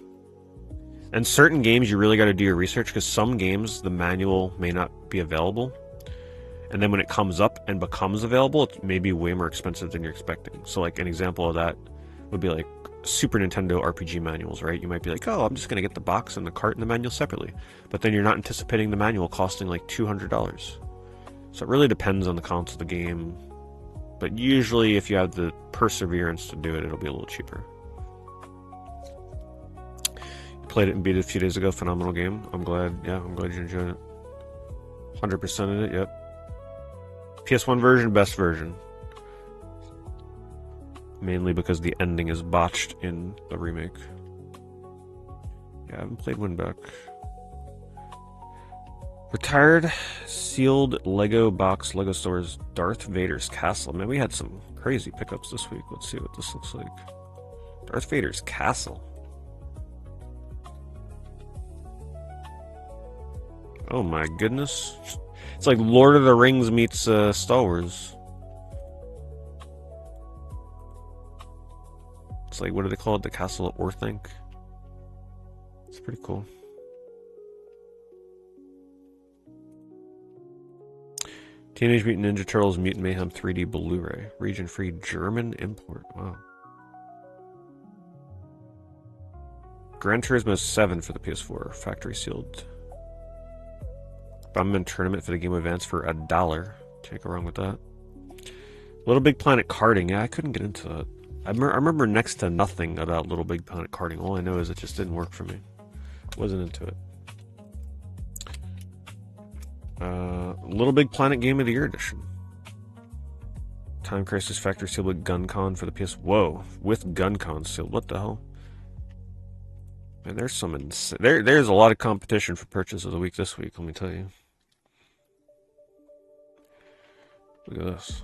Speaker 1: And certain games you really got to do your research, because some games the manual may not be available. And then when it comes up and becomes available, it may be way more expensive than you're expecting. So like an example of that would be like Super Nintendo RPG manuals, right? You might be like, oh, I'm just going to get the box and the cart and the manual separately. But then you're not anticipating the manual costing like $200. So it really depends on the console of the game. But usually if you have the perseverance to do it, it'll be a little cheaper. You played it and beat it a few days ago. Phenomenal game. I'm glad you enjoyed it. 100% in it, yep. PS1 version, best version. Mainly because the ending is botched in the remake. Yeah, I haven't played Winback. Retired sealed Lego box Lego stores Darth Vader's castle. Man, we had some crazy pickups this week. Let's see what this looks like. Darth Vader's castle. Oh my goodness. It's like Lord of the Rings meets Star Wars. It's like, what do they call it? The Castle of Orthanc. It's pretty cool. Teenage Mutant Ninja Turtles Mutant Mayhem 3D Blu-ray. Region-free German import. Wow. Gran Turismo 7 for the PS4. Factory sealed. Bomberman Tournament for the Game Boy Advance for $1. Can't go wrong with that. Little Big Planet karting. Yeah, I couldn't get into that. I remember next to nothing about Little Big Planet karting. All I know is it just didn't work for me. Wasn't into it. Little Big Planet Game of the Year edition. Time Crisis Factory sealed with GunCon for the PS. Whoa, with GunCon sealed. What the hell? Man, there's some there's a lot of competition for purchase of the week this week. Let me tell you. Look at this.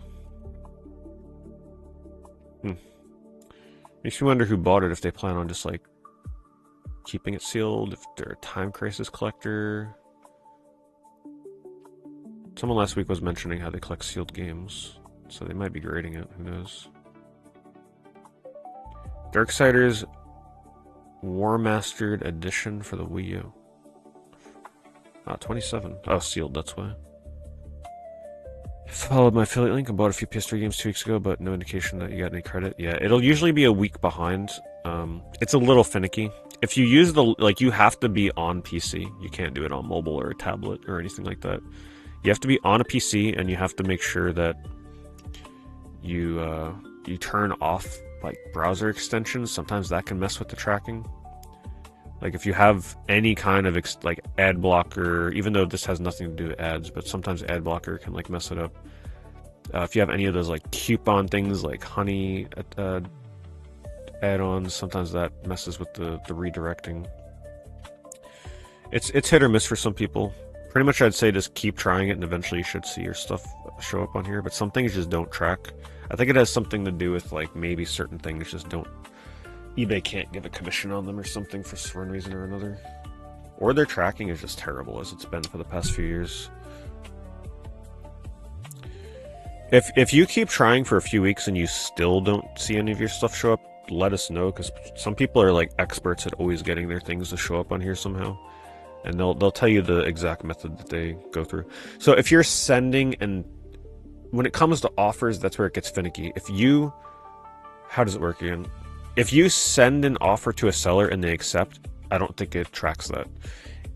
Speaker 1: Makes me wonder who bought it. If they plan on just like keeping it sealed. If they're a Time Crisis collector. Someone last week was mentioning how they collect sealed games, so they might be grading it. Who knows? Darksiders War Mastered Edition for the Wii U. 27. Oh, sealed, that's why. Followed my affiliate link and bought a few PS3 games 2 weeks ago, but no indication that you got any credit. Yeah, it'll usually be a week behind. It's a little finicky. If you use you have to be on PC. You can't do it on mobile or a tablet or anything like that. You have to be on a PC, and you have to make sure that you turn off like browser extensions. Sometimes that can mess with the tracking. Like if you have any kind of like ad blocker, even though this has nothing to do with ads, but sometimes ad blocker can like mess it up. If you have any of those like coupon things like Honey add-ons, sometimes that messes with the redirecting. It's hit or miss for some people. Pretty much I'd say just keep trying it, and eventually you should see your stuff show up on here, but some things just don't track. I think it has something to do with like maybe certain things just don't. eBay can't give a commission on them or something for one reason or another. Or their tracking is just terrible as it's been for the past few years. If you keep trying for a few weeks and you still don't see any of your stuff show up, let us know, because some people are like experts at always getting their things to show up on here somehow. And they'll tell you the exact method that they go through. So if you're sending, and when it comes to offers, that's where it gets finicky. How does it work again? If you send an offer to a seller and they accept, I don't think it tracks that.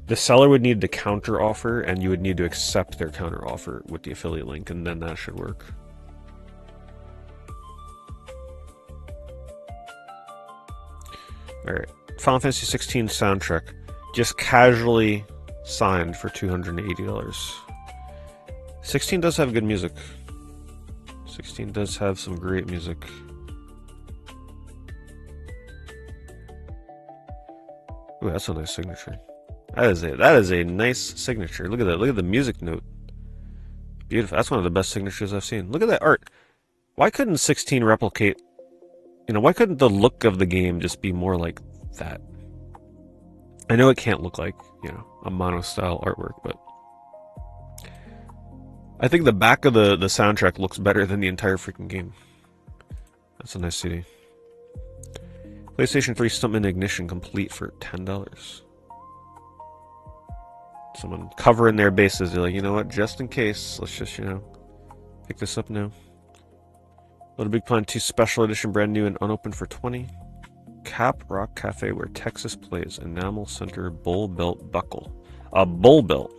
Speaker 1: The seller would need the counter offer, and you would need to accept their counter offer with the affiliate link, and then that should work. Alright, Final Fantasy 16 soundtrack. Just casually signed for $280. 16 does have good music. 16 does have some great music. Ooh, that's a nice signature. That is a nice signature. Look at that. Look at the music note. Beautiful. That's one of the best signatures I've seen. Look at that art. Why couldn't 16 replicate... why couldn't the look of the game just be more like that? I know it can't look like, a mono-style artwork, but... I think the back of the soundtrack looks better than the entire freaking game. That's a nice CD. PlayStation 3 Stuntman Ignition complete for $10. Someone covering their bases. They're like, you know what, just in case, let's just, pick this up now. Little Big Planet 2 Special Edition, brand new and unopened for $20. Cap Rock Cafe, where Texas plays. Enamel Center Bull Belt Buckle. A bull belt.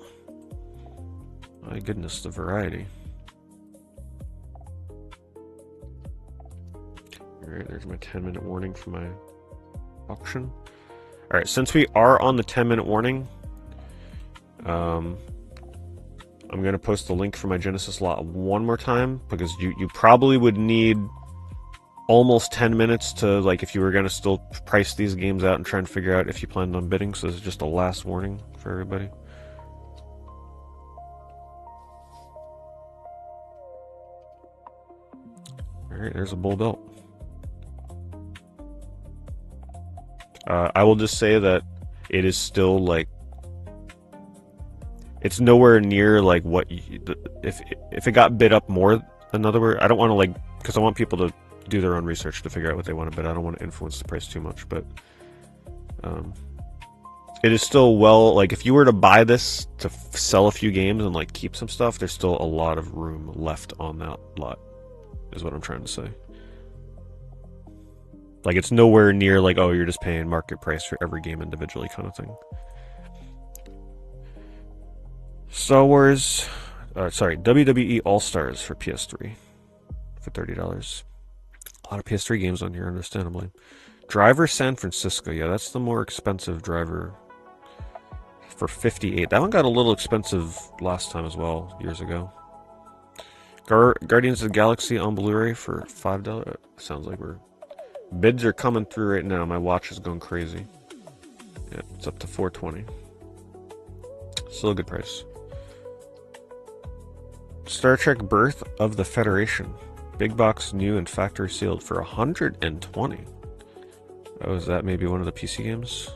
Speaker 1: My goodness, the variety. Alright, there's my 10-minute warning for my auction. Alright, since we are on the 10-minute warning, I'm going to post the link for my Genesis lot one more time, because you probably would need almost 10 minutes to, if you were going to still price these games out and try and figure out if you planned on bidding, so this is just a last warning for everybody. Alright, there's a bull belt. I will just say that it is still, it's nowhere near, what... if it got bid up more, in other words, I don't want to, because I want people to do their own research to figure out what they want to bid. I don't want to influence the price too much, but it is still like if you were to buy this to sell a few games and like keep some stuff, there's still a lot of room left on that lot, is what I'm trying to say. Like it's nowhere near like, oh, you're just paying market price for every game individually kind of thing. Star Wars, WWE All-Stars for PS3 for $30. A lot of PS3 games on here, understandably. Driver San Francisco, yeah, that's the more expensive driver for $58. That one got a little expensive last time as well, years ago. Guardians of the Galaxy on Blu-ray for $5. Sounds like bids are coming through right now. My watch is going crazy. Yeah, it's up to $420. Still a good price. Star Trek Birth of the Federation. Big box, new, and factory sealed for $120. Oh, is that maybe one of the PC games?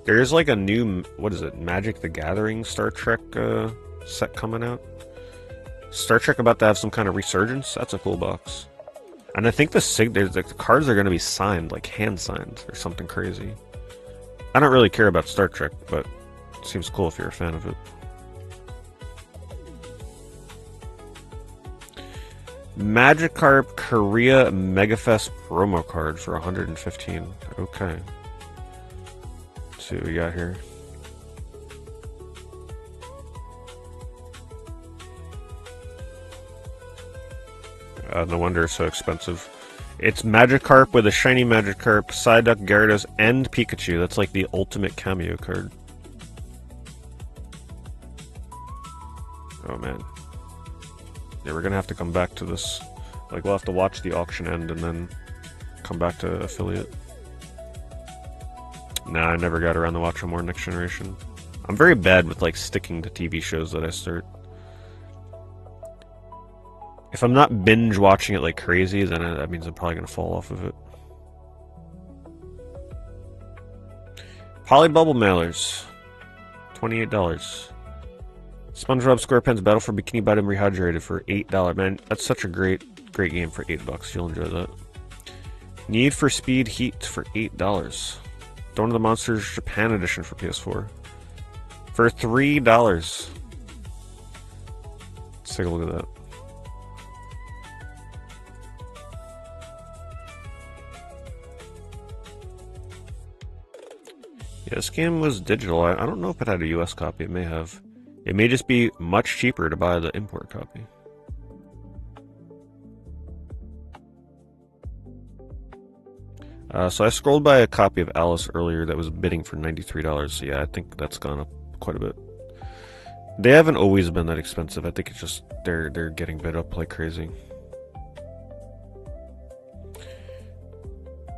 Speaker 1: There's like a new, what is it, Magic the Gathering Star Trek set coming out. Star Trek about to have some kind of resurgence. That's a cool box. And I think the cards are going to be signed, like hand signed or something crazy. I don't really care about Star Trek, but it seems cool if you're a fan of it. Magikarp Korea Megafest promo card for $115. Okay. Let's see what we got here. No wonder it's so expensive. It's Magikarp with a shiny Magikarp, Psyduck, Gyarados, and Pikachu. That's like the ultimate cameo card. Oh man. Yeah, we're gonna have to come back to this. Like, we'll have to watch the auction end and then come back to affiliate. Nah, I never got around to watching more Next Generation. I'm very bad with, like, sticking to TV shows that I start. If I'm not binge watching it like crazy, then that means I'm probably gonna fall off of it. Polybubble mailers. $28. SpongeBob SquarePants Battle for Bikini Bottom Rehydrated for $8. Man, that's such a great game for $8. You'll enjoy that. Need for Speed Heat for $8. Dawn of the Monsters Japan Edition for PS4 for $3. Let's take a look at that. Yeah, this game was digital. I don't know if it had a US copy. It may have. It may just be much cheaper to buy the import copy. So I scrolled by a copy of Alice earlier that was bidding for $93. So yeah, I think that's gone up quite a bit. They haven't always been that expensive. I think it's just they're getting bid up like crazy.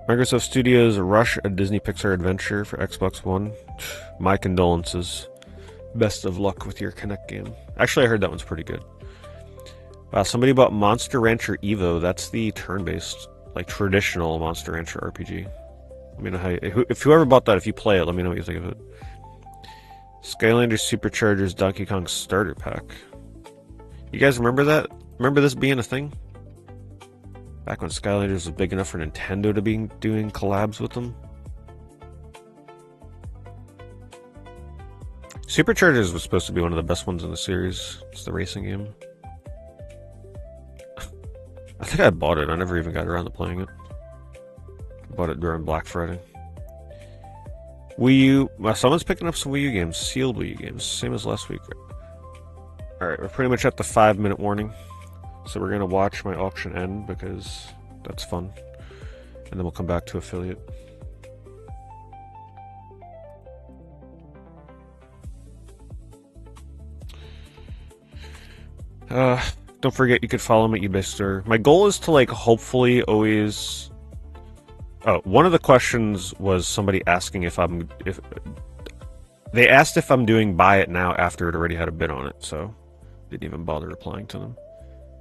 Speaker 1: Microsoft Studios Rush, a Disney Pixar adventure for Xbox One. My condolences. Best of luck with your Kinect game. Actually, I heard that one's pretty good. Wow, somebody bought Monster Rancher Evo. That's the turn-based, like, traditional Monster Rancher RPG. Let me know how if whoever bought that, if you play it, let me know what you think of it. Skylanders Superchargers Donkey Kong Starter Pack. You guys remember that? Remember this being a thing? Back when Skylanders was big enough for Nintendo to be doing collabs with them. Superchargers was supposed to be one of the best ones in the series. It's the racing game. I think I bought it. I never even got around to playing it. I bought it during Black Friday. Wii U. Well, someone's picking up some Wii U games. Sealed Wii U games. Same as last week. Alright, we're pretty much at the 5-minute warning. So we're going to watch my auction end because that's fun. And then we'll come back to affiliate. Don't forget you could follow me at eBay store. My goal is to, like, hopefully always... Oh, one of the questions was somebody asking if they asked if I'm doing buy it now after it already had a bid on it, so didn't even bother replying to them.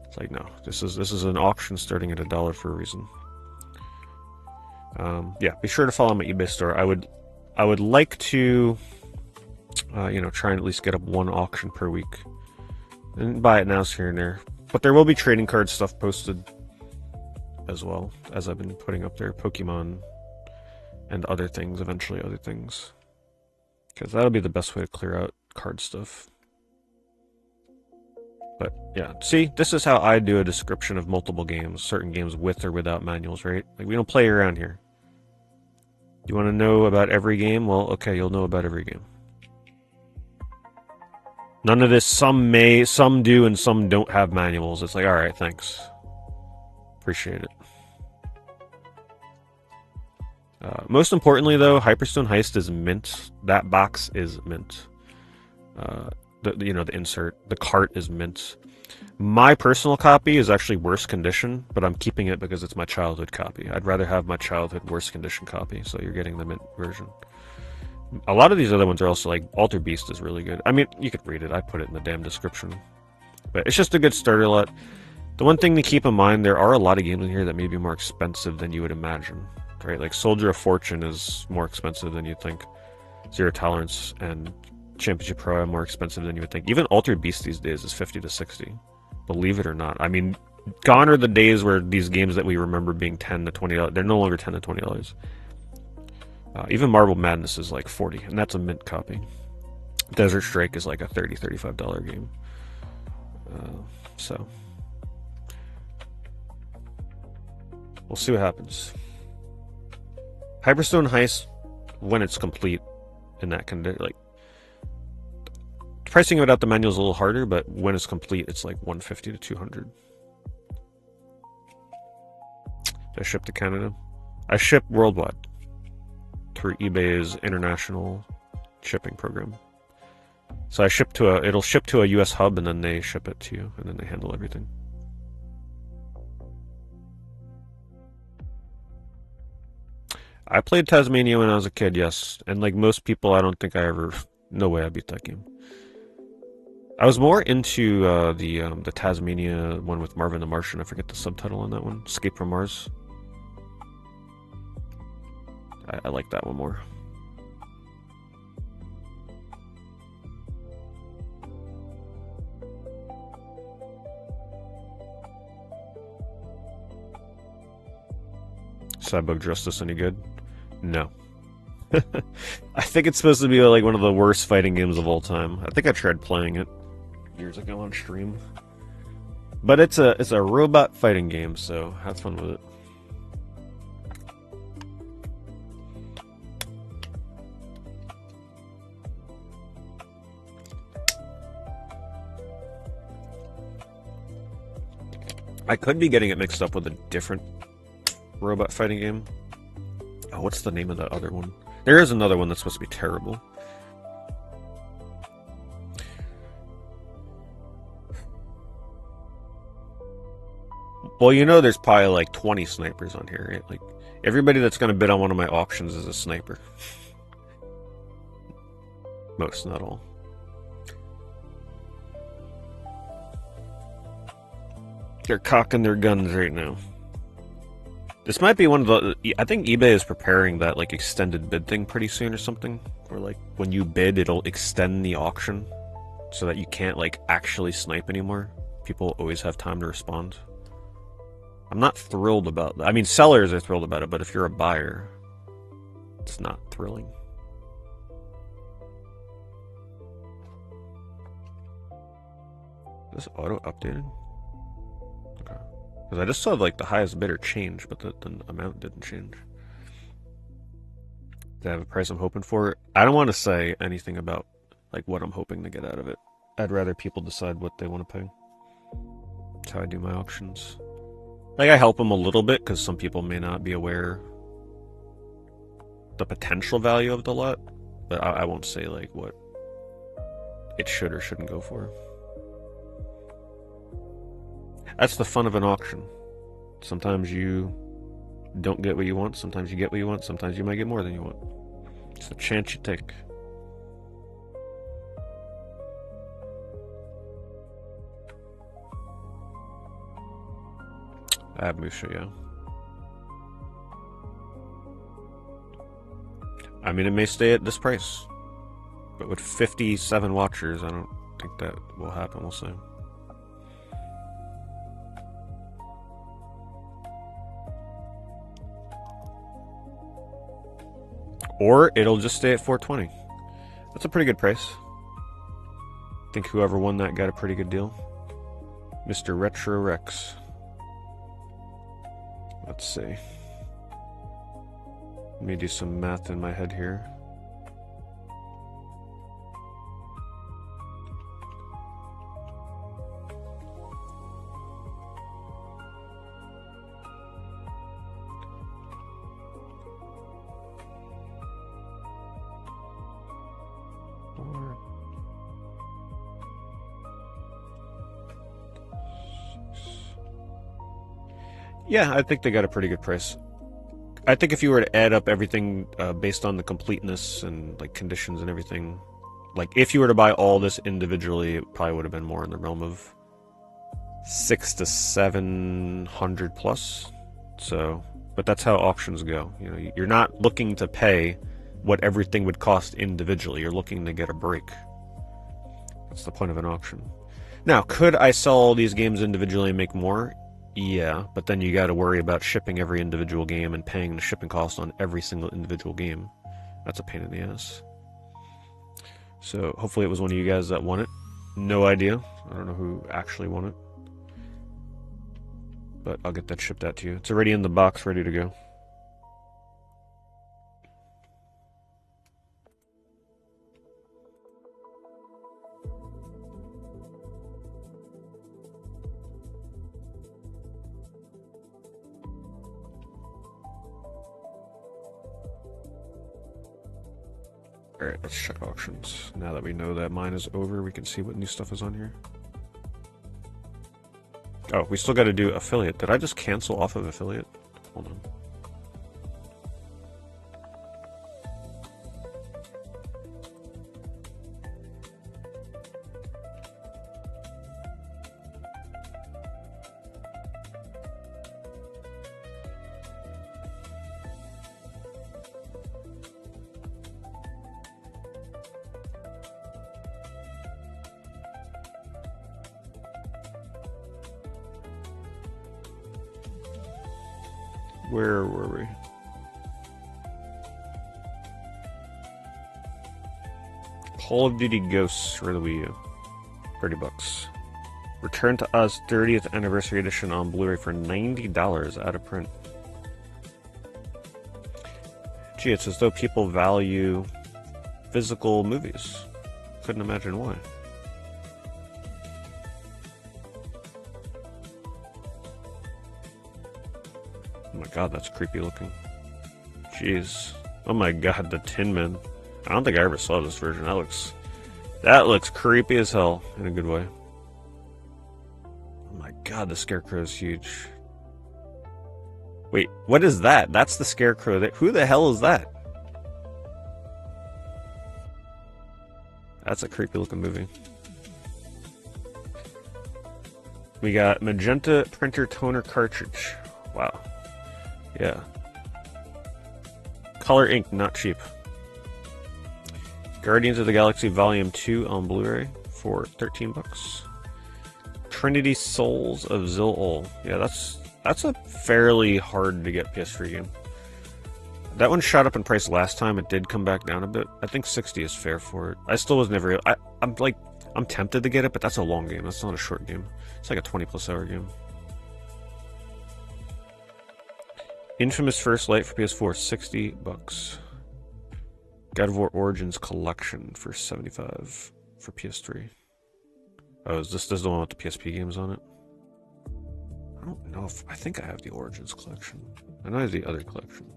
Speaker 1: It's like, no, this is an auction starting at $1 for a reason. Yeah, be sure to follow my eBay store. I would like to try and at least get up one auction per week. And buy it now here and there. But there will be trading card stuff posted as well, as I've been putting up there. Pokemon and other things, eventually other things. Because that'll be the best way to clear out card stuff. But yeah, see, this is how I do a description of multiple games, certain games with or without manuals, right? Like, we don't play around here. You want to know about every game? Well, okay, you'll know about every game. None of this, some may, some do, and some don't have manuals. It's like, alright, thanks. Appreciate it. Most importantly, though, Hyperstone Heist is mint. That box is mint. The insert, the cart is mint. My personal copy is actually worse condition, but I'm keeping it because it's my childhood copy. I'd rather have my childhood worse condition copy, so you're getting the mint version. A lot of these other ones are also like, Alter Beast is really good. I mean, you could read it. I put it in the damn description. But it's just a good starter lot. The one thing to keep in mind, there are a lot of games in here that may be more expensive than you would imagine. Right? Like Soldier of Fortune is more expensive than you'd think. Zero Tolerance and Championship Pro are more expensive than you would think. Even Altered Beast these days is 50 to 60. Believe it or not. I mean, gone are the days where these games that we remember being $10 to $20, they're no longer $10 to $20. Even Marble Madness is like 40, and that's a mint copy. Desert Strike is like a $30, $35 game. So we'll see what happens. Hyperstone Heist, when it's complete in that condition, like, pricing it without the manual is a little harder, but when it's complete, it's like 150 to 200. I ship to Canada. I ship worldwide through eBay's international shipping program. So I ship to it'll ship to a US hub, and then they ship it to you, and then they handle everything. I played Tasmania when I was a kid, yes. And like most people, I don't think no way I beat that game. I was more into the Tasmania one with Marvin the Martian. I forget the subtitle on that one. Escape from Mars. I like that one more. Cyborg Justice any good? No. I think it's supposed to be like one of the worst fighting games of all time. I think I tried playing it years ago on stream. But it's a robot fighting game, so have fun with it. I could be getting it mixed up with a different robot fighting game. Oh, what's the name of that other one? There is another one that's supposed to be terrible. Well, you know there's probably like 20 snipers on here, right? Like, everybody that's going to bid on one of my auctions is a sniper. Most, not all. They're cocking their guns right now. This might be one of the... I think eBay is preparing that like extended bid thing pretty soon or something. Where like when you bid, it'll extend the auction so that you can't like actually snipe anymore. People always have time to respond. I'm not thrilled about that. I mean, sellers are thrilled about it, but if you're a buyer, it's not thrilling. Is this auto updated? Okay. Because I just saw like the highest bidder change, but the amount didn't change. Do I have a price I'm hoping for? I don't want to say anything about like what I'm hoping to get out of it. I'd rather people decide what they want to pay. That's how I do my auctions. Like, I help them a little bit, because some people may not be aware the potential value of the lot, but I won't say, like, what it should or shouldn't go for. That's the fun of an auction. Sometimes you don't get what you want, sometimes you get what you want, sometimes you might get more than you want. It's a chance you take. Abmusha, yeah. I mean, it may stay at this price. But with 57 watchers, I don't think that will happen. We'll see. Or it'll just stay at 420. That's a pretty good price. I think whoever won that got a pretty good deal. Mr. Retro Rex. Let's see. Let me do some math in my head here. Yeah, I think they got a pretty good price. I think if you were to add up everything based on the completeness and like conditions and everything, like if you were to buy all this individually, it probably would have been more in the realm of 600 to 700 plus. So, but that's how auctions go. You know, you're not looking to pay what everything would cost individually. You're looking to get a break. That's the point of an auction. Now, could I sell all these games individually and make more? Yeah, but then you got to worry about shipping every individual game and paying the shipping cost on every single individual game. That's a pain in the ass. So hopefully it was one of you guys that won it. No idea. I don't know who actually won it. But I'll get that shipped out to you. It's already in the box, ready to go. Alright, let's check auctions. Now that we know that mine is over, we can see what new stuff is on here. Oh, we still got to do affiliate. Did I just cancel off of affiliate? Hold on. Where were we? Call of Duty Ghosts for the Wii U. $30. Return to Us 30th Anniversary Edition on Blu-ray for $90 out of print. Gee, it's as though people value physical movies. Couldn't imagine why. Oh my god, that's creepy looking. Jeez. Oh my god, the Tin Man. I don't think I ever saw this version. That looks creepy as hell in a good way. Oh my god, the Scarecrow is huge. Wait, what is that? That's the Scarecrow. Who the hell is that? That's a creepy looking movie. We got magenta printer toner cartridge. Wow. Yeah. Color ink, not cheap. Guardians of the Galaxy Volume 2 on Blu-ray for $13. Trinity Souls of Zil-Ul. Yeah, that's a fairly hard to get PS3 game. That one shot up in price last time. It did come back down a bit. I think 60 is fair for it. I still was never. I'm tempted to get it, but that's a long game. That's not a short game. It's like a 20+ hour game. Infamous First Light for PS4, $60. God of War Origins Collection for $75 for PS3. Oh, is this the one with the PSP games on it? I don't know if I think I have the Origins collection. I know I have the other collection.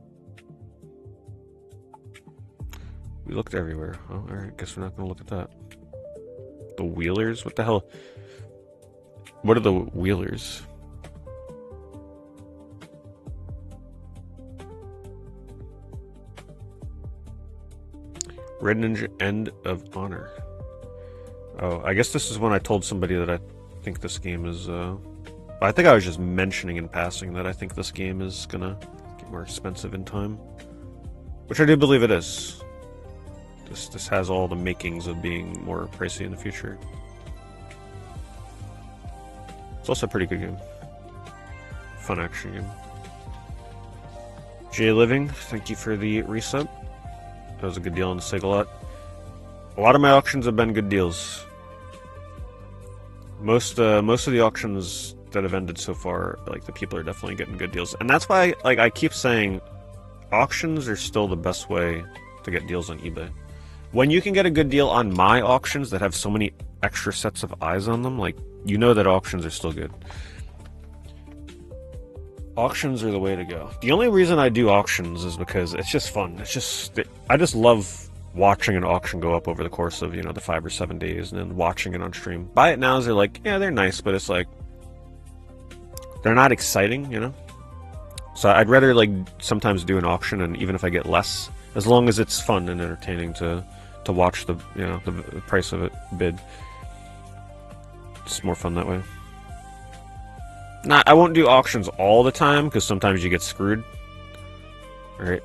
Speaker 1: We looked everywhere. Oh, alright, guess we're not gonna look at that. The Wheelers? What the hell? What are the Wheelers? Red Ninja End of Honor. Oh, I guess this is when I told somebody that I think this game is, I think I was just mentioning in passing that I think this game is gonna get more expensive in time. Which I do believe it is. This has all the makings of being more pricey in the future. It's also a pretty good game. Fun action game. J Living, thank you for the resub. That was a good deal on the Sig-a-Lot. A lot of my auctions have been good deals. Most of the auctions that have ended so far, like, the people are definitely getting good deals. And that's why, like, I keep saying auctions are still the best way to get deals on eBay. When you can get a good deal on my auctions that have so many extra sets of eyes on them, like, you know that auctions are still good. Auctions are the way to go. The only reason I do auctions is because it's just fun. I just love watching an auction go up over the course of, the 5 or 7 days, and then watching it on stream. Buy it nows, they're like, yeah, they're nice, but it's like, they're not exciting, So I'd rather, like, sometimes do an auction, and even if I get less, as long as it's fun and entertaining to watch the price of it bid. It's more fun that way. I won't do auctions all the time, because sometimes you get screwed. Alright.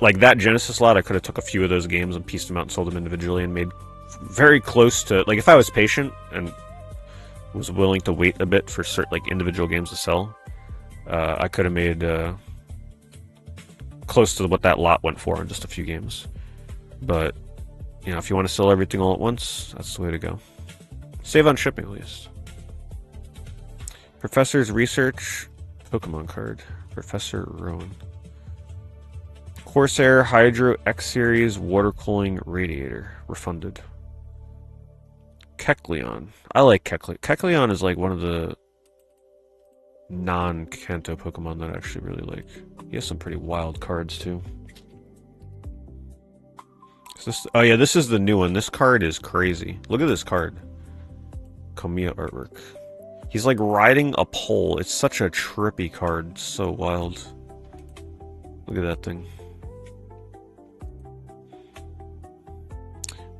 Speaker 1: Like that Genesis lot, I could have took a few of those games and pieced them out and sold them individually and made very close to... Like, if I was patient and was willing to wait a bit for certain, like, individual games to sell, I could have made close to what that lot went for in just a few games. But, if you want to sell everything all at once, that's the way to go. Save on shipping, at least. Professor's Research, Pokemon card. Professor Rowan. Corsair Hydro X Series Water Cooling Radiator. Refunded. Kecleon. I like Kecleon. Kecleon is like one of the non-Kanto Pokemon that I actually really like. He has some pretty wild cards too. Oh yeah, this is the new one. This card is crazy. Look at this card. Kamiya artwork. He's like riding a pole. It's such a trippy card. So wild. Look at that thing.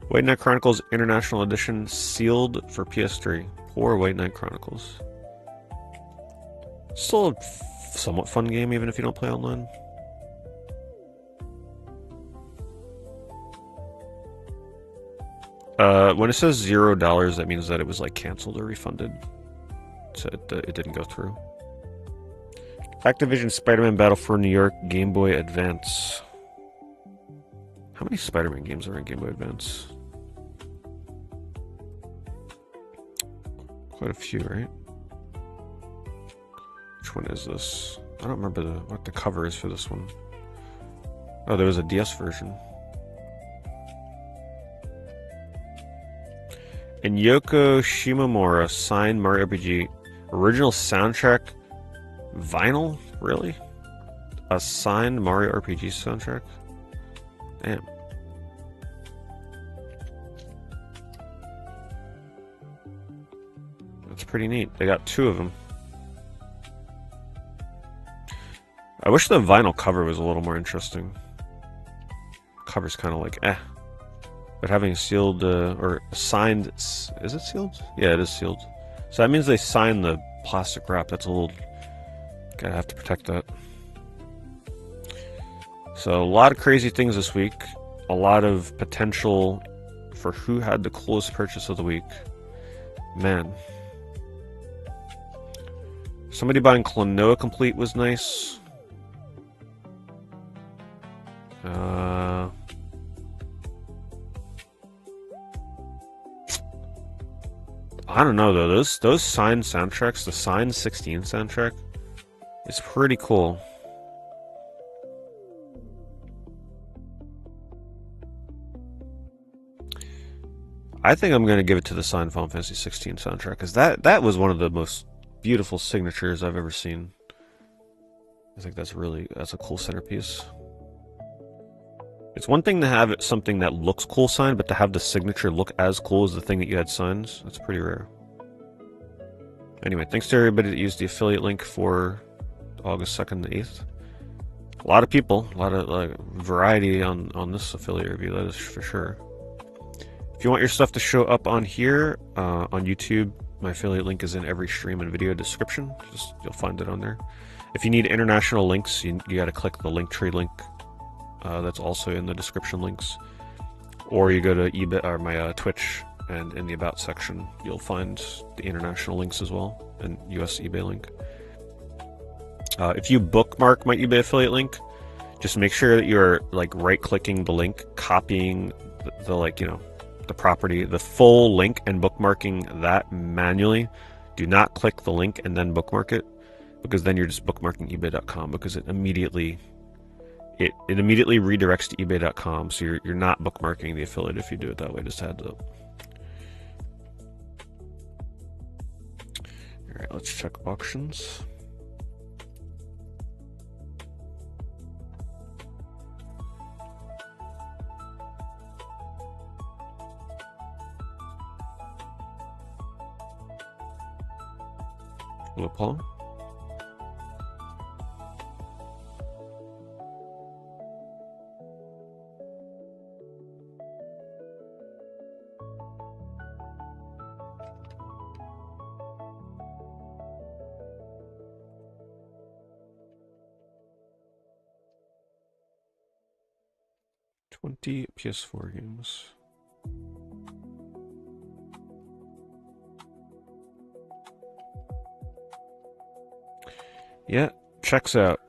Speaker 1: White Knight Chronicles International Edition sealed for PS3. Poor White Knight Chronicles. Still a somewhat fun game, even if you don't play online. When it says $0, that means that it was like canceled or refunded. So it didn't go through. Activision Spider-Man Battle for New York Game Boy Advance. How many Spider-Man games are in Game Boy Advance? Quite a few, right? Which one is this? I don't remember what the cover is for this one. Oh, there was a DS version. And Yoko Shimomura signed Mario RPG original soundtrack vinyl? Really? A signed Mario RPG soundtrack? Damn. That's pretty neat. They got 2 of them. I wish the vinyl cover was a little more interesting. Cover's kind of like, eh. But having sealed, or signed... Is it sealed? Yeah, it is sealed. So that means they signed the plastic wrap. That's a little... Gotta have to protect that. So, a lot of crazy things this week. A lot of potential for who had the coolest purchase of the week. Man. Somebody buying Klonoa Complete was nice. I don't know though, those signed soundtracks, the signed 16 soundtrack is pretty cool. I think I'm gonna give it to the signed Final Fantasy 16 soundtrack, because that was one of the most beautiful signatures I've ever seen. I think that's a cool centerpiece. It's one thing to have something that looks cool signed, but to have the signature look as cool as the thing that you had signed, that's pretty rare. Anyway, thanks to everybody that used the affiliate link for August 2nd to 8th. A lot of people, a lot of variety on this affiliate review, that is for sure. If you want your stuff to show up on here, on YouTube, my affiliate link is in every stream and video description. You'll find it on there. If you need international links, you gotta click the Linktree link. That's also in the description links. Or you go to eBay or my Twitch, and in the About section, you'll find the international links as well, and US eBay link. If you bookmark my eBay affiliate link, just make sure that you're like right-clicking the link, copying the like, you know, the property, the full link, and bookmarking that manually. Do not click the link and then bookmark it, because then you're just bookmarking eBay.com, because it immediately redirects to eBay.com, so you're not bookmarking the affiliate if you do it that way. Just heads up. All right, let's check auctions. Hello, Paul. PS4 games. Yeah, checks out.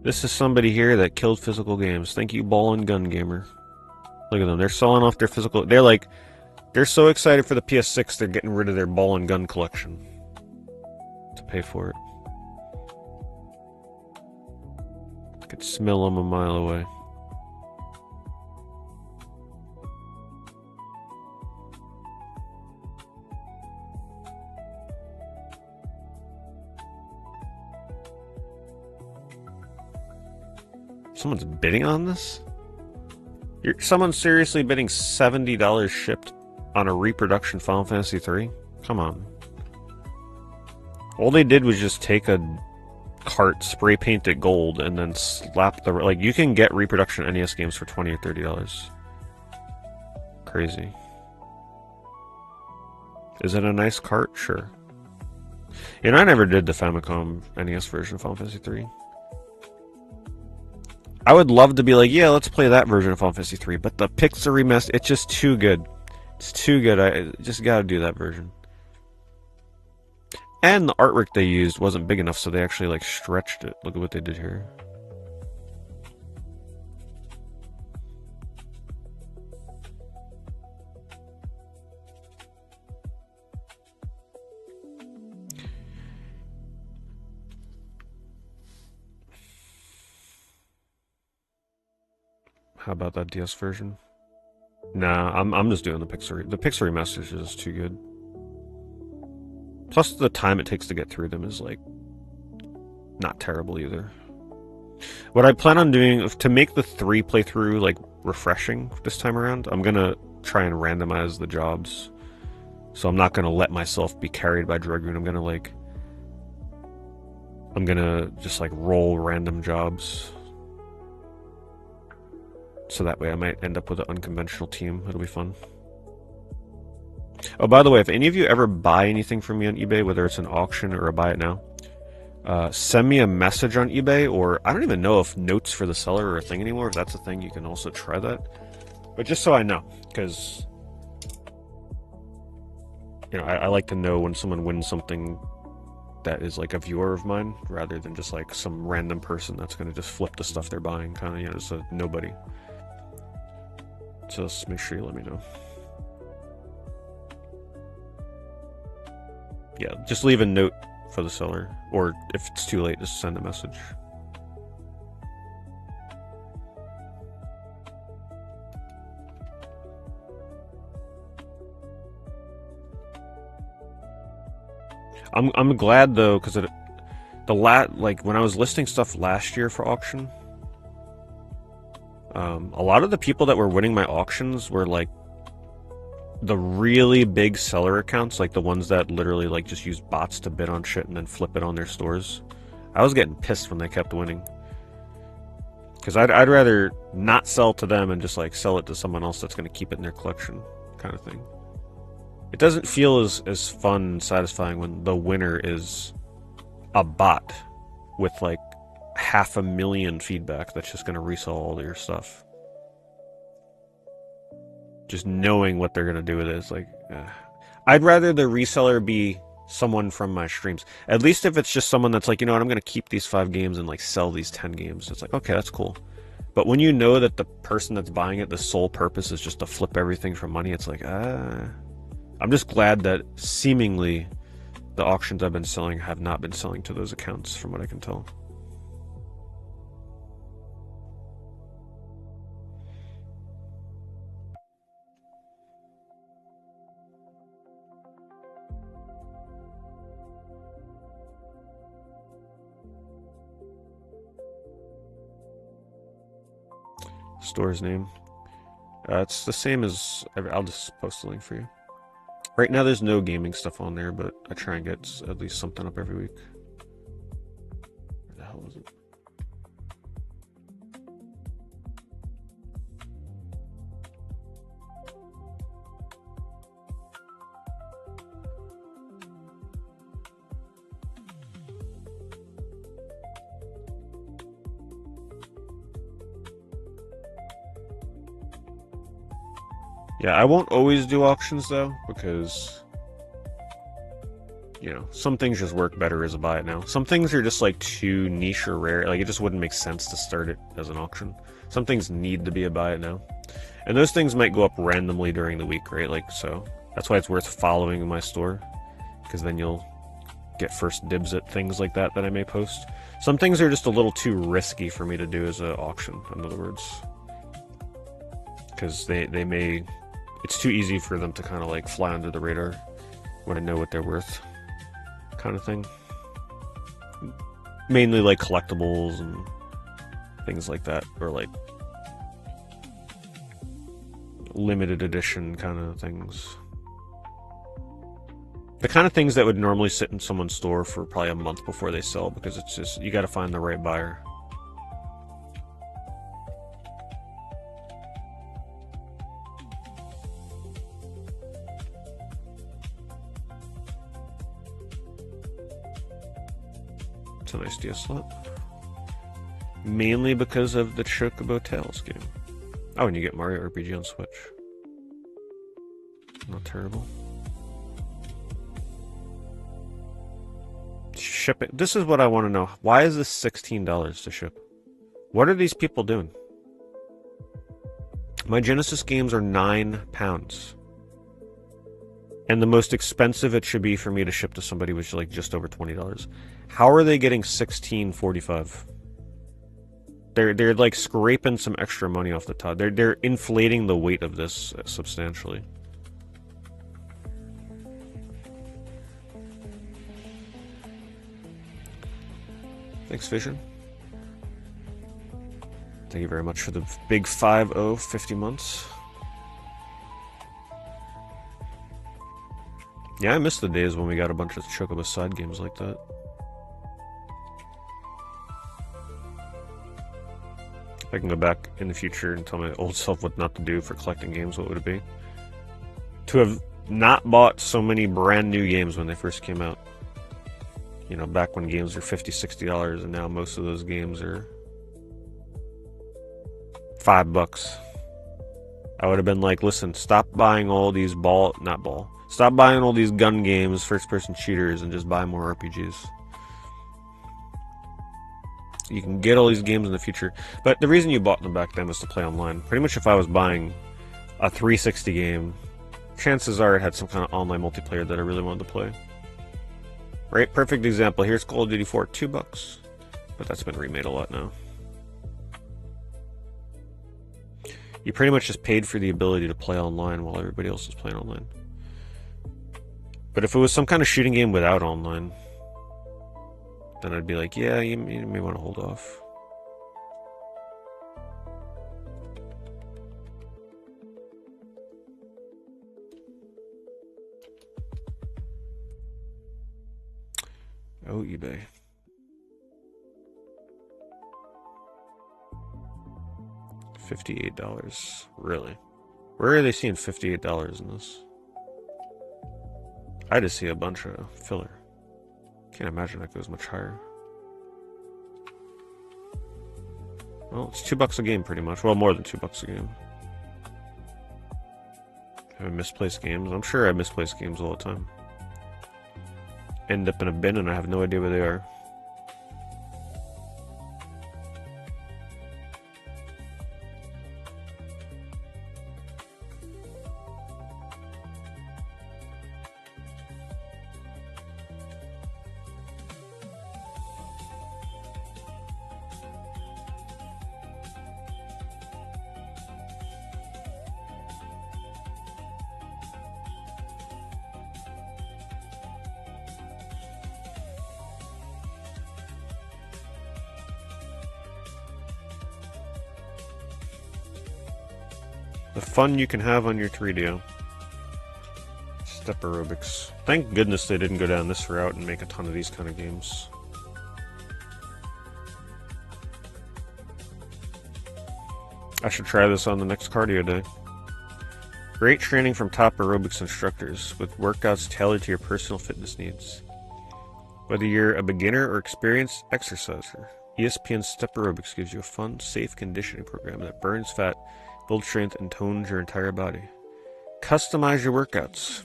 Speaker 1: This is somebody here that killed physical games. Thank you, Ball and Gun Gamer. Look at them. They're selling off their physical. They're so excited for the PS6, they're getting rid of their Ball and Gun collection to pay for it. I could smell them a mile away. Someone's bidding on this? Someone's seriously bidding $70 shipped on a reproduction Final Fantasy III? Come on. All they did was just take a cart, spray paint it gold, and then slap the... Like, you can get reproduction NES games for $20 or $30. Crazy. Is it a nice cart? Sure. You know, I never did the Famicom NES version of Final Fantasy III. I would love to be like, yeah, let's play that version of Final Fantasy III, but the pixel remaster, it's just too good. It's too good. I just gotta do that version. And the artwork they used wasn't big enough, so they actually like stretched it. Look at what they did here. How about that DS version? Nah, I'm just doing the pixel. The pixel remasters is just too good. Plus, the time it takes to get through them is like not terrible either. What I plan on doing to make the 3 playthrough like refreshing this time around, I'm gonna try and randomize the jobs. So I'm not gonna let myself be carried by Dragoon. I'm gonna just like roll random jobs. So that way I might end up with an unconventional team. It'll be fun. Oh, by the way, if any of you ever buy anything from me on eBay, whether it's an auction or a buy it now, send me a message on eBay, or I don't even know if notes for the seller are a thing anymore. If that's a thing, you can also try that. But just so I know, because you know, I like to know when someone wins something that is like a viewer of mine, rather than just like some random person that's going to just flip the stuff they're buying, kind of, you know, just a nobody. So just make sure you let me know. Yeah, just leave a note for the seller, or if it's too late, just send a message. I'm glad though, because like when I was listing stuff last year for auction, a lot of the people that were winning my auctions were like the really big seller accounts, like the ones that literally like just use bots to bid on shit and then flip it on their stores. I was getting pissed when they kept winning, because I'd rather not sell to them and just like sell it to someone else that's going to keep it in their collection, kind of thing. It doesn't feel as fun and satisfying when the winner is a bot with like 500,000 feedback that's just going to resell all your stuff. just knowing what they're gonna do with it is like, I'd rather the reseller be someone from my streams. At least if it's just someone that's like, you know what, I'm gonna keep these 5 games and like sell these 10 games. It's like, okay, that's cool. But when you know that the person that's buying it, the sole purpose is just to flip everything for money, it's like, I'm just glad that seemingly the auctions I've been selling have not been selling to those accounts, from what I can tell. Store's name. It's the same as... I'll just post the link for you. Right now there's no gaming stuff on there, but I try and get at least something up every week. Where the hell is it? Yeah, I won't always do auctions though, because, you know, some things just work better as a buy it now. Some things are just like too niche or rare. Like, it just wouldn't make sense to start it as an auction. Some things need to be a buy it now. And those things might go up randomly during the week, right? Like, so that's why it's worth following my store, because then you'll get first dibs at things like that I may post. Some things are just a little too risky for me to do as an auction, in other words. Because they may... It's too easy for them to kind of like fly under the radar when I know what they're worth, kind of thing. Mainly like collectibles and things like that, or like limited edition kind of things. The kind of things that would normally sit in someone's store for probably a month before they sell, because it's just, you got to find the right buyer. It's a nice DS slot. Mainly because of the Chocobo Tales game. Oh, and you get Mario RPG on Switch. Not terrible. Ship it. This is what I want to know. Why is this $16 to ship? What are these people doing? My Genesis games are £9. And the most expensive it should be for me to ship to somebody was like just over $20. How are they getting $16.45? They're like scraping some extra money off the top. They're inflating the weight of this substantially. Thanks, Vision. Thank you very much for the big 5-0, 50 months. Yeah, I miss the days when we got a bunch of Chocobo side games like that. If I can go back in the future and tell my old self what not to do for collecting games, what would it be? To have not bought so many brand new games when they first came out. You know, back when games were $50, $60, and now most of those games are $5. I would have been like, listen, stop buying all these stop buying all these gun games, first-person shooters, and just buy more RPGs. You can get all these games in the future, but the reason you bought them back then was to play online. Pretty much if I was buying a 360 game, chances are it had some kind of online multiplayer that I really wanted to play. Right? Perfect example. Here's Call of Duty 4, $2. But that's been remade a lot now. You pretty much just paid for the ability to play online while everybody else is playing online. But if it was some kind of shooting game without online, then I'd be like, yeah, you may want to hold off. Oh, eBay. $58. Really? Where are they seeing $58 in this? I just see a bunch of filler. Can't imagine that goes much higher. Well, it's $2 a game pretty much. Well, more than $2 a game. Have I misplaced games? I'm sure I misplace games all the time. End up in a bin and I have no idea where they are. The fun you can have on your 3DO. Step aerobics. Thank goodness they didn't go down this route and make a ton of these kind of games. I should try this on the next cardio day. Great training from top aerobics instructors, with workouts tailored to your personal fitness needs. Whether you're a beginner or experienced exerciser, ESPN Step Aerobics gives you a fun, safe conditioning program that burns fat, builds strength, and tones your entire body. Customize your workouts.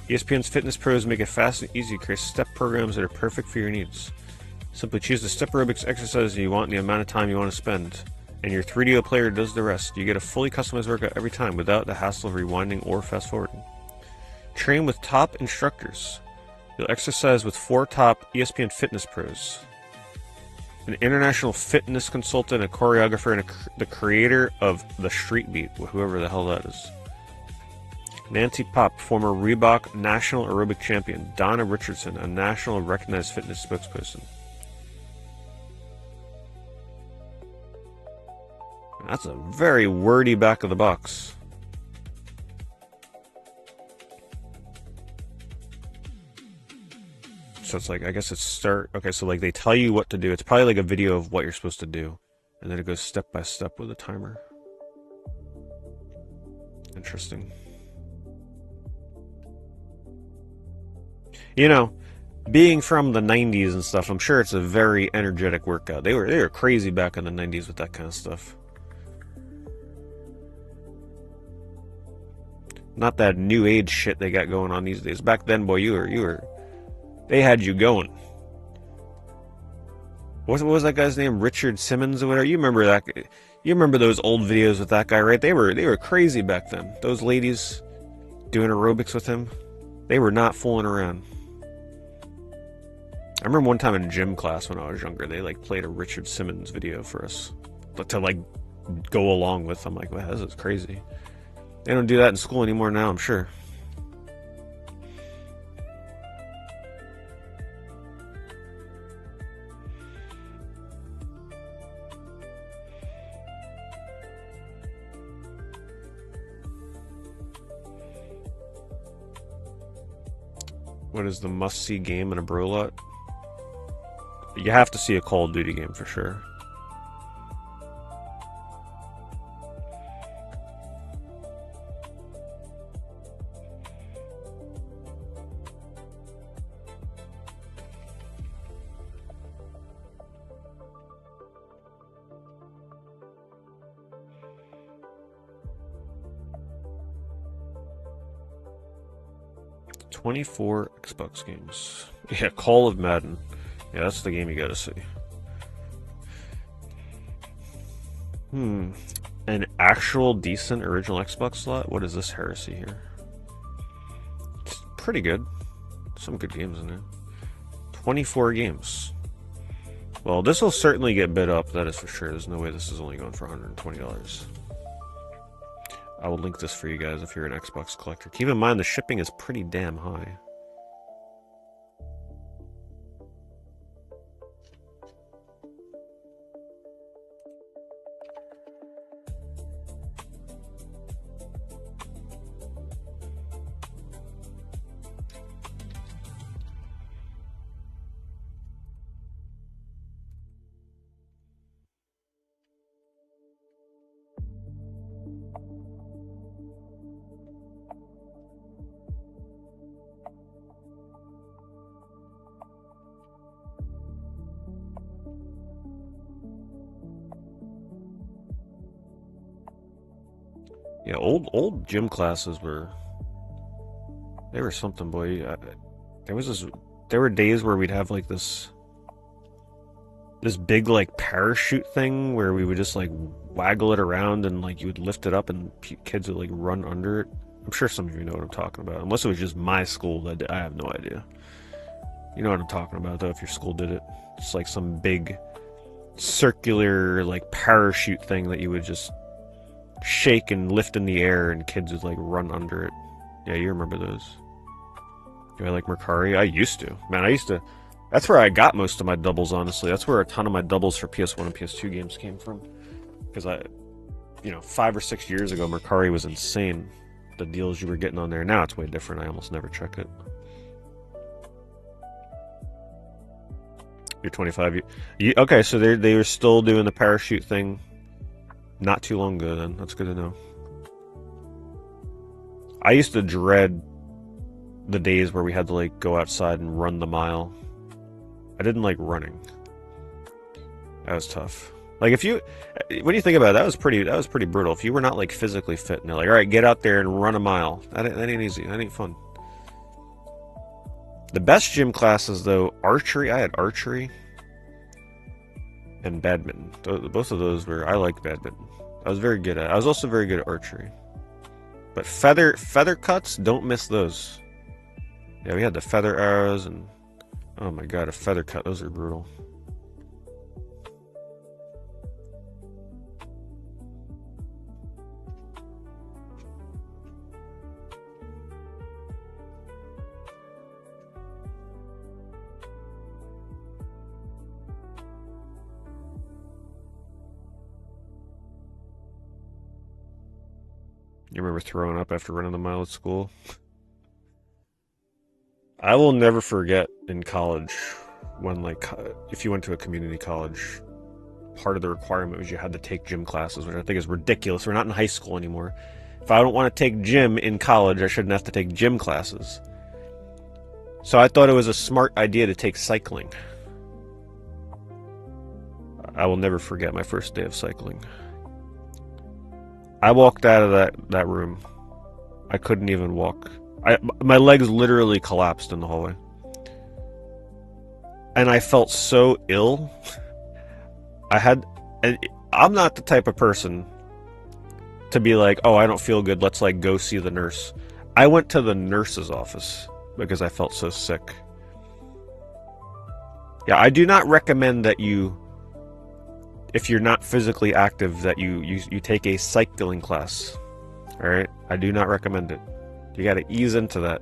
Speaker 1: ESPN's fitness pros make it fast and easy to create step programs that are perfect for your needs. Simply choose the step aerobics exercise you want and the amount of time you want to spend, and your 3DO player does the rest. You get a fully customized workout every time without the hassle of rewinding or fast forwarding. Train with top instructors. You'll exercise with 4 top ESPN fitness pros. An international fitness consultant, a choreographer, and the creator of the Street Beat, whoever the hell that is. Nancy Pop, former Reebok national aerobic champion. Donna Richardson, a national recognized fitness spokesperson. That's a very wordy back of the box. So it's like, I guess it's start. Okay, so like they tell you what to do. It's probably like a video of what you're supposed to do. And then it goes step by step with a timer. Interesting. You know, being from the 90s and stuff, I'm sure it's a very energetic workout. They were crazy back in the 90s with that kind of stuff. Not that new age shit they got going on these days. Back then, boy, you were they had you going. What was that guy's name? Richard Simmons or whatever. You remember that? You remember those old videos with that guy, right? They were crazy back then. Those ladies doing aerobics with him, they were not fooling around. I remember one time in gym class when I was younger, they like played a Richard Simmons video for us to like go along with. I'm like, wow, this is crazy. They don't do that in school anymore now, I'm sure. What is the must-see game in a bro lot? You have to see a Call of Duty game for sure. "24 Xbox games." Yeah, Call of Madden. Yeah, that's the game you gotta see. An actual decent original Xbox slot? What is this heresy here? It's pretty good. Some good games in there. 24 games. Well, this will certainly get bid up, that is for sure. There's no way this is only going for $120. I will link this for you guys if you're an Xbox collector. Keep in mind the shipping is pretty damn high. Yeah, old gym classes they were something, boy. There were days where we'd have like this big like parachute thing where we would just like waggle it around and like you would lift it up and kids would like run under it. I'm sure some of you know what I'm talking about. Unless it was just my school that I have no idea. You know what I'm talking about though if your school did it. It's like some big circular like parachute thing that you would just shake and lift in the air and kids would like run under it. Yeah, you remember those. Do I like Mercari? I used to. Man, that's where I got most of my doubles, honestly. That's where a ton of my doubles for PS1 and PS2 games came from. Because 5 or 6 years ago, Mercari was insane. The deals you were getting on there. Now it's way different. I almost never check it. You're 25. Okay, so they were still doing the parachute thing not too long ago then. That's good to know. I used to dread the days where we had to like go outside and run the mile. I didn't like running. That was tough. Like when you think about it, that was pretty brutal. If you were not like physically fit and they're like, all right, get out there and run a mile. That ain't easy. That ain't fun. The best gym classes though, archery. I had archery and badminton. Both of those I liked badminton. I was very good at it. I was also very good at archery. But feather cuts, don't miss those. Yeah, we had the feather arrows and oh my god, a feather cut. Those are brutal. You remember throwing up after running the mile at school? I will never forget in college when, like, if you went to a community college, part of the requirement was you had to take gym classes, which I think is ridiculous. We're not in high school anymore. If I don't want to take gym in college, I shouldn't have to take gym classes. So I thought it was a smart idea to take cycling. I will never forget my first day of cycling. I walked out of that room. I couldn't even walk. My legs literally collapsed in the hallway. And I felt so ill. I'm not the type of person to be like, oh, I don't feel good, let's like go see the nurse. I went to the nurse's office because I felt so sick. Yeah, I do not recommend that if you're not physically active, that you take a cycling class. Alright? I do not recommend it. You gotta ease into that.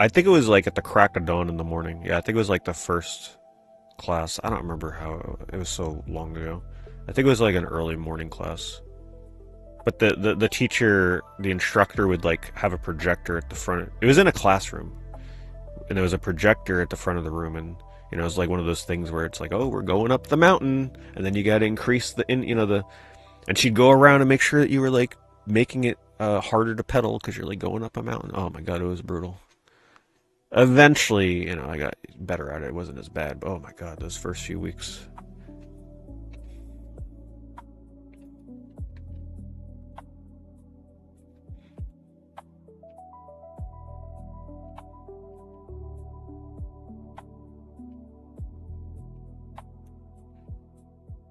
Speaker 1: I think it was like at the crack of dawn in the morning. Yeah, I think it was like the first class. I don't remember how, it was so long ago. I think it was like an early morning class. But the teacher, the instructor would like have a projector at the front. It was in a classroom. And there was a projector at the front of the room, and it was like one of those things where it's like, oh, we're going up the mountain, and then you got to increase and she'd go around and make sure that you were like making it harder to pedal because you're like going up a mountain. Oh my god, it was brutal. Eventually, I got better at it. It wasn't as bad, but oh my god, those first few weeks.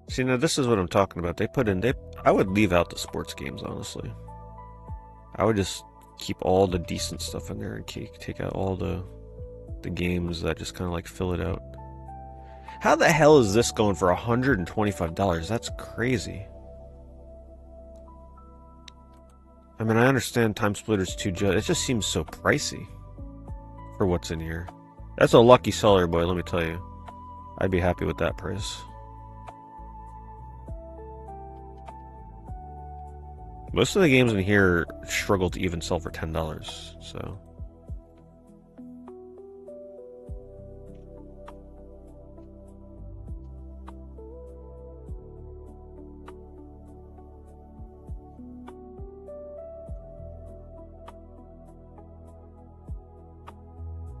Speaker 1: See, now this is what I'm talking about. I would leave out the sports games, honestly. I would just keep all the decent stuff in there and take out all the games that just kind of like fill it out. How the hell is this going for $125? That's crazy. I mean, I understand Time Splitter's 2 it just seems so pricey for what's in here. That's a lucky seller, boy, let me tell you. I'd be happy with that price. Most of the games in here struggle to even sell for $10, so.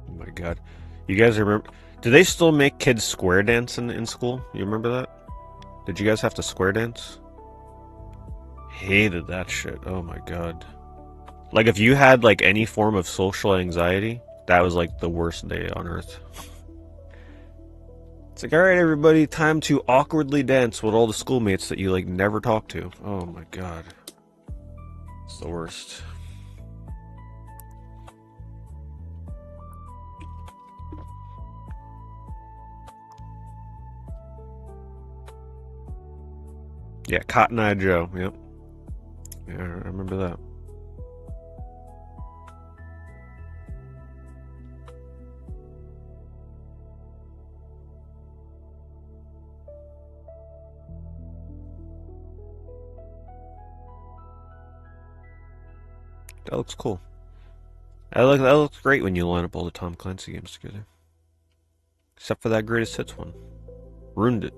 Speaker 1: Oh my god. You guys remember? Do they still make kids square dance in school? You remember that? Did you guys have to square dance? Hated that shit. Oh my god. Like, if you had, like, any form of social anxiety, that was, like, the worst day on earth. It's like, alright, everybody, time to awkwardly dance with all the schoolmates that you, like, never talk to. Oh my god. It's the worst. Yeah, Cotton Eye Joe, yep. Yeah, I remember that. That looks cool. That looks great when you line up all the Tom Clancy games together. Except for that Greatest Hits one. Ruined it.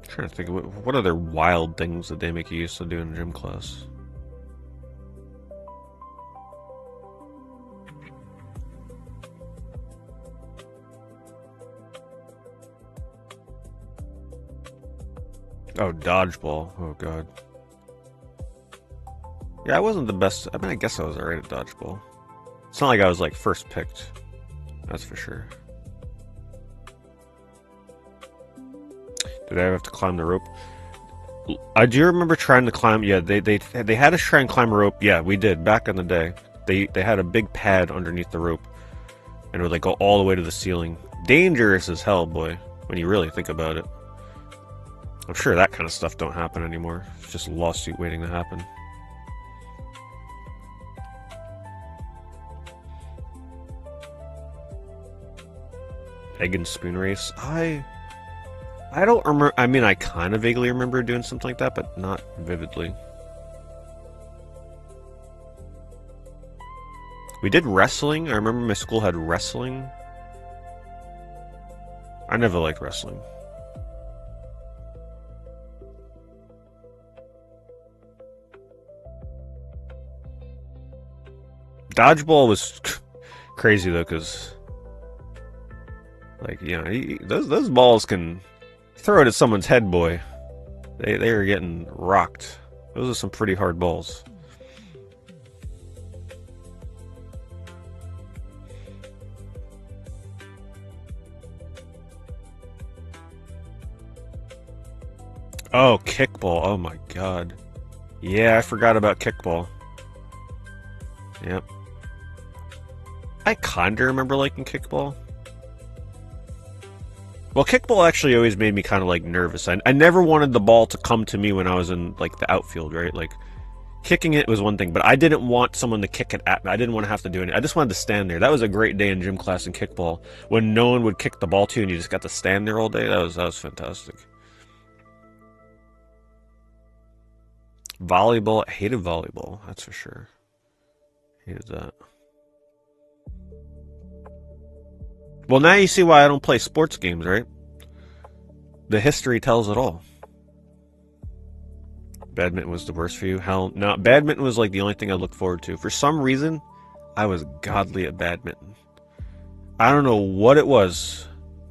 Speaker 1: I'm trying to think of what other wild things that they make you used to do in gym class. Oh, dodgeball. Oh, God. Yeah, I wasn't the best. I mean, I guess I was alright at dodgeball. It's not like I was, like, first picked. That's for sure. Did I ever have to climb the rope? I do remember trying to climb. Yeah, they had us try and climb a rope. Yeah, we did. Back in the day. They had a big pad underneath the rope. And it would, like, go all the way to the ceiling. Dangerous as hell, boy. When you really think about it. I'm sure that kind of stuff don't happen anymore. It's just a lawsuit waiting to happen. Egg and spoon race. I don't remember. I mean, I kind of vaguely remember doing something like that, but not vividly. We did wrestling. I remember my school had wrestling. I never liked wrestling. Dodgeball was crazy though, because, like, you know, those balls can throw it at someone's head, boy. They are getting rocked. Those are some pretty hard balls. Oh, kickball. Oh my god. Yeah, I forgot about kickball. Yep. I kinda remember liking kickball. Well, kickball actually always made me kind of, like, nervous. I never wanted the ball to come to me when I was in, like, the outfield, right? Like, kicking it was one thing, but I didn't want someone to kick it at me. I didn't want to have to do it. I just wanted to stand there. That was a great day in gym class in kickball, when no one would kick the ball to you and you just got to stand there all day. That was fantastic. Volleyball. I hated volleyball, that's for sure. Hated that. Well, now you see why I don't play sports games, right? The history tells it all. Badminton was the worst for you? Hell, no. Badminton was, like, the only thing I looked forward to. For some reason, I was godly at badminton. I don't know what it was.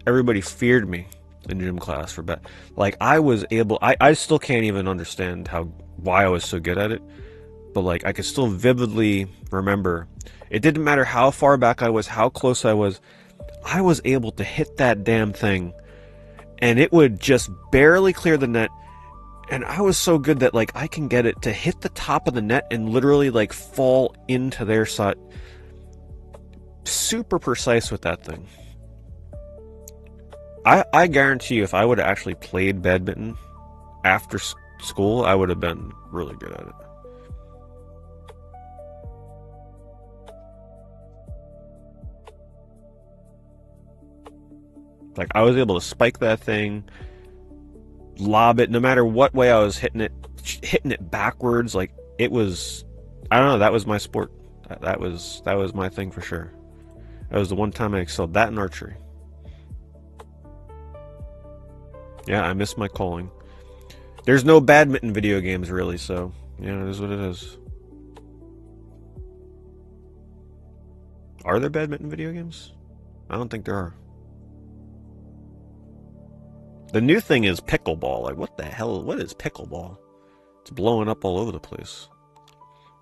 Speaker 1: Everybody feared me in gym class for bad. Like, I was able... I still can't even understand why I was so good at it. But, like, I could still vividly remember. It didn't matter how far back I was, how close I was able to hit that damn thing, and it would just barely clear the net, and I was so good that, like, I can get it to hit the top of the net and literally, like, fall into their side. Super precise with that thing. I guarantee you, if I would have actually played badminton after school, I would have been really good at it. Like, I was able to spike that thing, lob it, no matter what way I was hitting it backwards. Like, it was, I don't know, that was my sport. That was my thing for sure. That was the one time I excelled. That in archery. Yeah, I miss my calling. There's no badminton video games really, so yeah, it is what it is. Are there badminton video games? I don't think there are. The new thing is pickleball. Like, what the hell? What is pickleball? It's blowing up all over the place.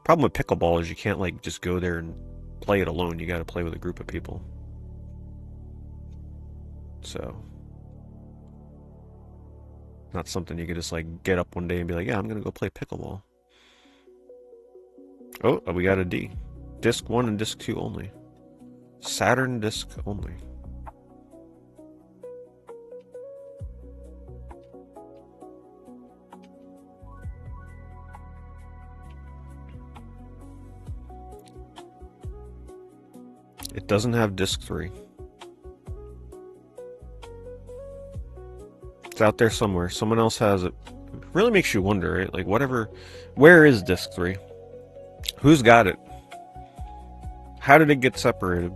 Speaker 1: Problem with pickleball is you can't, like, just go there and play it alone. You gotta play with a group of people. So, not something you could just, like, get up one day and be like, yeah, I'm gonna go play pickleball. Oh, we got a D. Disc 1 and Disc 2 only. Saturn disc only. It doesn't have disc 3. It's out there somewhere. Someone else has it. It really makes you wonder, right? Like, whatever. Where is disc 3? Who's got it? How did it get separated?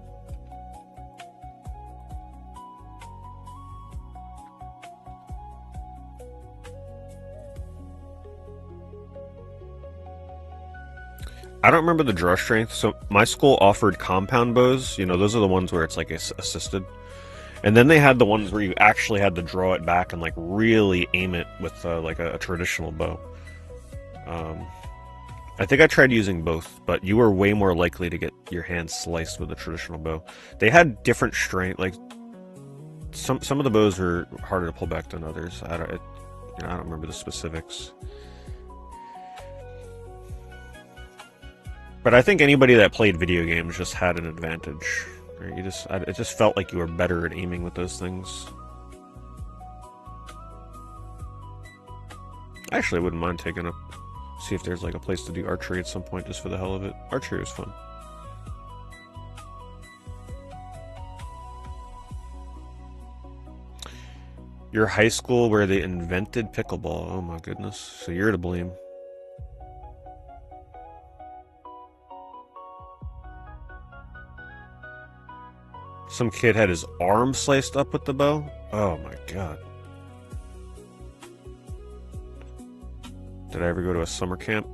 Speaker 1: I don't remember the draw strength. So my school offered compound bows. You know, those are the ones where it's like assisted. And then they had the ones where you actually had to draw it back and like really aim it with like a traditional bow. I think I tried using both, but you were way more likely to get your hands sliced with a traditional bow. They had different strength. Like some of the bows were harder to pull back than others. I don't remember the specifics. But I think anybody that played video games just had an advantage. Right? It just felt like you were better at aiming with those things. Actually, I wouldn't mind taking a see if there's like a place to do archery at some point just for the hell of it. Archery was fun. Your high school where they invented pickleball. Oh my goodness. So you're to blame. Some kid had his arm sliced up with the bow. Oh my god. Did I ever go to a summer camp?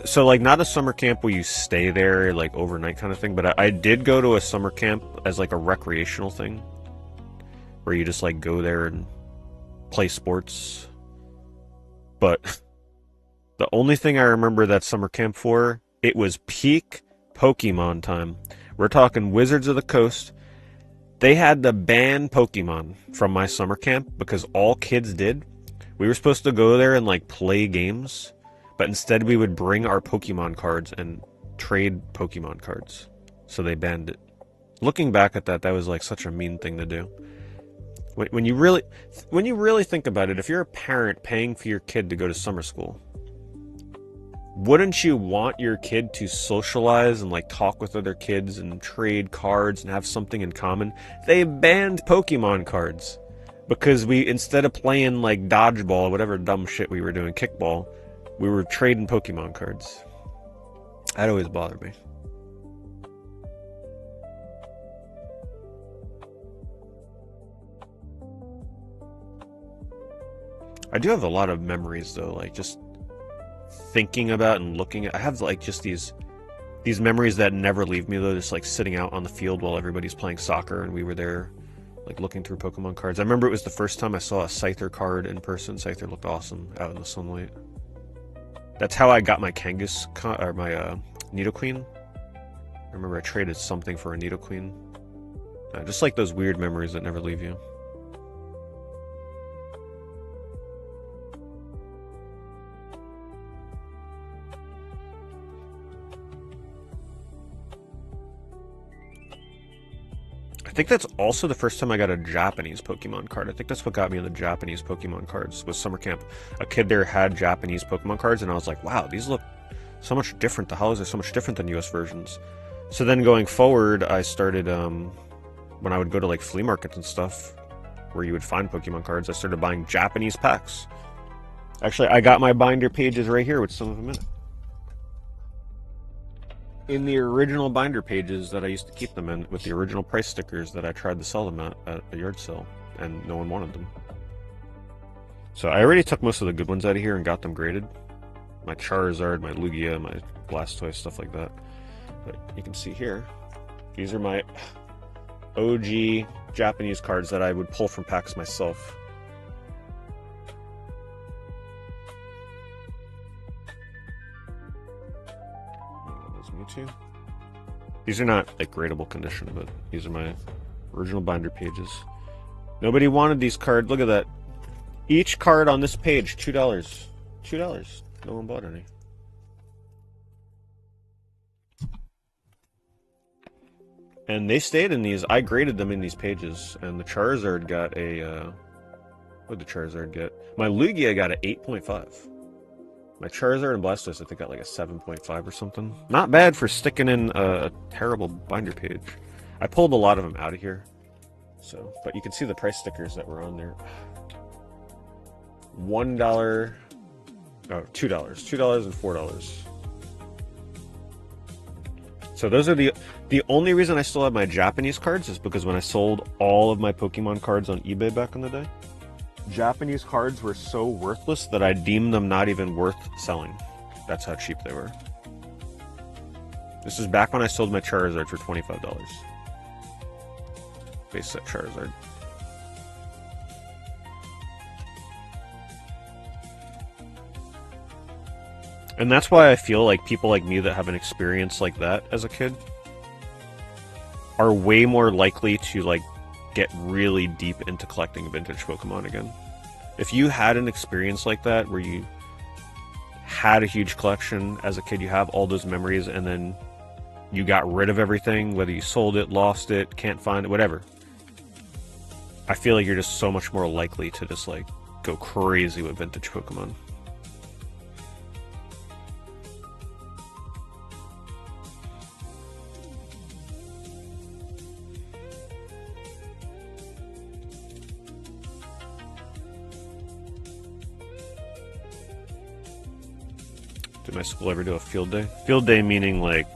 Speaker 1: So, like, not a summer camp where you stay there, like, overnight kind of thing, but I did go to a summer camp as, like, a recreational thing. Where you just, like, go there and play sports. But the only thing I remember that summer camp for, it was peak Pokemon time. We're talking Wizards of the Coast. They had to ban Pokemon from my summer camp because all kids did. We were supposed to go there and like play games, but instead we would bring our Pokemon cards and trade Pokemon cards. So they banned it. Looking back at that, that was like such a mean thing to do. When you really think about it, if you're a parent paying for your kid to go to summer school, wouldn't you want your kid to socialize and like talk with other kids and trade cards and have something in common? They banned Pokemon cards because instead of playing like dodgeball or whatever dumb shit we were doing, kickball, we were trading Pokemon cards. That always bothered me. I do have a lot of memories though, like just thinking about and looking at. I have like just these memories that never leave me though, just like sitting out on the field while everybody's playing soccer and we were there like looking through Pokemon cards. I remember it was the first time I saw a Scyther card in person. Scyther looked awesome out in the sunlight. That's how I got my Kangas or my Nidoqueen. I remember I traded something for a Nidoqueen. Just like those weird memories that never leave you. I think that's also the first time I got a Japanese Pokemon card. I think that's what got me on the Japanese Pokemon cards, was summer camp. A kid there had Japanese Pokemon cards, and I was like, wow, these look so much different. The hollows are so much different than US versions. So then going forward, I started when I would go to like flea markets and stuff where you would find Pokemon cards, I started buying Japanese packs. Actually, I got my binder pages right here with some of them in it. In the original binder pages that I used to keep them in, with the original price stickers that I tried to sell them at a yard sale, and no one wanted them. So I already took most of the good ones out of here and got them graded. My Charizard, my Lugia, my Blastoise, stuff like that. But you can see here, these are my OG Japanese cards that I would pull from packs myself. Mewtwo. These are not like gradable condition, but these are my original binder pages. Nobody wanted these cards. Look at that. Each card on this page, $2. $2. No one bought any. And they stayed in these. I graded them in these pages, and the Charizard got a. What did the Charizard get? My Lugia got an 8.5. My Charizard and Blastoise, I think, got like a 7.5 or something. Not bad for sticking in a terrible binder page. I pulled a lot of them out of here. So, but you can see the price stickers that were on there. $1, oh, $2, $2 and $4. So those are the only reason I still have my Japanese cards is because when I sold all of my Pokemon cards on eBay back in the day, Japanese cards were so worthless that I deemed them not even worth selling. That's how cheap they were. This is back when I sold my Charizard for $25. Base set Charizard. And that's why I feel like people like me that have an experience like that as a kid are way more likely to like get really deep into collecting vintage Pokemon again. If you had an experience like that where you had a huge collection as a kid, you have all those memories, and then you got rid of everything, whether you sold it, lost it, can't find it, whatever. I feel like you're just so much more likely to just like go crazy with vintage Pokemon. Did my school ever do a field day? Field day meaning like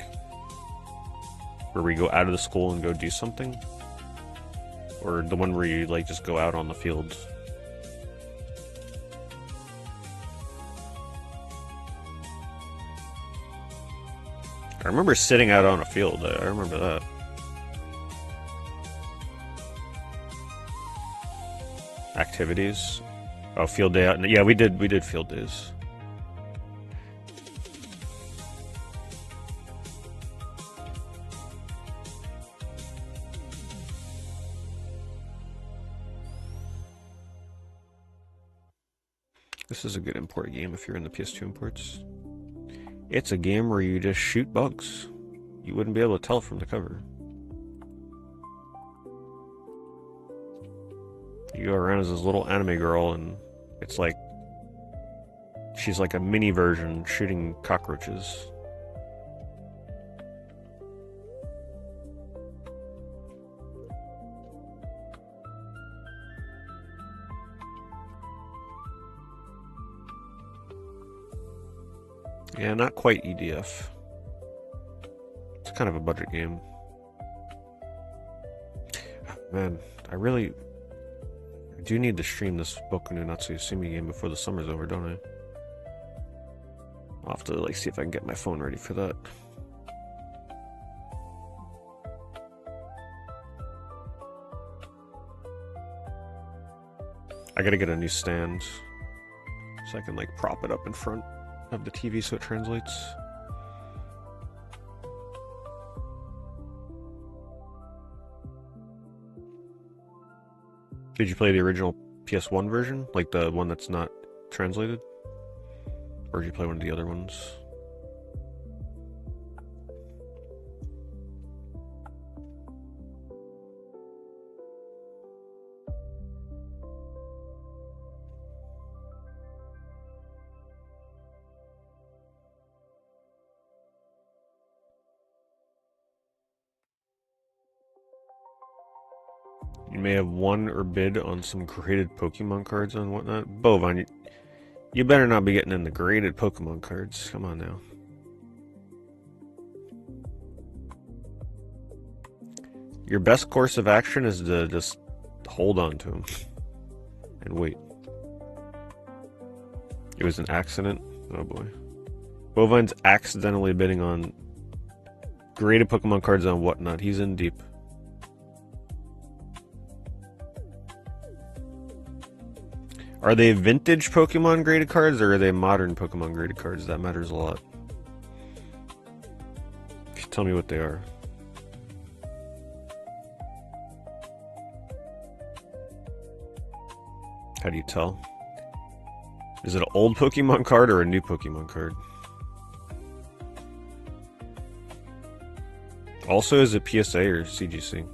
Speaker 1: where we go out of the school and go do something? Or the one where you like just go out on the field? I remember sitting out on a field. I remember that. Activities. Oh, field day out. Yeah, we did field days. This is a good import game if you're in the PS2 imports. It's a game where you just shoot bugs. You wouldn't be able to tell from the cover. You go around as this little anime girl, and it's like she's like a mini version shooting cockroaches. Yeah, not quite EDF. It's kind of a budget game. Man, I do need to stream this Boku no Natsu-Yusume game before the summer's over, don't I? I'll have to like see if I can get my phone ready for that. I gotta get a new stand so I can like prop it up in front of the TV so it translates. Did you play the original PS1 version? Like the one that's not translated? Or did you play one of the other ones? You may have won or bid on some graded Pokemon cards and whatnot. Bovine, you better not be getting in the graded Pokemon cards. Come on now. Your best course of action is to just hold on to him and wait. It was an accident. Oh boy. Bovine's accidentally bidding on graded Pokemon cards and whatnot. He's in deep. Are they vintage Pokemon graded cards or are they modern Pokemon graded cards? That matters a lot. Tell me what they are. How do you tell? Is it an old Pokemon card or a new Pokemon card? Also, is it PSA or CGC?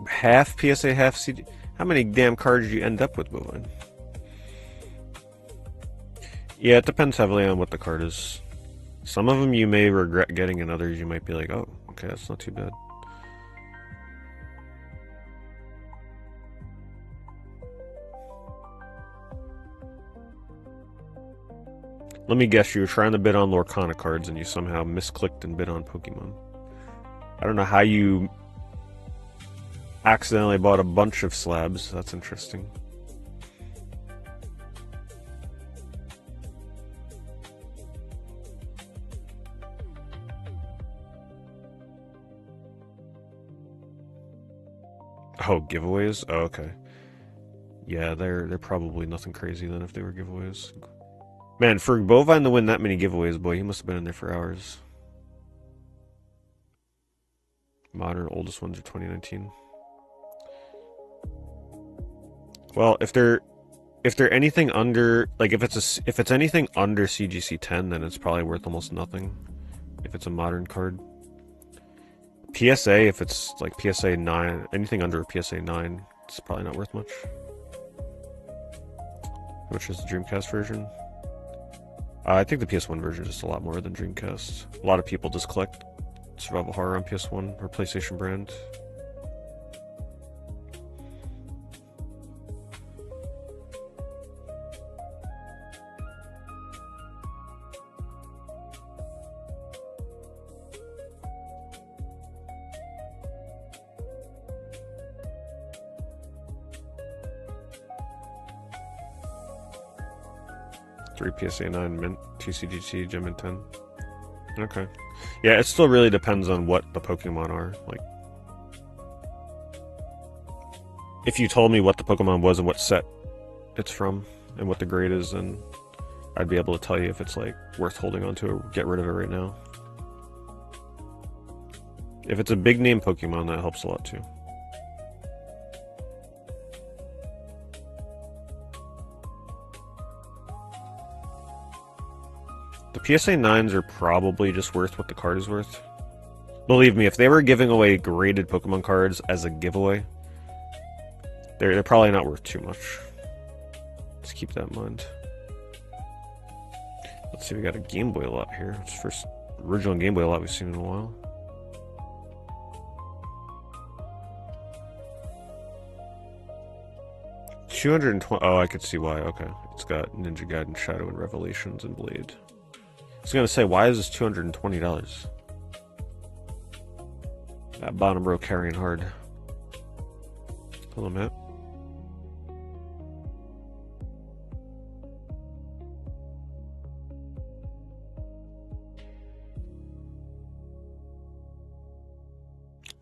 Speaker 1: Half PSA, half CG. How many damn cards do you end up with, Bovine? Yeah, it depends heavily on what the card is. Some of them you may regret getting, and others you might be like, oh, okay, that's not too bad. Let me guess, you were trying to bid on Lorcana cards and you somehow misclicked and bid on Pokemon. I don't know how you accidentally bought a bunch of slabs. That's interesting. Oh, giveaways? Oh, okay. Yeah, they're probably nothing crazy then if they were giveaways. Man, for Bovine to win that many giveaways, boy, he must have been in there for hours. Modern oldest ones are 2019. Well, if they're anything under, like if it's anything under CGC 10, then it's probably worth almost nothing. If it's a modern card. PSA, if it's like PSA 9, anything under PSA 9, it's probably not worth much. Which is the Dreamcast version. I think the PS1 version is just a lot more than Dreamcast. A lot of people just collect survival horror on PS1 or PlayStation brand. Three PSA 9 mint, 2 CGT, Gem and 10. Okay. Yeah, it still really depends on what the Pokemon are. Like, if you told me what the Pokemon was and what set it's from and what the grade is, then I'd be able to tell you if it's like worth holding on to or get rid of it right now. If it's a big name Pokemon, that helps a lot too. The PSA 9s are probably just worth what the card is worth. Believe me, if they were giving away graded Pokemon cards as a giveaway, they're probably not worth too much. Let's keep that in mind. Let's see, we got a Game Boy lot here. It's the first original Game Boy lot we've seen in a while. $220. Oh, I could see why. Okay, it's got Ninja Gaiden, Shadow, and Revelations, and Blade. I was gonna say, why is this $220? That bottom row carrying hard. Hello, Matt.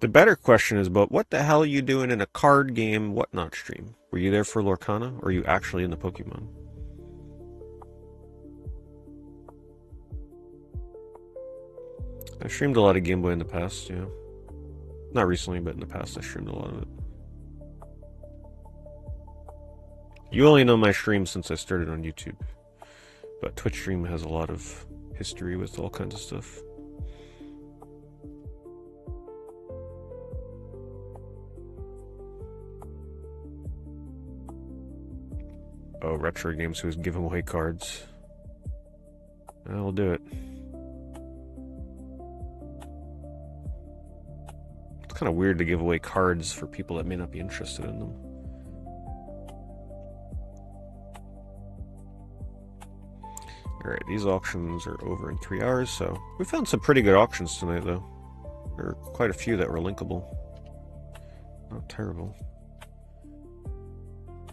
Speaker 1: The better question is, but what the hell are you doing in a card game whatnot stream? Were you there for Lorcana, or are you actually in the Pokemon? I streamed a lot of Game Boy in the past, yeah. Not recently, but in the past I streamed a lot of it. You only know my stream since I started on YouTube. But Twitch stream has a lot of history with all kinds of stuff. Oh, Retro Games, who's giving away cards. I'll do it. It's kind of weird to give away cards for people that may not be interested in them. Alright, these auctions are over in 3 hours, so we found some pretty good auctions tonight, though. There were quite a few that were linkable. Not terrible.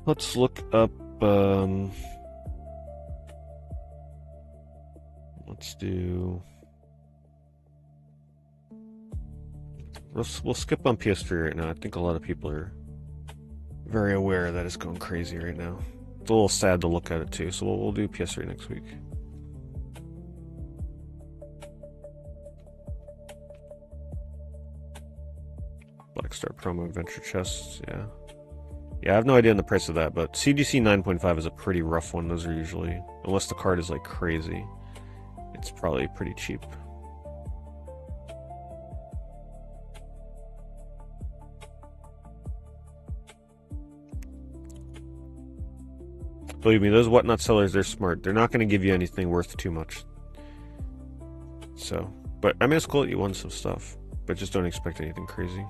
Speaker 1: Let's look up, let's do... We'll skip on PS3 right now. I think a lot of people are very aware that it's going crazy right now. It's a little sad to look at it too, so we'll do PS3 next week. Black Star promo adventure chests, yeah. Yeah, I have no idea on the price of that, but CGC 9.5 is a pretty rough one. Those are usually, unless the card is like crazy, it's probably pretty cheap. Believe me, those whatnot sellers, they're smart. They're not going to give you anything worth too much. So, but I mean, it's cool that you won some stuff, but just don't expect anything crazy.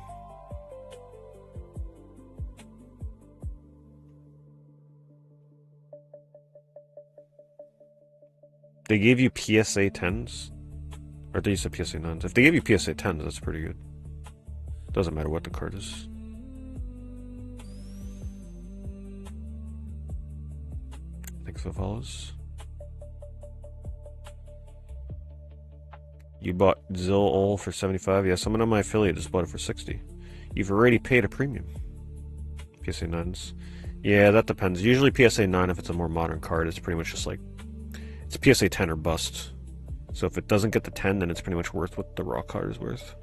Speaker 1: They gave you PSA 10s? Or they said PSA 9s. If they gave you PSA 10s, that's pretty good. Doesn't matter what the card is. Thanks for follows. You bought Zil for 75? Yeah, someone on my affiliate just bought it for 60. You've already paid a premium. PSA 9s. Yeah, that depends. Usually PSA 9, if it's a more modern card, it's pretty much just like... It's PSA 10 or bust. So if it doesn't get the 10, then it's pretty much worth what the raw card is worth.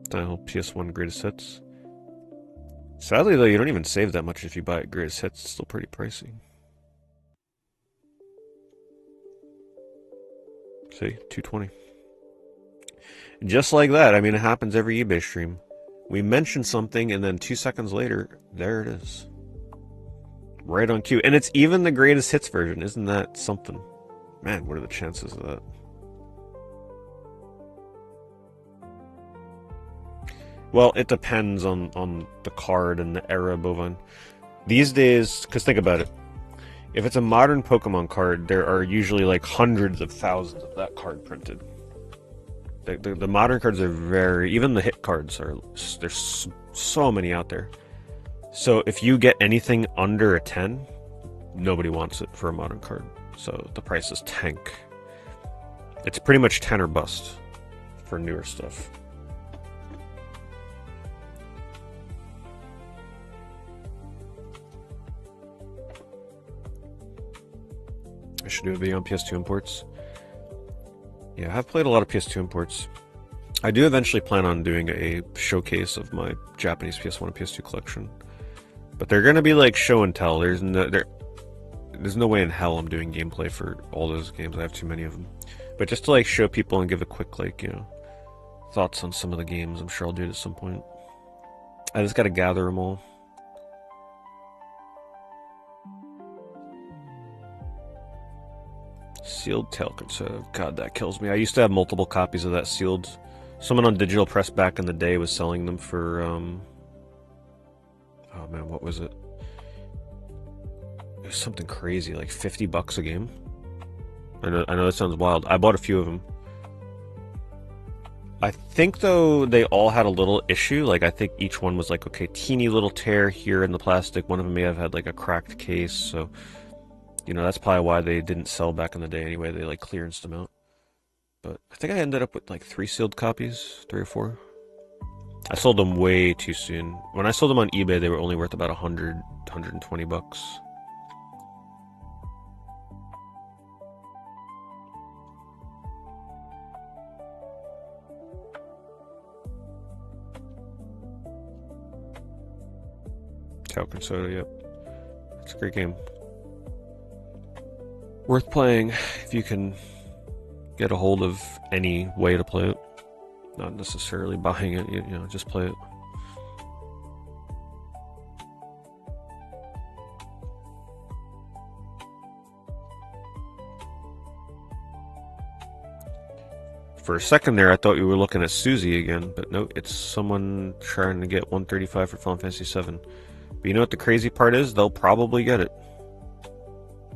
Speaker 1: Style PS1 greatest hits. Sadly, though, you don't even save that much if you buy it greatest hits. It's still pretty pricey. See, 220. Just like that. I mean, it happens every eBay stream. We mention something, and then 2 seconds later, there it is. Right on cue. And it's even the greatest hits version. Isn't that something? Man, what are the chances of that? Well, it depends on the card and the era, Bovine. These days, because think about it. If it's a modern Pokemon card, there are usually like hundreds of thousands of that card printed. The modern cards are very... Even the hit cards are... There's so many out there. So if you get anything under a 10, nobody wants it for a modern card. So the prices tank. It's pretty much 10 or bust for newer stuff. I should do a video on PS2 imports. Yeah, I've played a lot of PS2 imports. I do eventually plan on doing a showcase of my Japanese PS1 and PS2 collection. But they're gonna be like show and tell. There's no way in hell I'm doing gameplay for all those games. I have too many of them. But just to like show people and give a quick like, you know, thoughts on some of the games, I'm sure I'll do it at some point. I just gotta gather them all. Sealed tail conserve. God, that kills me. I used to have multiple copies of that sealed. Someone on Digital Press back in the day was selling them for oh man, what was it? It was something crazy, like $50 a game. I know that sounds wild. I bought a few of them. I think though they all had a little issue. Like I think each one was like, okay, teeny little tear here in the plastic. One of them may have had like a cracked case, so you know that's probably why they didn't sell back in the day anyway. They like clearanced them out. But I think I ended up with like 3 sealed copies, 3 or 4. I sold them way too soon. When I sold them on eBay, they were only worth about $100, $120. Talcum Soda, yep. It's a great game. Worth playing if you can get a hold of any way to play it. Not necessarily buying it, you know, just play it. For a second there, I thought you were looking at Susie again, but no, it's someone trying to get 135 for Final Fantasy 7. But you know what the crazy part is? They'll probably get it.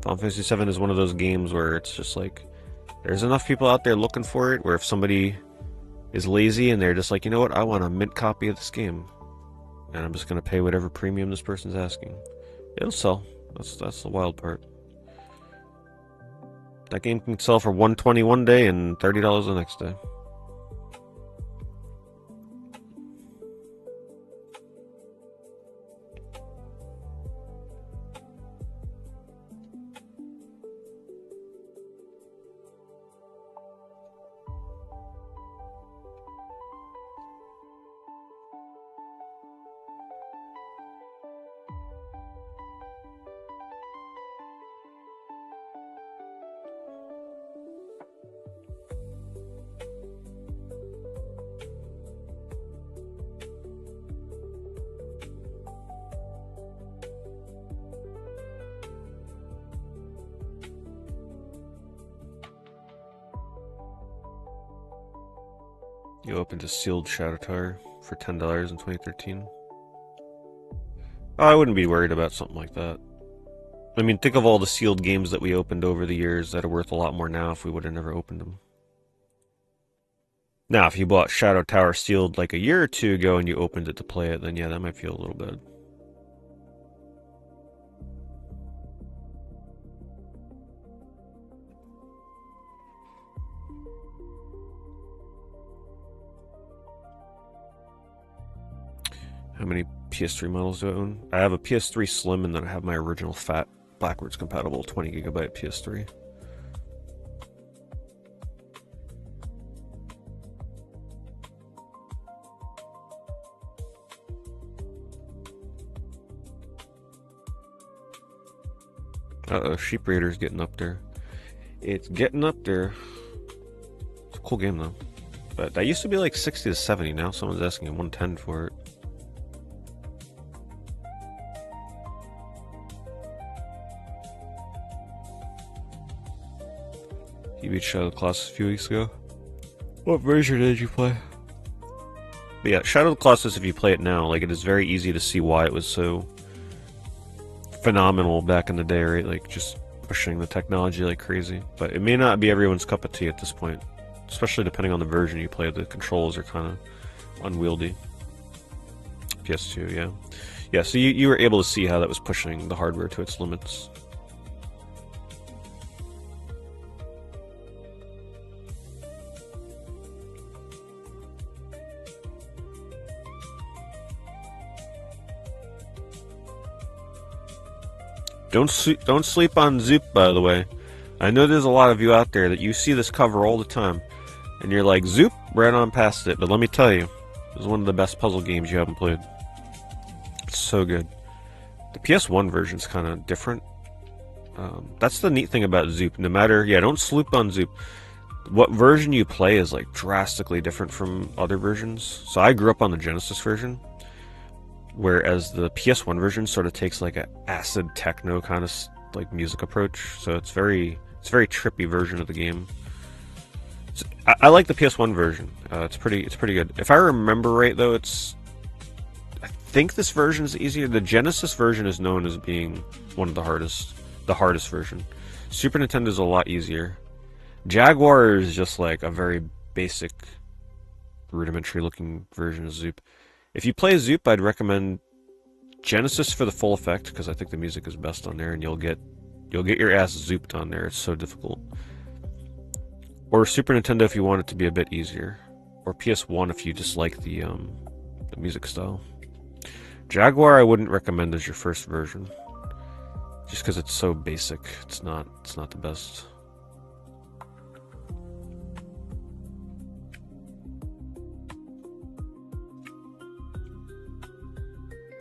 Speaker 1: Final Fantasy 7 is one of those games where it's just like, there's enough people out there looking for it, where if somebody is lazy and they're just like, you know what, I want a mint copy of this game, and I'm just going to pay whatever premium this person's asking. It'll sell. That's the wild part. That game can sell for $120 one day and $30 the next day. You opened a sealed Shadow Tower for $10 in 2013. I wouldn't be worried about something like that. I mean, think of all the sealed games that we opened over the years that are worth a lot more now if we would have never opened them. Now, if you bought Shadow Tower sealed like a year or two ago and you opened it to play it, then yeah, that might feel a little bad. How many PS3 models do I own? I have a PS3 Slim, and then I have my original fat, backwards compatible 20GB PS3. Uh-oh, Sheep Raider's getting up there. It's getting up there. It's a cool game, though. But that used to be like 60 to 70. Now someone's asking 110 for it. You beat Shadow of the Colossus a few weeks ago. What version did you play? But yeah, Shadow of the Colossus, if you play it now, like, it is very easy to see why it was so phenomenal back in the day, right? Like, just pushing the technology like crazy. But it may not be everyone's cup of tea at this point. Especially depending on the version you play. The controls are kind of unwieldy. PS2, yeah. Yeah, so you were able to see how that was pushing the hardware to its limits. Don't sleep on Zoop, by the way. I know there's a lot of you out there that you see this cover all the time, and you're like, Zoop, right on past it. But let me tell you, it's one of the best puzzle games you haven't played. It's so good. The PS1 version's kind of different. That's the neat thing about Zoop. No matter, yeah, don't sleep on Zoop. What version you play is like drastically different from other versions. So I grew up on the Genesis version, whereas the PS1 version sort of takes like an acid techno kind of like music approach. So it's very trippy version of the game. I like the PS1 version. It's pretty good. If I remember right, though, I think this version is easier. The Genesis version is known as being one of the hardest version. Super Nintendo is a lot easier. Jaguar is just like a very basic, rudimentary looking version of Zoop. If you play Zoop, I'd recommend Genesis for the full effect, because I think the music is best on there, and you'll get your ass zooped on there. It's so difficult. Or Super Nintendo if you want it to be a bit easier, or PS1 if you just like the music style. Jaguar I wouldn't recommend as your first version, just because it's so basic. It's not the best.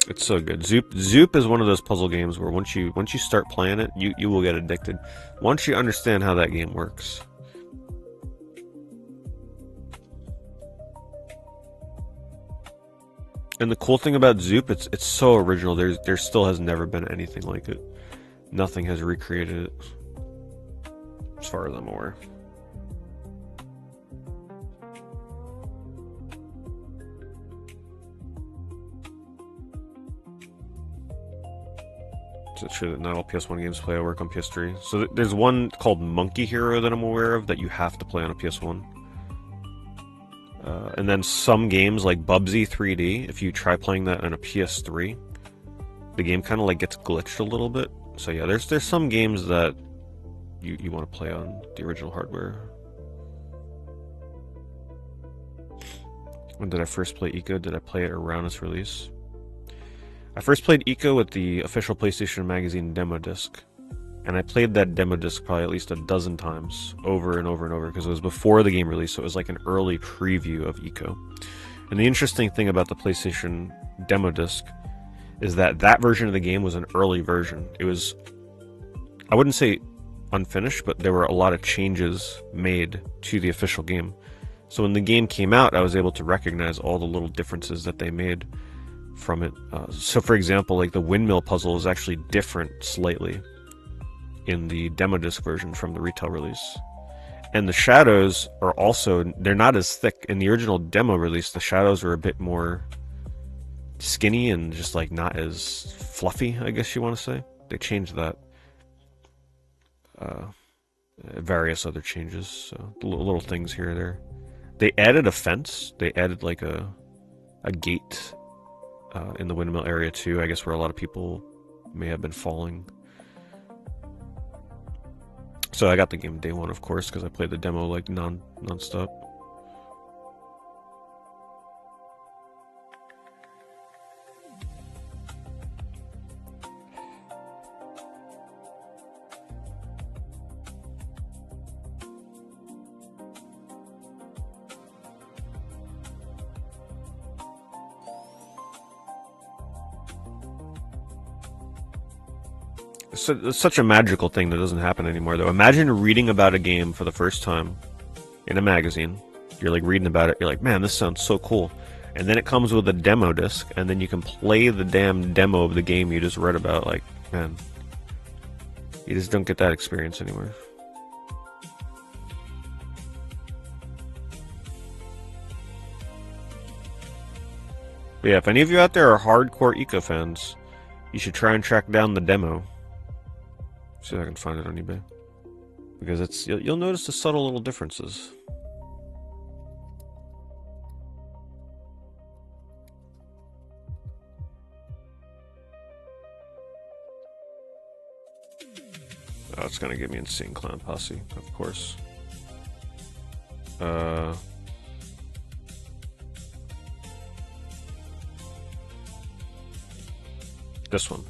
Speaker 1: It's so good. Zoop is one of those puzzle games where once you start playing it, you will get addicted. Once you understand how that game works. And the cool thing about Zoop, it's so original. There still has never been anything like it. Nothing has recreated it, as far as I'm aware. to ensure that not all PS1 games play work on PS3. So there's one called Monkey Hero that I'm aware of that you have to play on a PS1. And then some games like Bubsy 3D, if you try playing that on a PS3, the game kind of like gets glitched a little bit. So yeah, there's some games that you want to play on the original hardware. When did I first play Eco? Did I play it around its release? I first played Eco with the official PlayStation Magazine demo disc. And I played that demo disc probably at least a dozen times, over and over and over, because it was before the game release, so it was like an early preview of Eco. And the interesting thing about the PlayStation demo disc is that that version of the game was an early version. It was, I wouldn't say unfinished, but there were a lot of changes made to the official game. So when the game came out, I was able to recognize all the little differences that they made from it. So for example, like the windmill puzzle is actually different slightly in the demo disc version from the retail release. And the shadows are also, they're not as thick. In the original demo release, the shadows were a bit more skinny and just like not as fluffy, I guess you want to say. They changed that. Various other changes, so little things here or there. They added a fence. They added like a gate in the windmill area too, I guess, where a lot of people may have been falling. So I got the game day one, of course, because I played the demo like non-stop. So it's such a magical thing that doesn't happen anymore, though. Imagine reading about a game for the first time in a magazine. You're like reading about it. You're like, man, this sounds so cool. And then it comes with a demo disc, and then you can play the damn demo of the game you just read about. Like, man, you just don't get that experience anymore. But yeah, if any of you out there are hardcore Eco fans, you should try and track down the demo. See if I can find it on eBay, because it's you'll notice the subtle little differences. Oh, it's gonna give me Insane Clown Posse, of course. This one.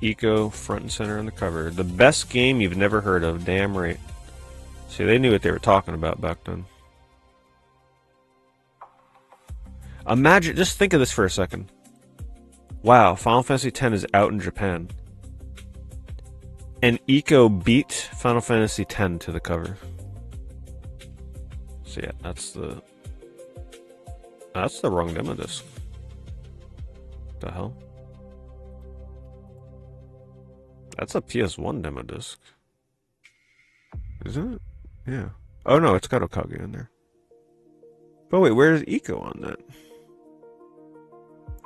Speaker 1: Eco, front and center on the cover. The best game you've never heard of, damn right. See, they knew what they were talking about back then. Imagine, just think of this for a second. Wow, Final Fantasy X is out in Japan. And Eco beat Final Fantasy X to the cover. So yeah, that's the wrong demo disc. The hell? That's a PS1 demo disc. Isn't it? Yeah. Oh no, it's got Okage in there. But wait, where's Eco on that?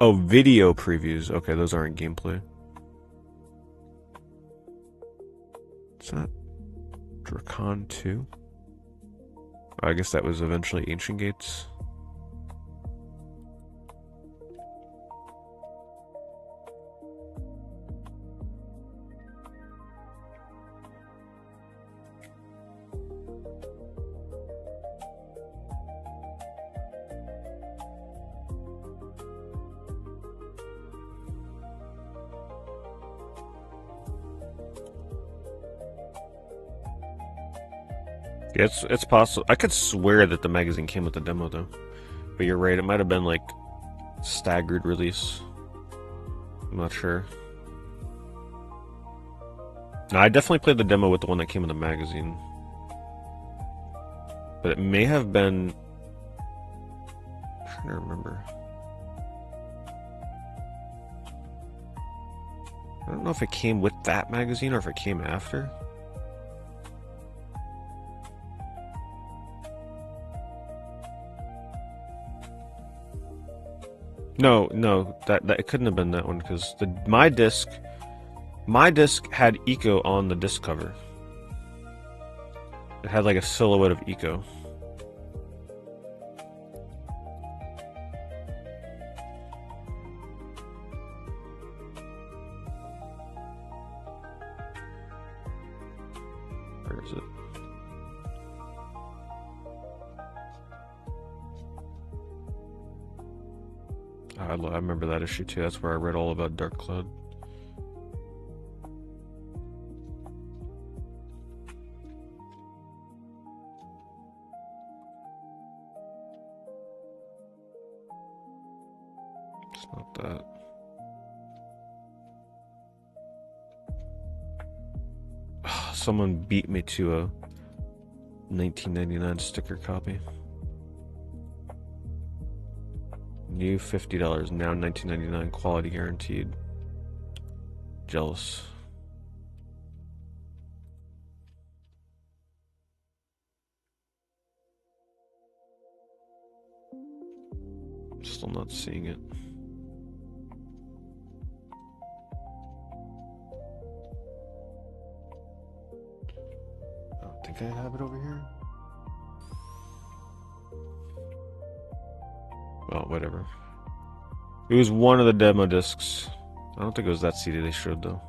Speaker 1: Oh, video previews. Okay, those aren't gameplay. Is that Drakon 2? I guess that was eventually Ancient Gates. Yeah, it's possible. I could swear that the magazine came with the demo though, but you're right. It might have been like staggered release. I'm not sure. No, I definitely played the demo with the one that came in the magazine, but it may have been. I'm trying to remember. I don't know if it came with that magazine or if it came after. No, no, that it couldn't have been that one because my disc had Eco on the disc cover. It had like a silhouette of Eco. Where is it? I remember that issue too. That's where I read all about Dark Cloud. It's not that. Someone beat me to a 1999 sticker copy. New $50, now $19.99, quality guaranteed. Jealous. Still not seeing it. I think I have it over here. Well, whatever. It was one of the demo discs. I don't think it was that CD they showed, though.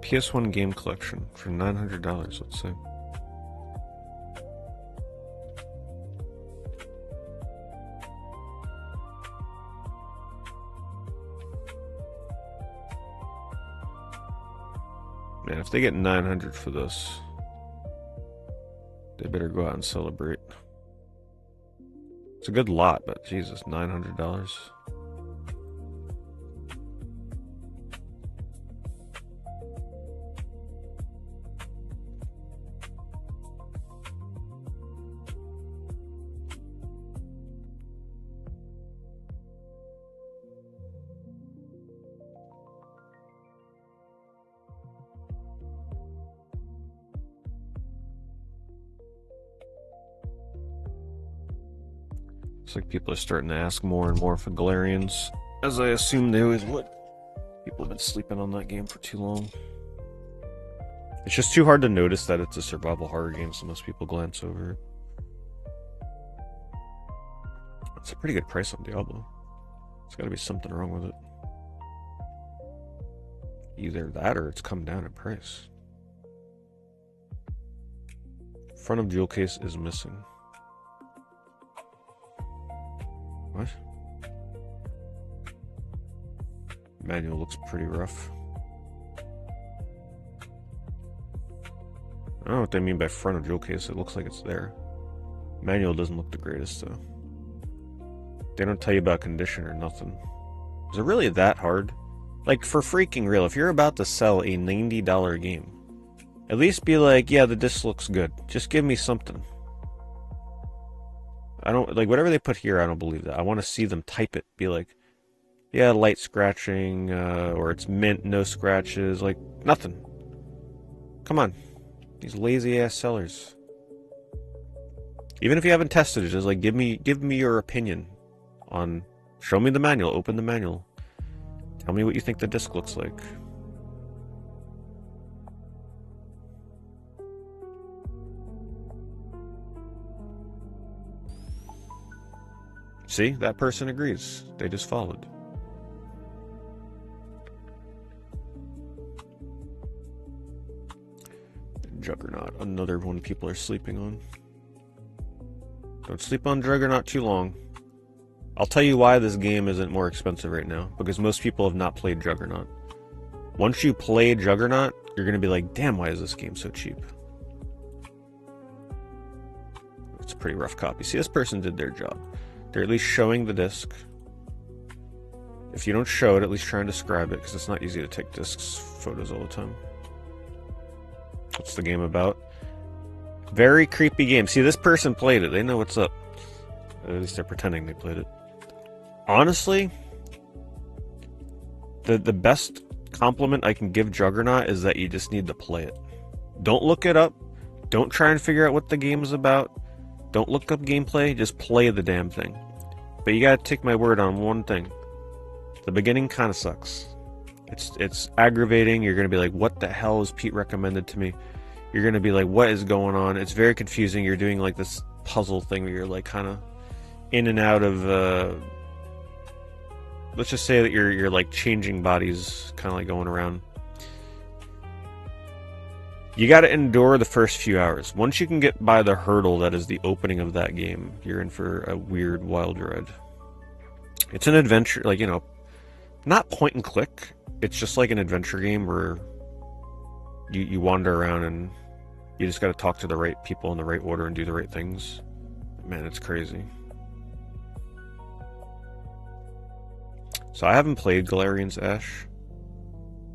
Speaker 1: PS1 game collection for $900, let's say. Man, if they get $900 for this, they better go out and celebrate. It's a good lot, but Jesus, $900. It's like people are starting to ask more and more for Galarians, as I assume they always would. People have been sleeping on that game for too long. It's just too hard to notice that it's a survival horror game, so most people glance over it. It's a pretty good price on Diablo. There's gotta be something wrong with it. Either that or it's come down in price. Front of jewel case is missing. What? Manual looks pretty rough. I don't know what they mean by front of jewel case. It looks like it's there. Manual doesn't look the greatest though. They don't tell you about condition or nothing. Is it really that hard? Like, for freaking real, if you're about to sell a $90 game, at least be like, yeah, the disc looks good. Just give me something. I don't, like, whatever they put here, I don't believe that. I want to see them type it. Be like, yeah, light scratching, or it's mint, no scratches. Like, nothing. Come on. These lazy-ass sellers. Even if you haven't tested it, just, like, give me your opinion on... Show me the manual. Open the manual. Tell me what you think the disc looks like. See? That person agrees. They just followed. Juggernaut. Another one people are sleeping on. Don't sleep on Juggernaut too long. I'll tell you why this game isn't more expensive right now. Because most people have not played Juggernaut. Once you play Juggernaut, you're going to be like, damn, why is this game so cheap? It's a pretty rough copy. See, this person did their job. They're at least showing the disc. If you don't show it, at least try and describe it, because it's not easy to take discs photos all the time. What's the game about? Very creepy game. See, this person played it. They know what's up. At least they're pretending they played it. Honestly, the best compliment I can give Juggernaut is that you just need to play it. Don't look it up. Don't try and figure out what the game is about. Don't look up gameplay. Just play the damn thing. But you gotta take my word on one thing. The beginning kind of sucks. It's aggravating. You're gonna be like, what the hell is Pete recommended to me? You're gonna be like, what is going on? It's very confusing. You're doing like this puzzle thing where you're like kind of in and out of let's just say that you're like changing bodies, kind of like going around. You got to endure the first few hours. Once you can get by the hurdle that is the opening of that game, you're in for a weird, wild ride. It's an adventure, like, you know, not point and click. It's just like an adventure game where you wander around and you just got to talk to the right people in the right order and do the right things. Man, it's crazy. So I haven't played Galarian's Ash,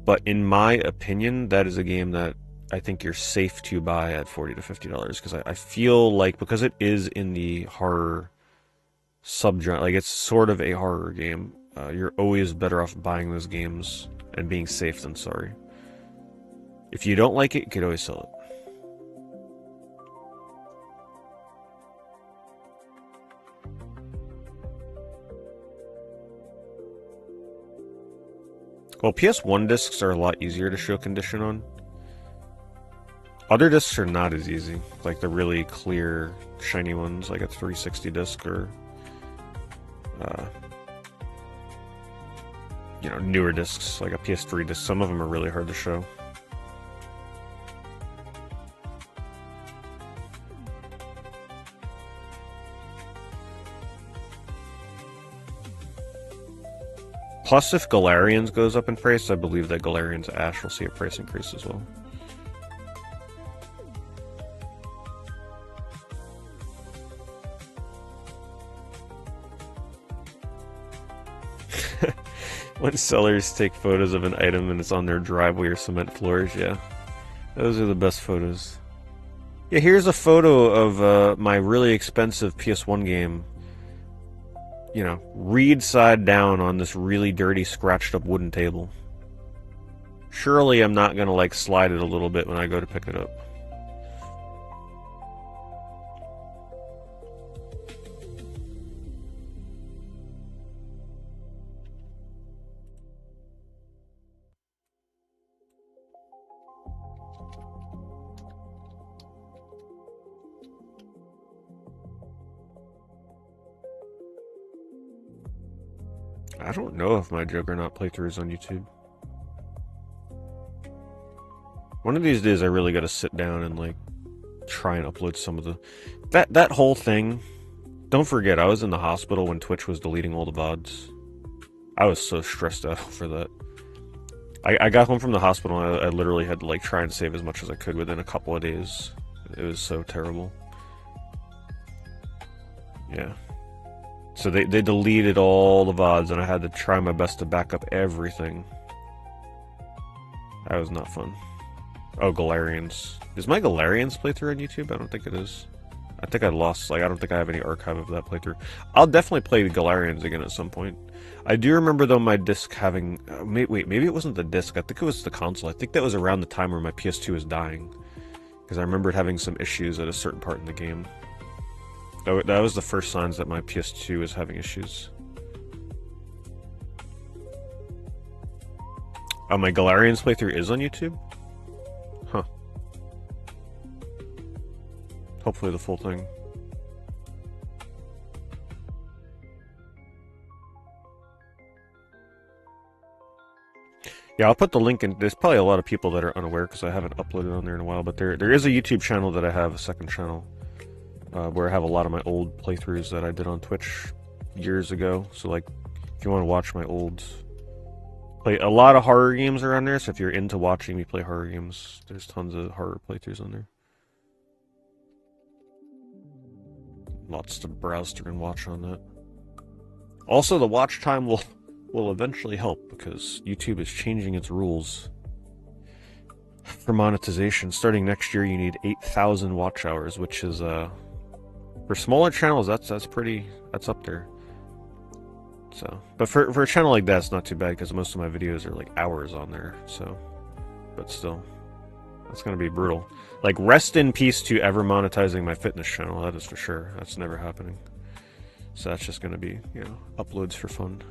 Speaker 1: but in my opinion, that is a game that I think you're safe to buy at $40 to $50, because I feel like, because it is in the horror subgenre, like it's sort of a horror game, you're always better off buying those games and being safe than sorry. If you don't like it, you could always sell it. Well, PS1 discs are a lot easier to show condition on. Other discs are not as easy, like the really clear, shiny ones, like a 360 disc or, you know, newer discs, like a PS3 disc. Some of them are really hard to show. Plus, if Galarian's goes up in price, I believe that Galarian's Ash will see a price increase as well. When sellers take photos of an item and it's on their driveway or cement floors, yeah. Those are the best photos. Yeah, here's a photo of my really expensive PS1 game. You know, read side down on this really dirty, scratched up wooden table. Surely I'm not gonna like slide it a little bit when I go to pick it up. I don't know if my Juggernaut playthrough is on YouTube. One of these days I really gotta sit down and like try and upload some of the... That whole thing, don't forget, I was in the hospital when Twitch was deleting all the VODs. I was so stressed out for that. I got home from the hospital and I literally had to like try and save as much as I could within a couple of days. It was so terrible. Yeah. So they deleted all the VODs, and I had to try my best to back up everything. That was not fun. Oh, Galarians. Is my Galarians playthrough on YouTube? I don't think it is. I think I lost, like, I don't think I have any archive of that playthrough. I'll definitely play the Galarians again at some point. I do remember, though, my disc having... wait, maybe it wasn't the disc. I think it was the console. I think that was around the time where my PS2 was dying. Because I remembered having some issues at a certain part in the game. That was the first signs that my PS2 was having issues. Oh, my Galarians playthrough is on YouTube? Huh. Hopefully the full thing. Yeah, I'll put the link in. There's probably a lot of people that are unaware because I haven't uploaded on there in a while, but there is a YouTube channel that I have, a second channel. Where I have a lot of my old playthroughs that I did on Twitch years ago. So, like, if you want to watch my old... a lot of horror games are on there, so if you're into watching me play horror games, there's tons of horror playthroughs on there. Lots to browse through and watch on that. Also, the watch time will will eventually help because YouTube is changing its rules for monetization. Starting next year, you need 8,000 watch hours, which is for smaller channels, that's up there. So, but for a channel like that, it's not too bad because most of my videos are like hours on there. So, but still, that's gonna be brutal. Like, rest in peace to ever monetizing my fitness channel. That is for sure. That's never happening. So that's just gonna be, you know, uploads for fun.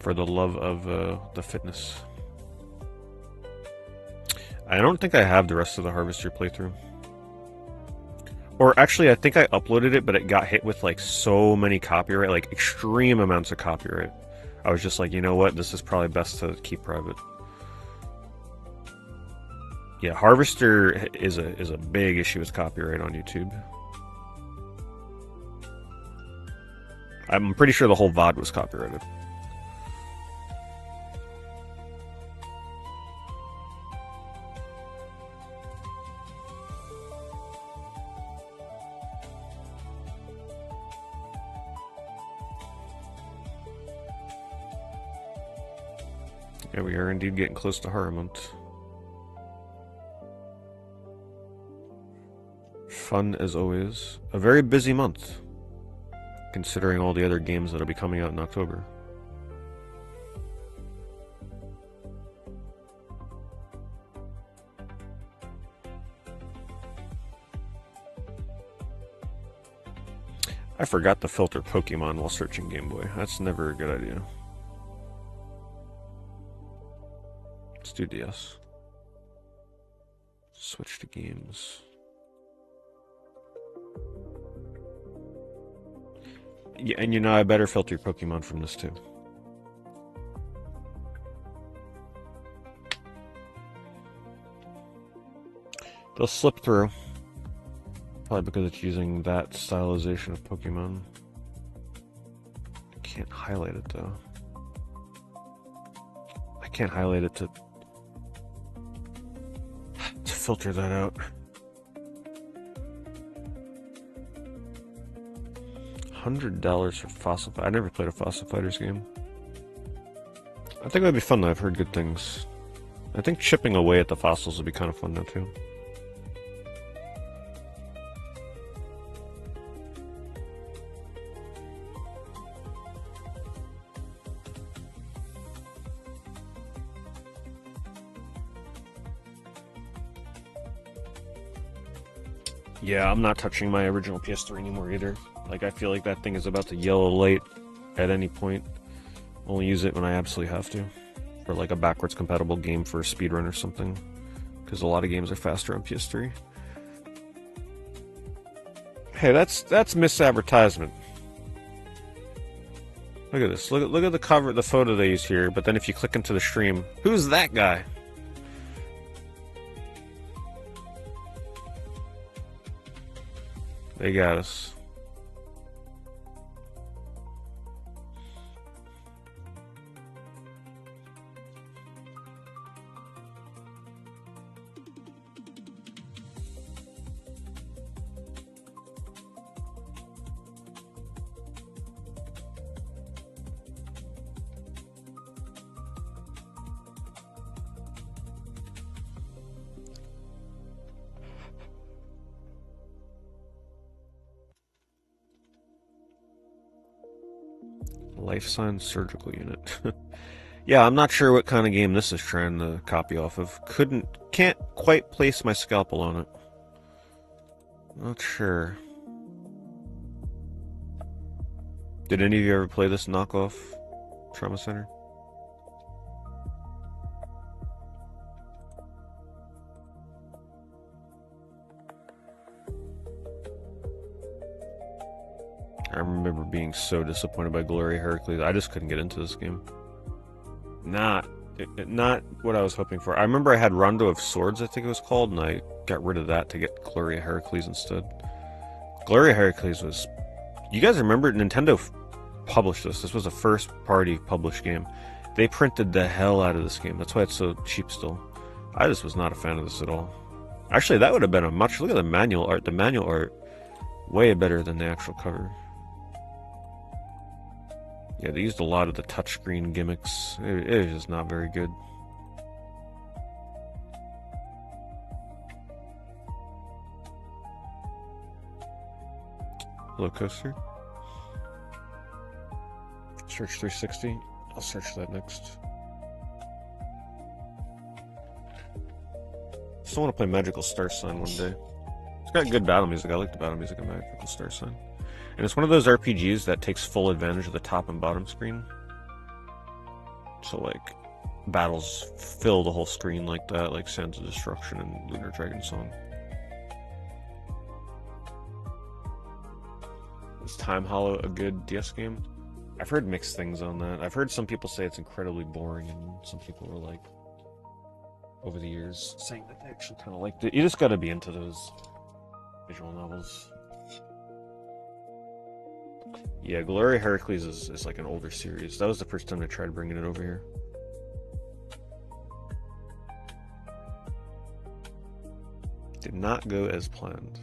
Speaker 1: For the love of the fitness. I don't think I have the rest of the Harvester playthrough. Or actually, I think I uploaded it, but it got hit with like so many copyright, like extreme amounts of copyright. I was just like, you know what, this is probably best to keep private. Yeah, Harvester is a big issue with copyright on YouTube. I'm pretty sure the whole VOD was copyrighted. Yeah, we are indeed getting close to horror month. Fun as always. A very busy month, considering all the other games that'll be coming out in October. I forgot to filter Pokemon while searching Game Boy. That's never a good idea. Let's do DS. Switch to games. Yeah, and you know, I better filter Pokemon from this too. They'll slip through. Probably because it's using that stylization of Pokemon. I can't highlight it though. I can't highlight it to filter that out. $100 for Fossil Fighter. I never played a Fossil Fighters game. I think it would be fun though. I've heard good things. I think chipping away at the fossils would be kind of fun though too. Yeah, I'm not touching my original PS3 anymore either. Like, I feel like that thing is about to yellow light at any point. Only use it when I absolutely have to. For like a backwards compatible game for a speedrun or something. Because a lot of games are faster on PS3. Hey, that's misadvertisement. Look at this. Look at the cover, the photo they use here. But then if you click into the stream, who's that guy? They got us. Life Science Surgical Unit. Yeah, I'm not sure what kind of game this is trying to copy off of. Can't quite place my scalpel on it. Not sure. Did any of you ever play this knockoff Trauma Center? I remember being so disappointed by Gloria Heracles. I just couldn't get into this game. Not what I was hoping for. I remember I had Rondo of Swords, I think it was called, and I got rid of that to get Gloria Heracles instead. Gloria Heracles was... You guys remember Nintendo published this. This was a first-party published game. They printed the hell out of this game. That's why it's so cheap still. I just was not a fan of this at all. Actually, that would have been a much... Look at the manual art. The manual art, way better than the actual cover. Yeah, they used a lot of the touchscreen gimmicks. It is just not very good. Hello, Coaster. Search 360. I'll search that next. Still want to play Magical Star Sign one day. It's got good battle music. I like the battle music of Magical Star Sign. And it's one of those RPGs that takes full advantage of the top and bottom screen. So, like, battles fill the whole screen like that, like Sands of Destruction and Lunar Dragon Song. Is Time Hollow a good DS game? I've heard mixed things on that. I've heard some people say it's incredibly boring, and some people were like, over the years, saying that they actually kind of liked it. You just gotta be into those visual novels. Yeah, Gloria Heracles is like an older series. That was the first time I tried bringing it over here. Did not go as planned.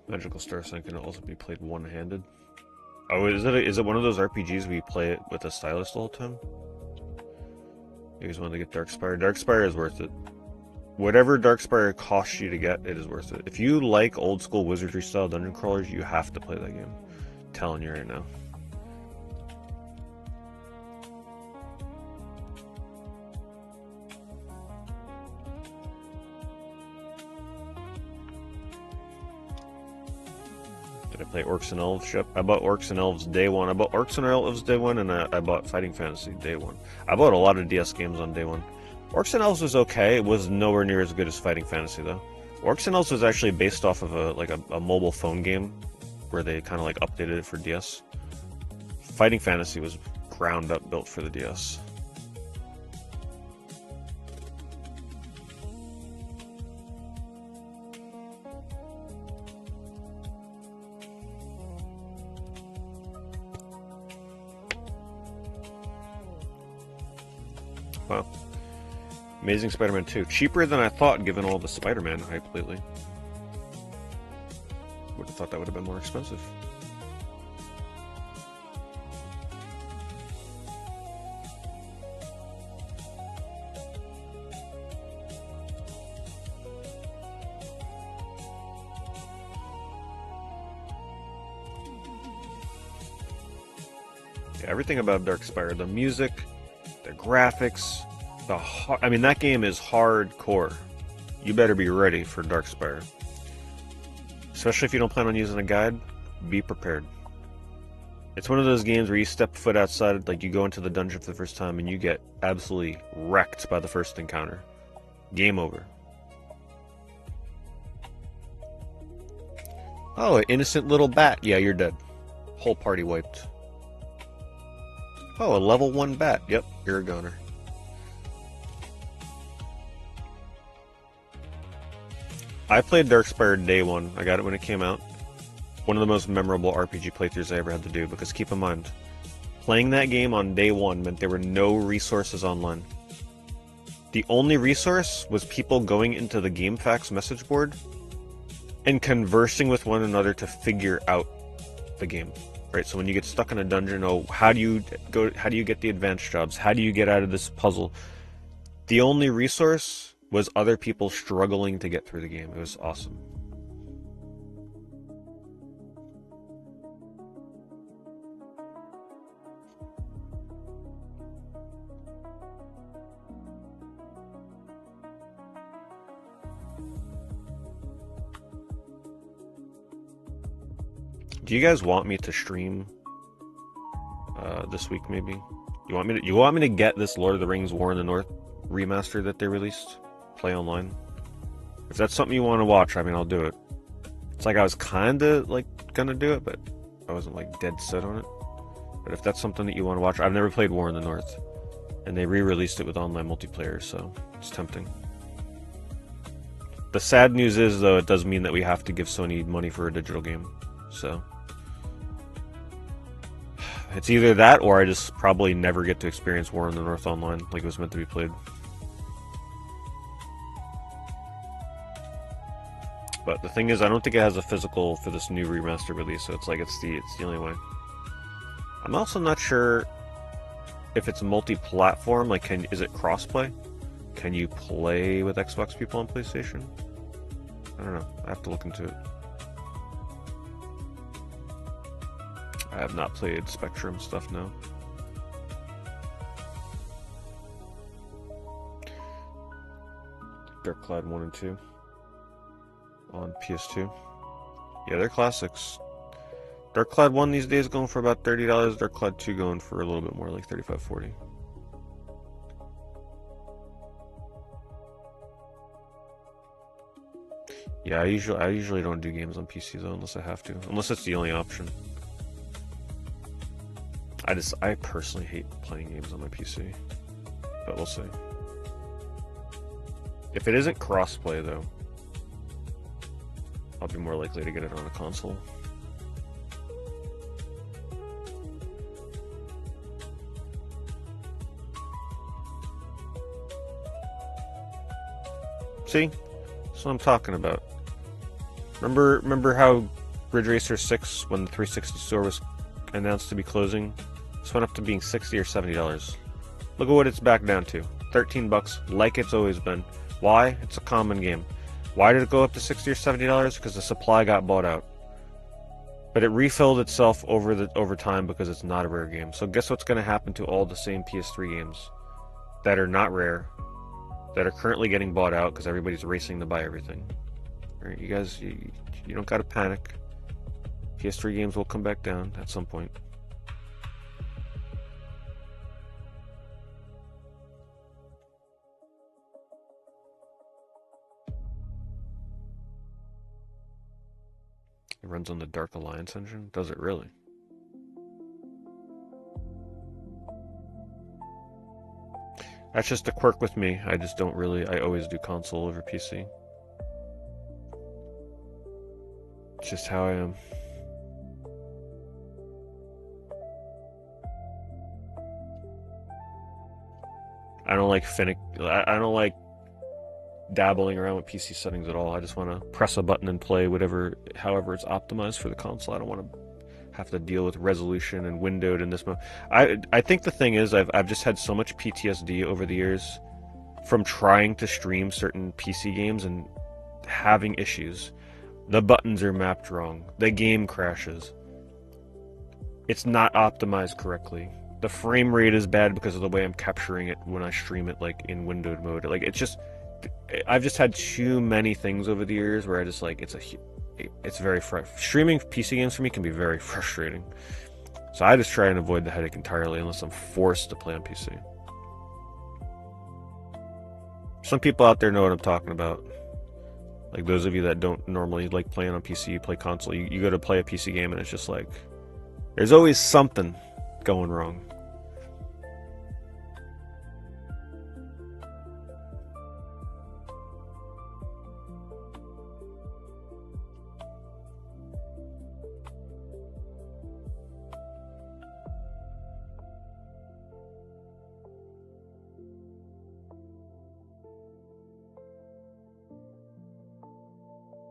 Speaker 1: Magical Star Sign can also be played one-handed. Oh, is it one of those RPGs where you play it with a stylus the whole time? You guys want to get Darkspire? Darkspire is worth it. Whatever Darkspire costs you to get, it is worth it. If you like old school wizardry style dungeon crawlers, you have to play that game. I'm telling you right now. Did I play Orcs and Elves? Yep. I bought Orcs and Elves day one. I bought Orcs and Elves day one, and I bought Fighting Fantasy day one. I bought a lot of DS games on day one. Orcs and Elves was okay. It was nowhere near as good as Fighting Fantasy, though. Orcs and Elves was actually based off of a mobile phone game, where they kind of like updated it for DS. Fighting Fantasy was ground up built for the DS. Wow. Amazing Spider-Man 2. Cheaper than I thought, given all the Spider-Man hype lately. Would have thought that would have been more expensive. Yeah, everything about Darkspire. The music, the graphics, I mean, that game is hardcore. You better be ready for Darkspire. Especially if you don't plan on using a guide, be prepared. It's one of those games where you step foot outside, like you go into the dungeon for the first time and you get absolutely wrecked by the first encounter. Game over. Oh, an innocent little bat. Yeah, you're dead. Whole party wiped. Oh, a level 1 bat. Yep, you're a goner. I played Darkspire day one. I got it when it came out. One of the most memorable RPG playthroughs I ever had to do, because keep in mind, playing that game on day one meant there were no resources online. The only resource was people going into the GameFAQs message board and conversing with one another to figure out the game. Right, so when you get stuck in a dungeon, how do you get the advanced jobs? How do you get out of this puzzle? The only resource was other people struggling to get through the game. It was awesome. Do you guys want me to stream this week? Maybe you want me to get this Lord of the Rings War in the North remaster that they released? Play online. If that's something you want to watch, I mean, I'll do it. It's like I was kinda like gonna do it, but I wasn't like dead set on it. But if that's something that you want to watch, I've never played War in the North, and they re-released it with online multiplayer, so it's tempting. The sad news is, though, it does mean that we have to give Sony money for a digital game, so it's either that or I just probably never get to experience War in the North online like it was meant to be played. But the thing is, I don't think it has a physical for this new remaster release, so it's like it's the only way. I'm also not sure if it's multi-platform. Like, is it crossplay? Can you play with Xbox people on PlayStation? I don't know. I have to look into it. I have not played Spectrum stuff now. Darkcloud 1 and 2 on PS2. Yeah, they're classics. Darkcloud 1 these days going for about $30. Darkcloud 2 going for a little bit more, like $35, $40. Yeah, I usually don't do games on PC though, unless I have to. Unless it's the only option. I personally hate playing games on my PC. But we'll see. If it isn't crossplay though, I'll be more likely to get it on a console. See? That's what I'm talking about. Remember how Ridge Racer 6, when the 360 store was announced to be closing, this went up to being $60 or $70. Look at what it's back down to. $13, like it's always been. Why? It's a common game. Why did it go up to $60 or $70? Because the supply got bought out. But it refilled itself over time because it's not a rare game. So guess what's going to happen to all the same PS3 games that are not rare, that are currently getting bought out because everybody's racing to buy everything. All right, you guys, you don't got to panic. PS3 games will come back down at some point. It runs on the Dark Alliance engine? Does it really? That's just a quirk with me. I just don't really... I always do console over PC. It's just how I am. I don't like I don't like dabbling around with PC settings at all. I just want to press a button and play however it's optimized for the console. I don't want to have to deal with resolution and windowed in this mode. I think the thing is I've just had so much PTSD over the years from trying to stream certain PC games and having issues. The buttons are mapped wrong. The game crashes. It's not optimized correctly. The frame rate is bad because of the way I'm capturing it when I stream it like in windowed mode. Like I've just had too many things over the years where I just like it's very streaming PC games for me can be very frustrating. So I just try and avoid the headache entirely unless I'm forced to play on PC. Some people out there know what I'm talking about. Like those of you that don't normally like playing on PC, you play console, you go to play a PC game and it's just like there's always something going wrong.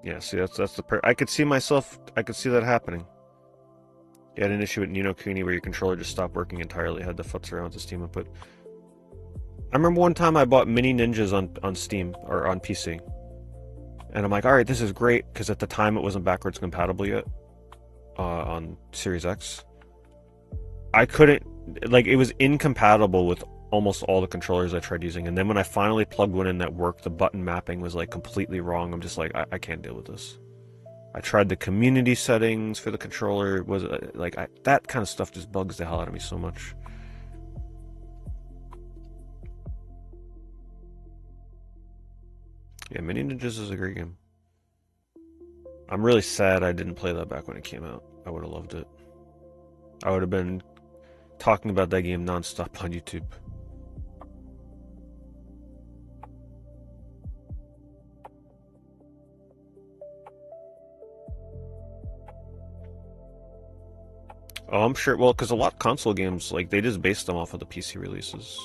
Speaker 1: Yeah, see, that's I could see that happening. You had an issue with Ni no Kuni where your controller just stopped working entirely, had to futz around with the Steam input. I remember one time I bought Mini Ninjas on Steam, or on PC. And I'm like, alright, this is great, because at the time it wasn't backwards compatible yet, on Series X. I couldn't, like, it was incompatible with almost all the controllers I tried using, and then when I finally plugged one in that worked, the button mapping was, like, completely wrong. I'm just like, I can't deal with this. I tried the community settings for the controller. That kind of stuff just bugs the hell out of me so much. Yeah, Mini Ninjas is a great game. I'm really sad I didn't play that back when it came out. I would have loved it. I would have been talking about that game nonstop on YouTube. Oh, I'm sure. Well, because a lot of console games, like, they just base them off of the PC releases.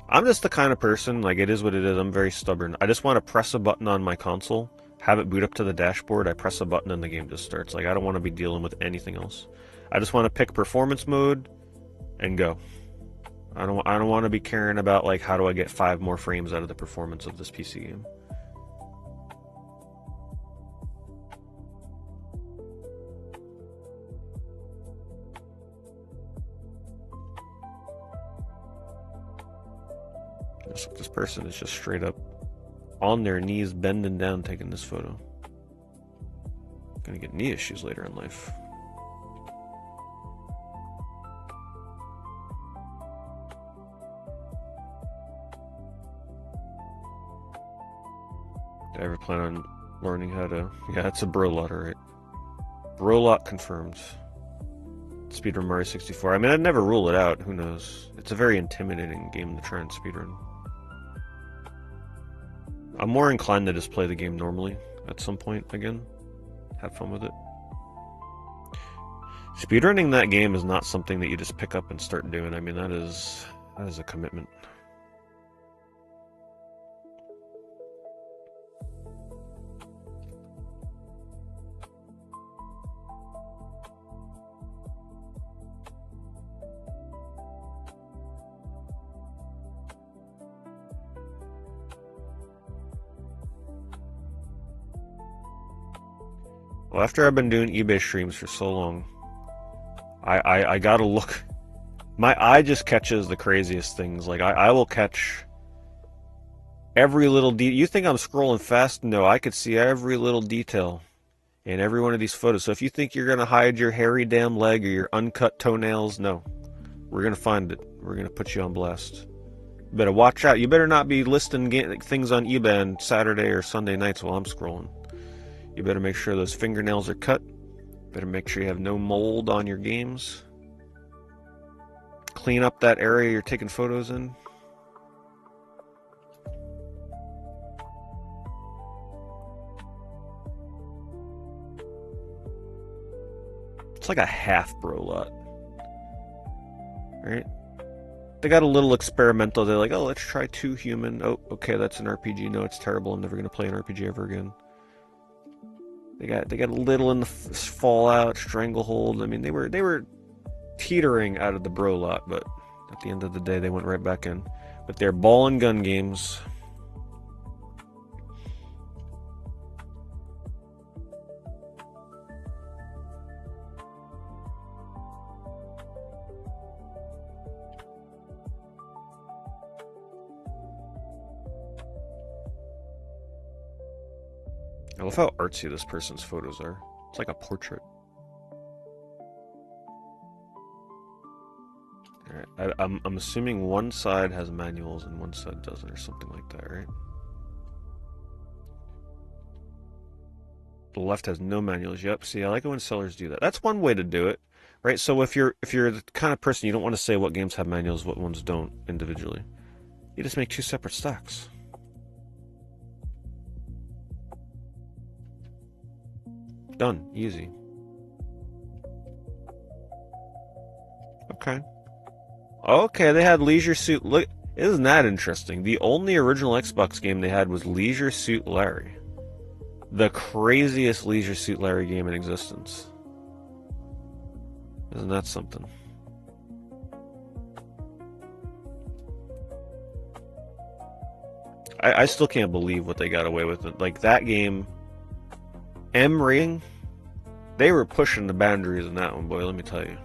Speaker 1: I'm just the kind of person, like, it is what it is. I'm very stubborn. I just want to press a button on my console, have it boot up to the dashboard. I press a button and the game just starts. Like, I don't want to be dealing with anything else. I just want to pick performance mode and go. I don't want to be caring about, like, how do I get 5 more frames out of the performance of this PC game. This person is just straight up on their knees, bending down, taking this photo. Gonna get knee issues later in life. Did I ever plan on learning how to... Yeah, it's a bro lot, alright. Bro lot confirmed. Speedrun Mario 64. I mean, I'd never rule it out. Who knows? It's a very intimidating game to try and speedrun. I'm more inclined to just play the game normally at some point again. Have fun with it. Speedrunning that game is not something that you just pick up and start doing. I mean, that is a commitment. Well, after I've been doing eBay streams for so long, I gotta look. My eye just catches the craziest things. Like, I will catch every little detail. You think I'm scrolling fast? No, I could see every little detail in every one of these photos. So if you think you're gonna hide your hairy damn leg or your uncut toenails, no. We're gonna find it. We're gonna put you on blast. You better watch out. You better not be listing things on eBay on Saturday or Sunday nights while I'm scrolling. You better make sure those fingernails are cut. Better make sure you have no mold on your games. Clean up that area you're taking photos in. It's like a half bro lot. Right? They got a little experimental. They're like, oh, let's try 2 human. Oh, okay, that's an RPG. No, it's terrible. I'm never going to play an RPG ever again. They got a little in the Fallout, Stranglehold. I mean, they were teetering out of the bro lot, but at the end of the day, they went right back in with their ball and gun games. I love how artsy this person's photos are. It's like a portrait. Alright, I'm assuming one side has manuals and one side doesn't, or something like that, right? The left has no manuals. Yep. See, I like it when sellers do that. That's one way to do it, right? So if you're the kind of person you don't want to say what games have manuals, what ones don't individually, you just make 2 separate stacks. Done. Easy. Okay. Okay, they had Leisure Suit. Look, isn't that interesting? The only original Xbox game they had was Leisure Suit Larry. The craziest Leisure Suit Larry game in existence. Isn't that something? I still can't believe what they got away with it. Like, that game, M-Ring, they were pushing the boundaries in that one, boy, let me tell you.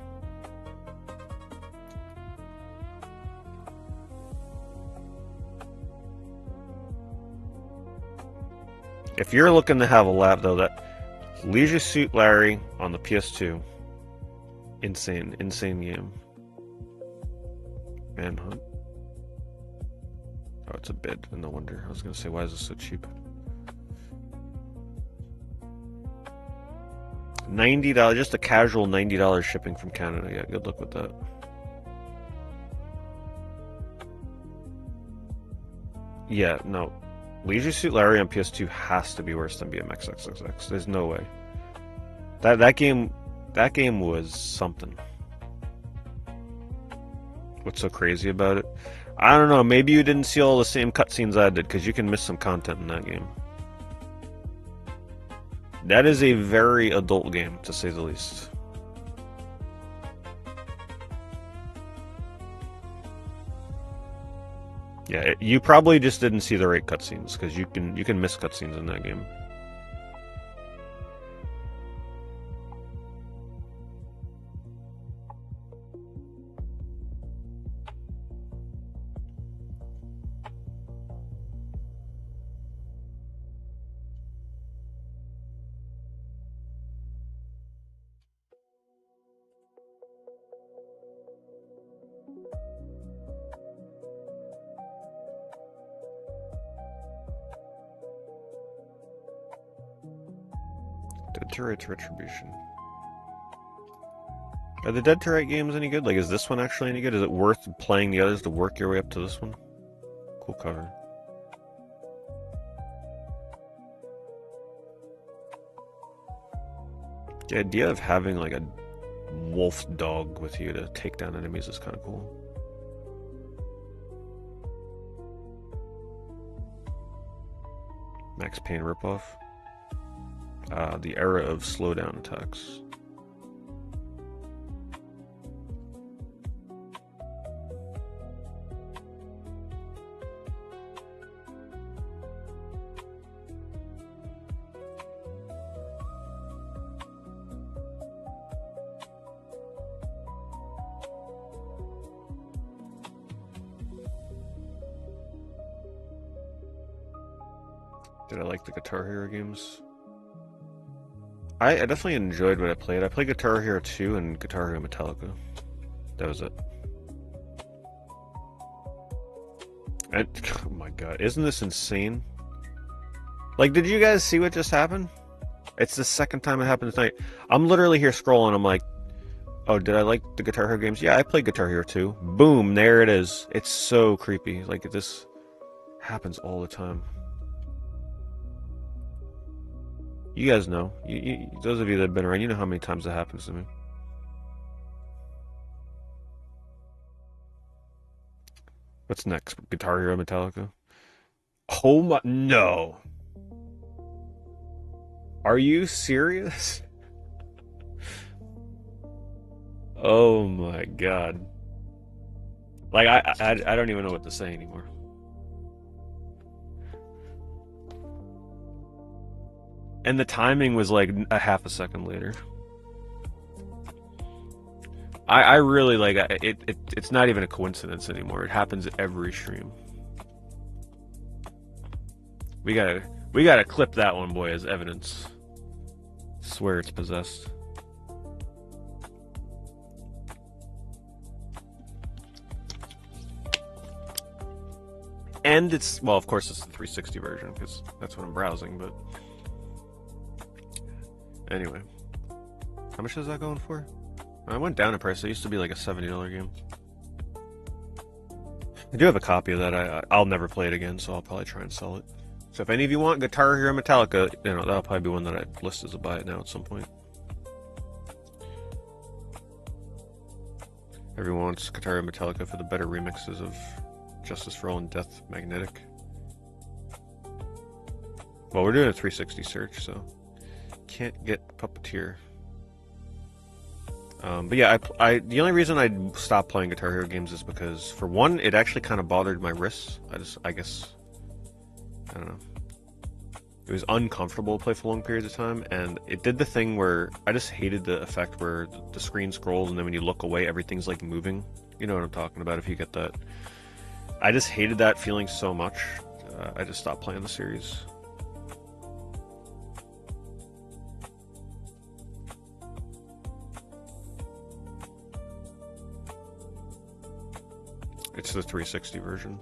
Speaker 1: If you're looking to have a lap, though, that Leisure Suit Larry on the PS2, insane game. Manhunt. Oh, it's a bid. No wonder. I was gonna say, why is this so cheap? $90, just a casual $90 shipping from Canada. Yeah, good luck with that. Yeah, no. Leisure Suit Larry on PS2 has to be worse than BMX XXX. There's no way. That game was something. What's so crazy about it? I don't know. Maybe you didn't see all the same cutscenes I did, because you can miss some content in that game. That is a very adult game, to say the least. Yeah, you probably just didn't see the right cutscenes, because you can miss cutscenes in that game. Dead to Rights Retribution. Are the Dead to Right games any good? Like, is this one actually any good? Is it worth playing the others to work your way up to this one? Cool cover. The idea of having like a wolf dog with you to take down enemies is kind of cool. Max Payne ripoff. The era of slowdown attacks. Did I like the Guitar Hero games? I definitely enjoyed what I played. I played Guitar Hero 2 and Guitar Hero Metallica. That was it. And, oh my god, isn't this insane? Like, did you guys see what just happened? It's the second time it happened tonight. I'm literally here scrolling, I'm like, oh, did I like the Guitar Hero games? Yeah, I played Guitar Hero 2. Boom, there it is. It's so creepy. Like, this happens all the time. You guys know. Those of you that have been around, you know how many times that happens to me. What's next? Guitar Hero Metallica? Oh my... No! Are you serious? Oh my god. Like, I don't even know what to say anymore. And the timing was like a half a second later. I really like it. It's not even a coincidence anymore. It happens every stream. We gotta clip that one, boy, as evidence. Swear it's possessed. And it's, well, of course it's the 360 version, because that's what I'm browsing, but anyway. How much is that going for? I went down in price. It used to be like a $70 game. I do have a copy of that. I'll never play it again, so I'll probably try and sell it. So if any of you want Guitar Hero Metallica, you know, that'll probably be one that I'd list as a buy it now at some point. Everyone wants Guitar Hero Metallica for the better remixes of Justice for All and Death Magnetic. Well, we're doing a 360 search, so can't get Puppeteer. But yeah, the only reason I stopped playing Guitar Hero games is because, for one, it actually kind of bothered my wrists. I guess, I don't know. It was uncomfortable to play for long periods of time, and it did the thing where I just hated the effect where the screen scrolls, and then when you look away, everything's like moving. You know what I'm talking about, if you get that. I just hated that feeling so much. I just stopped playing the series. It's the 360 version.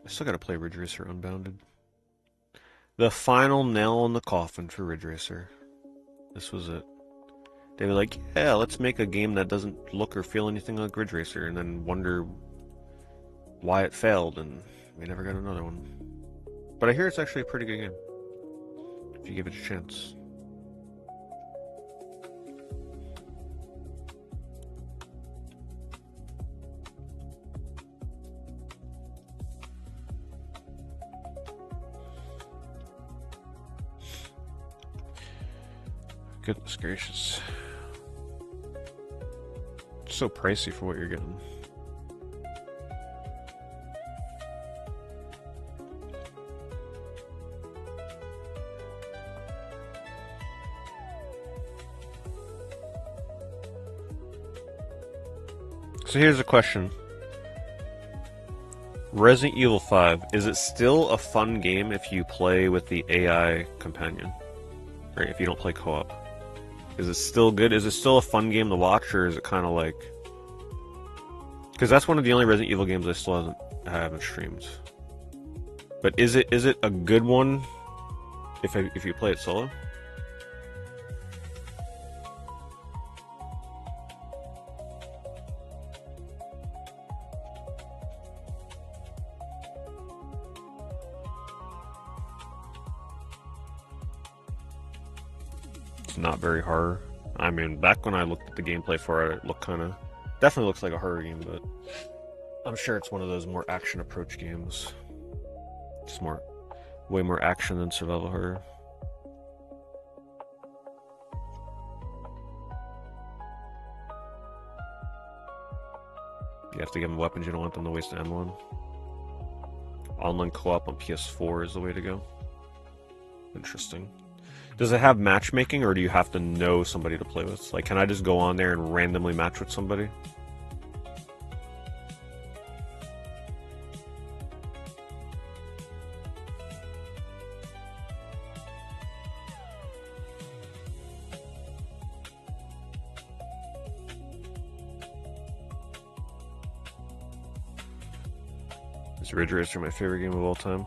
Speaker 1: I still gotta play Ridge Racer Unbounded. The final nail in the coffin for Ridge Racer. This was it. They were like, yeah, let's make a game that doesn't look or feel anything like Ridge Racer, and then wonder why it failed, and we never got another one. But I hear it's actually a pretty good game, if you give it a chance. Goodness gracious. It's so pricey for what you're getting. So here's a question. Resident Evil 5, is it still a fun game if you play with the AI companion? Or if you don't play co-op? Is it still good? Is it still a fun game to watch, or is it kind of like... Because that's one of the only Resident Evil games I still haven't streamed. But is it a good one if you play it solo? It's not very horror. I mean, back when I looked at the gameplay for it, it looked kind of... Definitely looks like a horror game, but... I'm sure it's one of those more action approach games. It's way more action than survival horror. You have to give them weapons, you don't want them to waste ammo on. Online co-op on PS4 is the way to go. Interesting. Does it have matchmaking, or do you have to know somebody to play with? Like, can I just go on there and randomly match with somebody? Is Ridge Racer my favorite game of all time?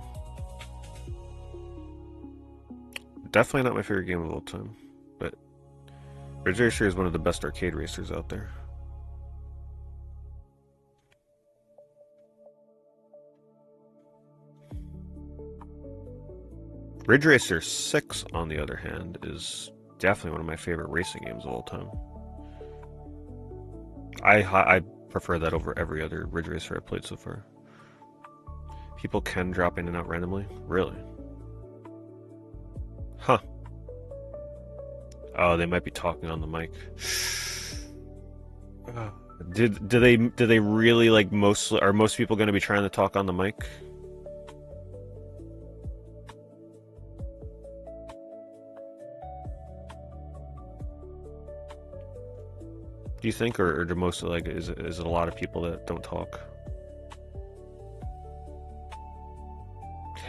Speaker 1: Definitely not my favorite game of all time, but Ridge Racer is one of the best arcade racers out there. Ridge Racer 6, on the other hand, is definitely one of my favorite racing games of all time. I prefer that over every other Ridge Racer I've played so far. People can drop in and out randomly? Really? Huh. Oh, they might be talking on the mic. Do they really, like, are most people going to be trying to talk on the mic? Do you think, or do most of, like, is it a lot of people that don't talk?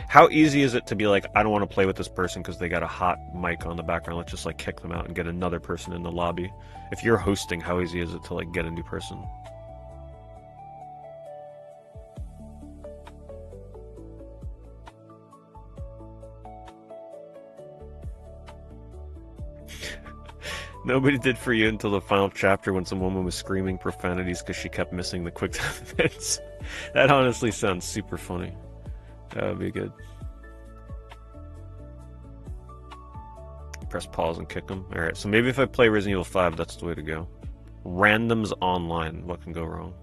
Speaker 1: How easy is it to be like, I don't want to play with this person because they got a hot mic on the background, let's just, like, kick them out and get another person in the lobby? If you're hosting, how easy is it to, like, get a new person? Nobody did for you until the final chapter when some woman was screaming profanities because she kept missing the quick time events. That honestly sounds super funny. That would be good. Press pause and kick them. Alright, so maybe if I play Resident Evil 5, that's the way to go. Randoms online. What can go wrong?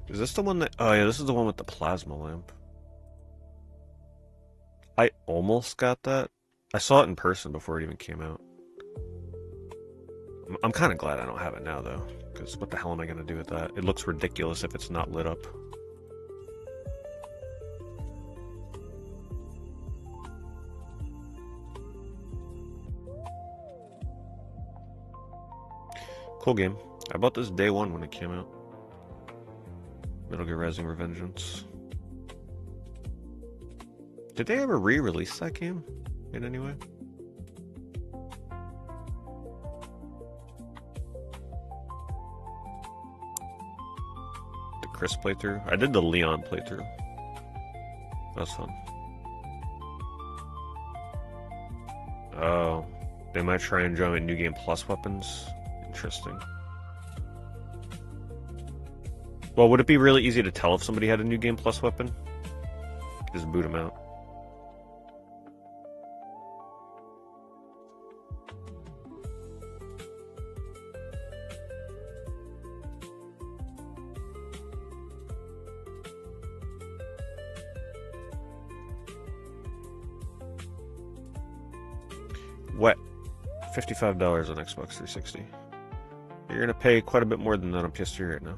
Speaker 1: Is this the one that... Oh yeah, this is the one with the plasma lamp. I almost got that. I saw it in person before it even came out. I'm kind of glad I don't have it now, though. Because what the hell am I going to do with that? It looks ridiculous if it's not lit up. Cool game. I bought this day one when it came out. Metal Gear Rising: Revengeance. Did they ever re-release that game in any way? The Chris playthrough? I did the Leon playthrough. That was fun. Oh, they might try and drum in New Game Plus weapons. Interesting. Well, would it be really easy to tell if somebody had a New Game Plus weapon? Just boot them out. What? $55 on Xbox 360. You're gonna pay quite a bit more than that on PS3 right now.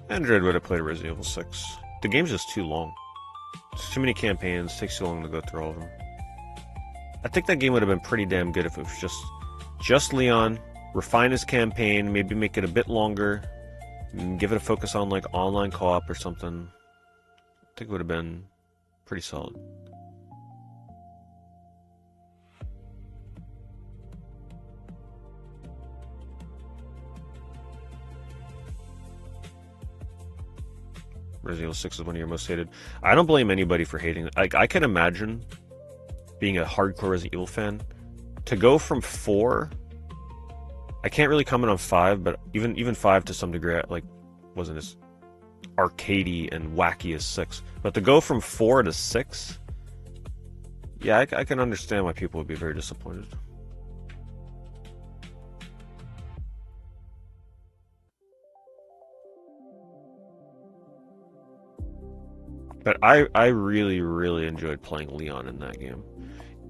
Speaker 1: Android would have played Resident Evil 6. The game's just too long. There's too many campaigns, takes too long to go through all of them. I think that game would have been pretty damn good if it was just Leon, refine his campaign, maybe make it a bit longer, and give it a focus on like online co-op or something. I think it would have been pretty solid. Resident Evil 6 is one of your most hated. I don't blame anybody for hating it. I can imagine being a hardcore Resident Evil fan. To go from 4, I can't really comment on 5, but even 5 to some degree, like, wasn't as arcadey and wacky as 6. But to go from 4 to 6, yeah, I can understand why people would be very disappointed. But I really, really enjoyed playing Leon in that game.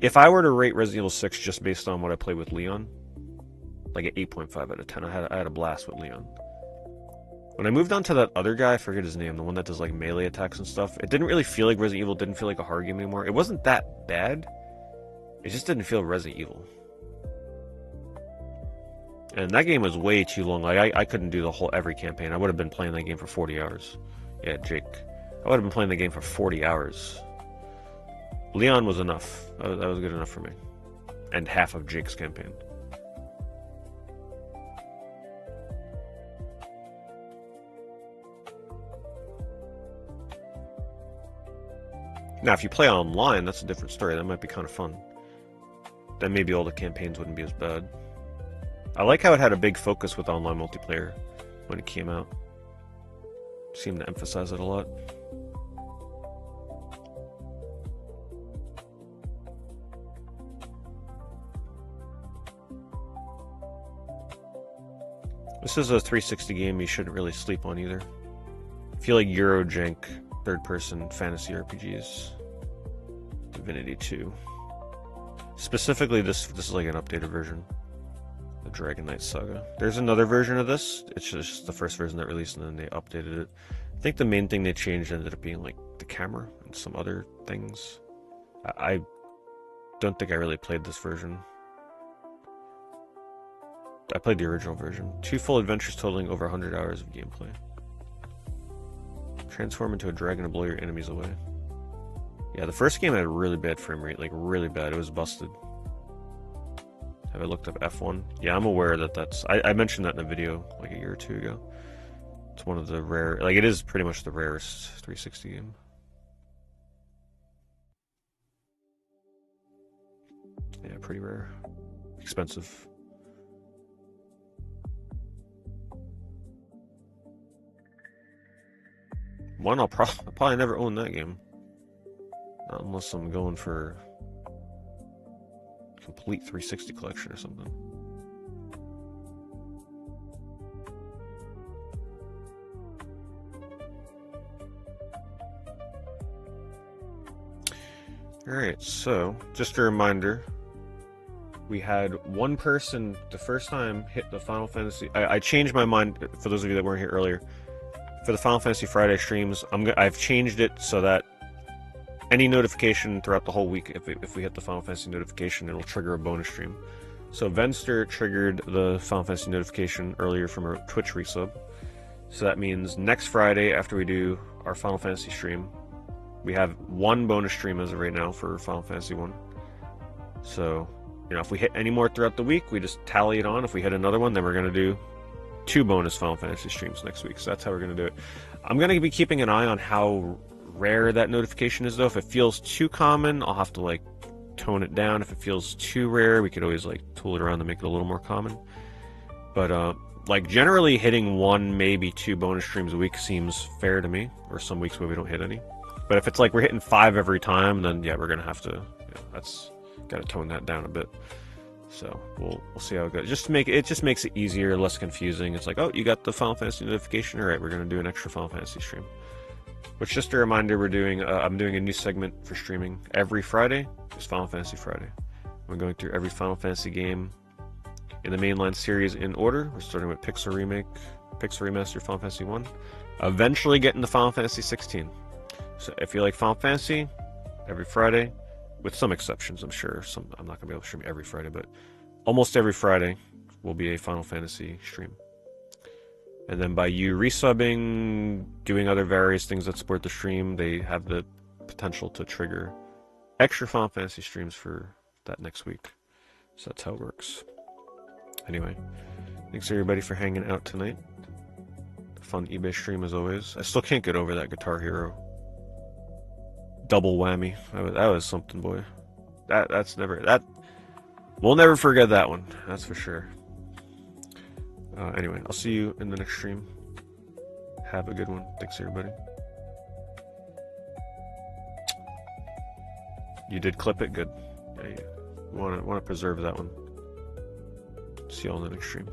Speaker 1: If I were to rate Resident Evil 6 just based on what I played with Leon, like an 8.5 out of 10. I had a blast with Leon. When I moved on to that other guy, I forget his name, the one that does like melee attacks and stuff, it didn't really feel like Resident Evil, didn't feel like a horror game anymore. It wasn't that bad. It just didn't feel Resident Evil. And that game was way too long. Like I couldn't do every campaign. I would have been playing that game for 40 hours. Yeah, Jake. I would have been playing the game for 40 hours. Leon was enough. That was good enough for me. And half of Jake's campaign. Now, if you play online, that's a different story. That might be kind of fun. Then maybe all the campaigns wouldn't be as bad. I like how it had a big focus with online multiplayer when it came out. Seemed to emphasize it a lot. This is a 360 game you shouldn't really sleep on either. I feel like Eurojank third-person fantasy RPGs. Divinity 2. Specifically, this is like an updated version. The Dragon Knight Saga. There's another version of this. It's just the first version that released, and then they updated it. I think the main thing they changed ended up being like the camera and some other things. I don't think I really played this version. I played the original version. 2 full adventures totaling over 100 hours of gameplay. Transform into a dragon to blow your enemies away. Yeah, the first game had a really bad frame rate, like really bad. It was busted. Have I looked up F1? Yeah, I'm aware that that's... I mentioned that in a video like a year or two ago. It's one of the rare... Like, it is pretty much the rarest 360 game. Yeah, pretty rare. Expensive. One, I'll probably never own that game. Not unless I'm going for complete 360 collection or something. Alright, so just a reminder, we had one person the first time hit the Final Fantasy. I changed my mind for those of you that weren't here earlier. for the Final Fantasy Friday streams, I've changed it so that any notification throughout the whole week, if we hit the Final Fantasy notification, it'll trigger a bonus stream. So Venster triggered the Final Fantasy notification earlier from a Twitch resub. So that means next Friday, after we do our Final Fantasy stream, we have one bonus stream as of right now for Final Fantasy 1. So, if we hit any more throughout the week, we just tally it on. If we hit another one, then we're going to do 2 bonus Final Fantasy streams next week. So that's how we're going to do it. I'm going to be keeping an eye on how rare that notification is, though. If it feels too common, I'll have to, tone it down. If it feels too rare, we could always, tool it around to make it a little more common. But, generally hitting 1, maybe 2 bonus streams a week seems fair to me. Or some weeks where we don't hit any. But if it's we're hitting 5 every time, then, yeah, we're going to have to... that's... got to tone that down a bit. So we'll see how it goes. It just makes it easier, less confusing. It's oh, you got the Final Fantasy notification. All right, we're going to do an extra Final Fantasy stream. Which, just a reminder, we're doing. I'm doing a new segment for streaming every Friday. It's Final Fantasy Friday. We're going through every Final Fantasy game in the mainline series in order. We're starting with Pixel Remaster, Final Fantasy 1. Eventually getting to Final Fantasy 16. So if you like Final Fantasy, every Friday. With some exceptions, I'm sure. I'm not going to be able to stream every Friday, but almost every Friday will be a Final Fantasy stream. And then by you resubbing, doing other various things that support the stream, they have the potential to trigger extra Final Fantasy streams for that next week. So that's how it works. Anyway, thanks everybody for hanging out tonight. Fun eBay stream as always. I still can't get over that Guitar Hero double whammy. That was something, boy. We'll never forget that one. That's for sure. Anyway, I'll see you in the next stream. Have a good one. Thanks, everybody. You did clip it, good. Yeah, you want to preserve that one. See you all in the next stream.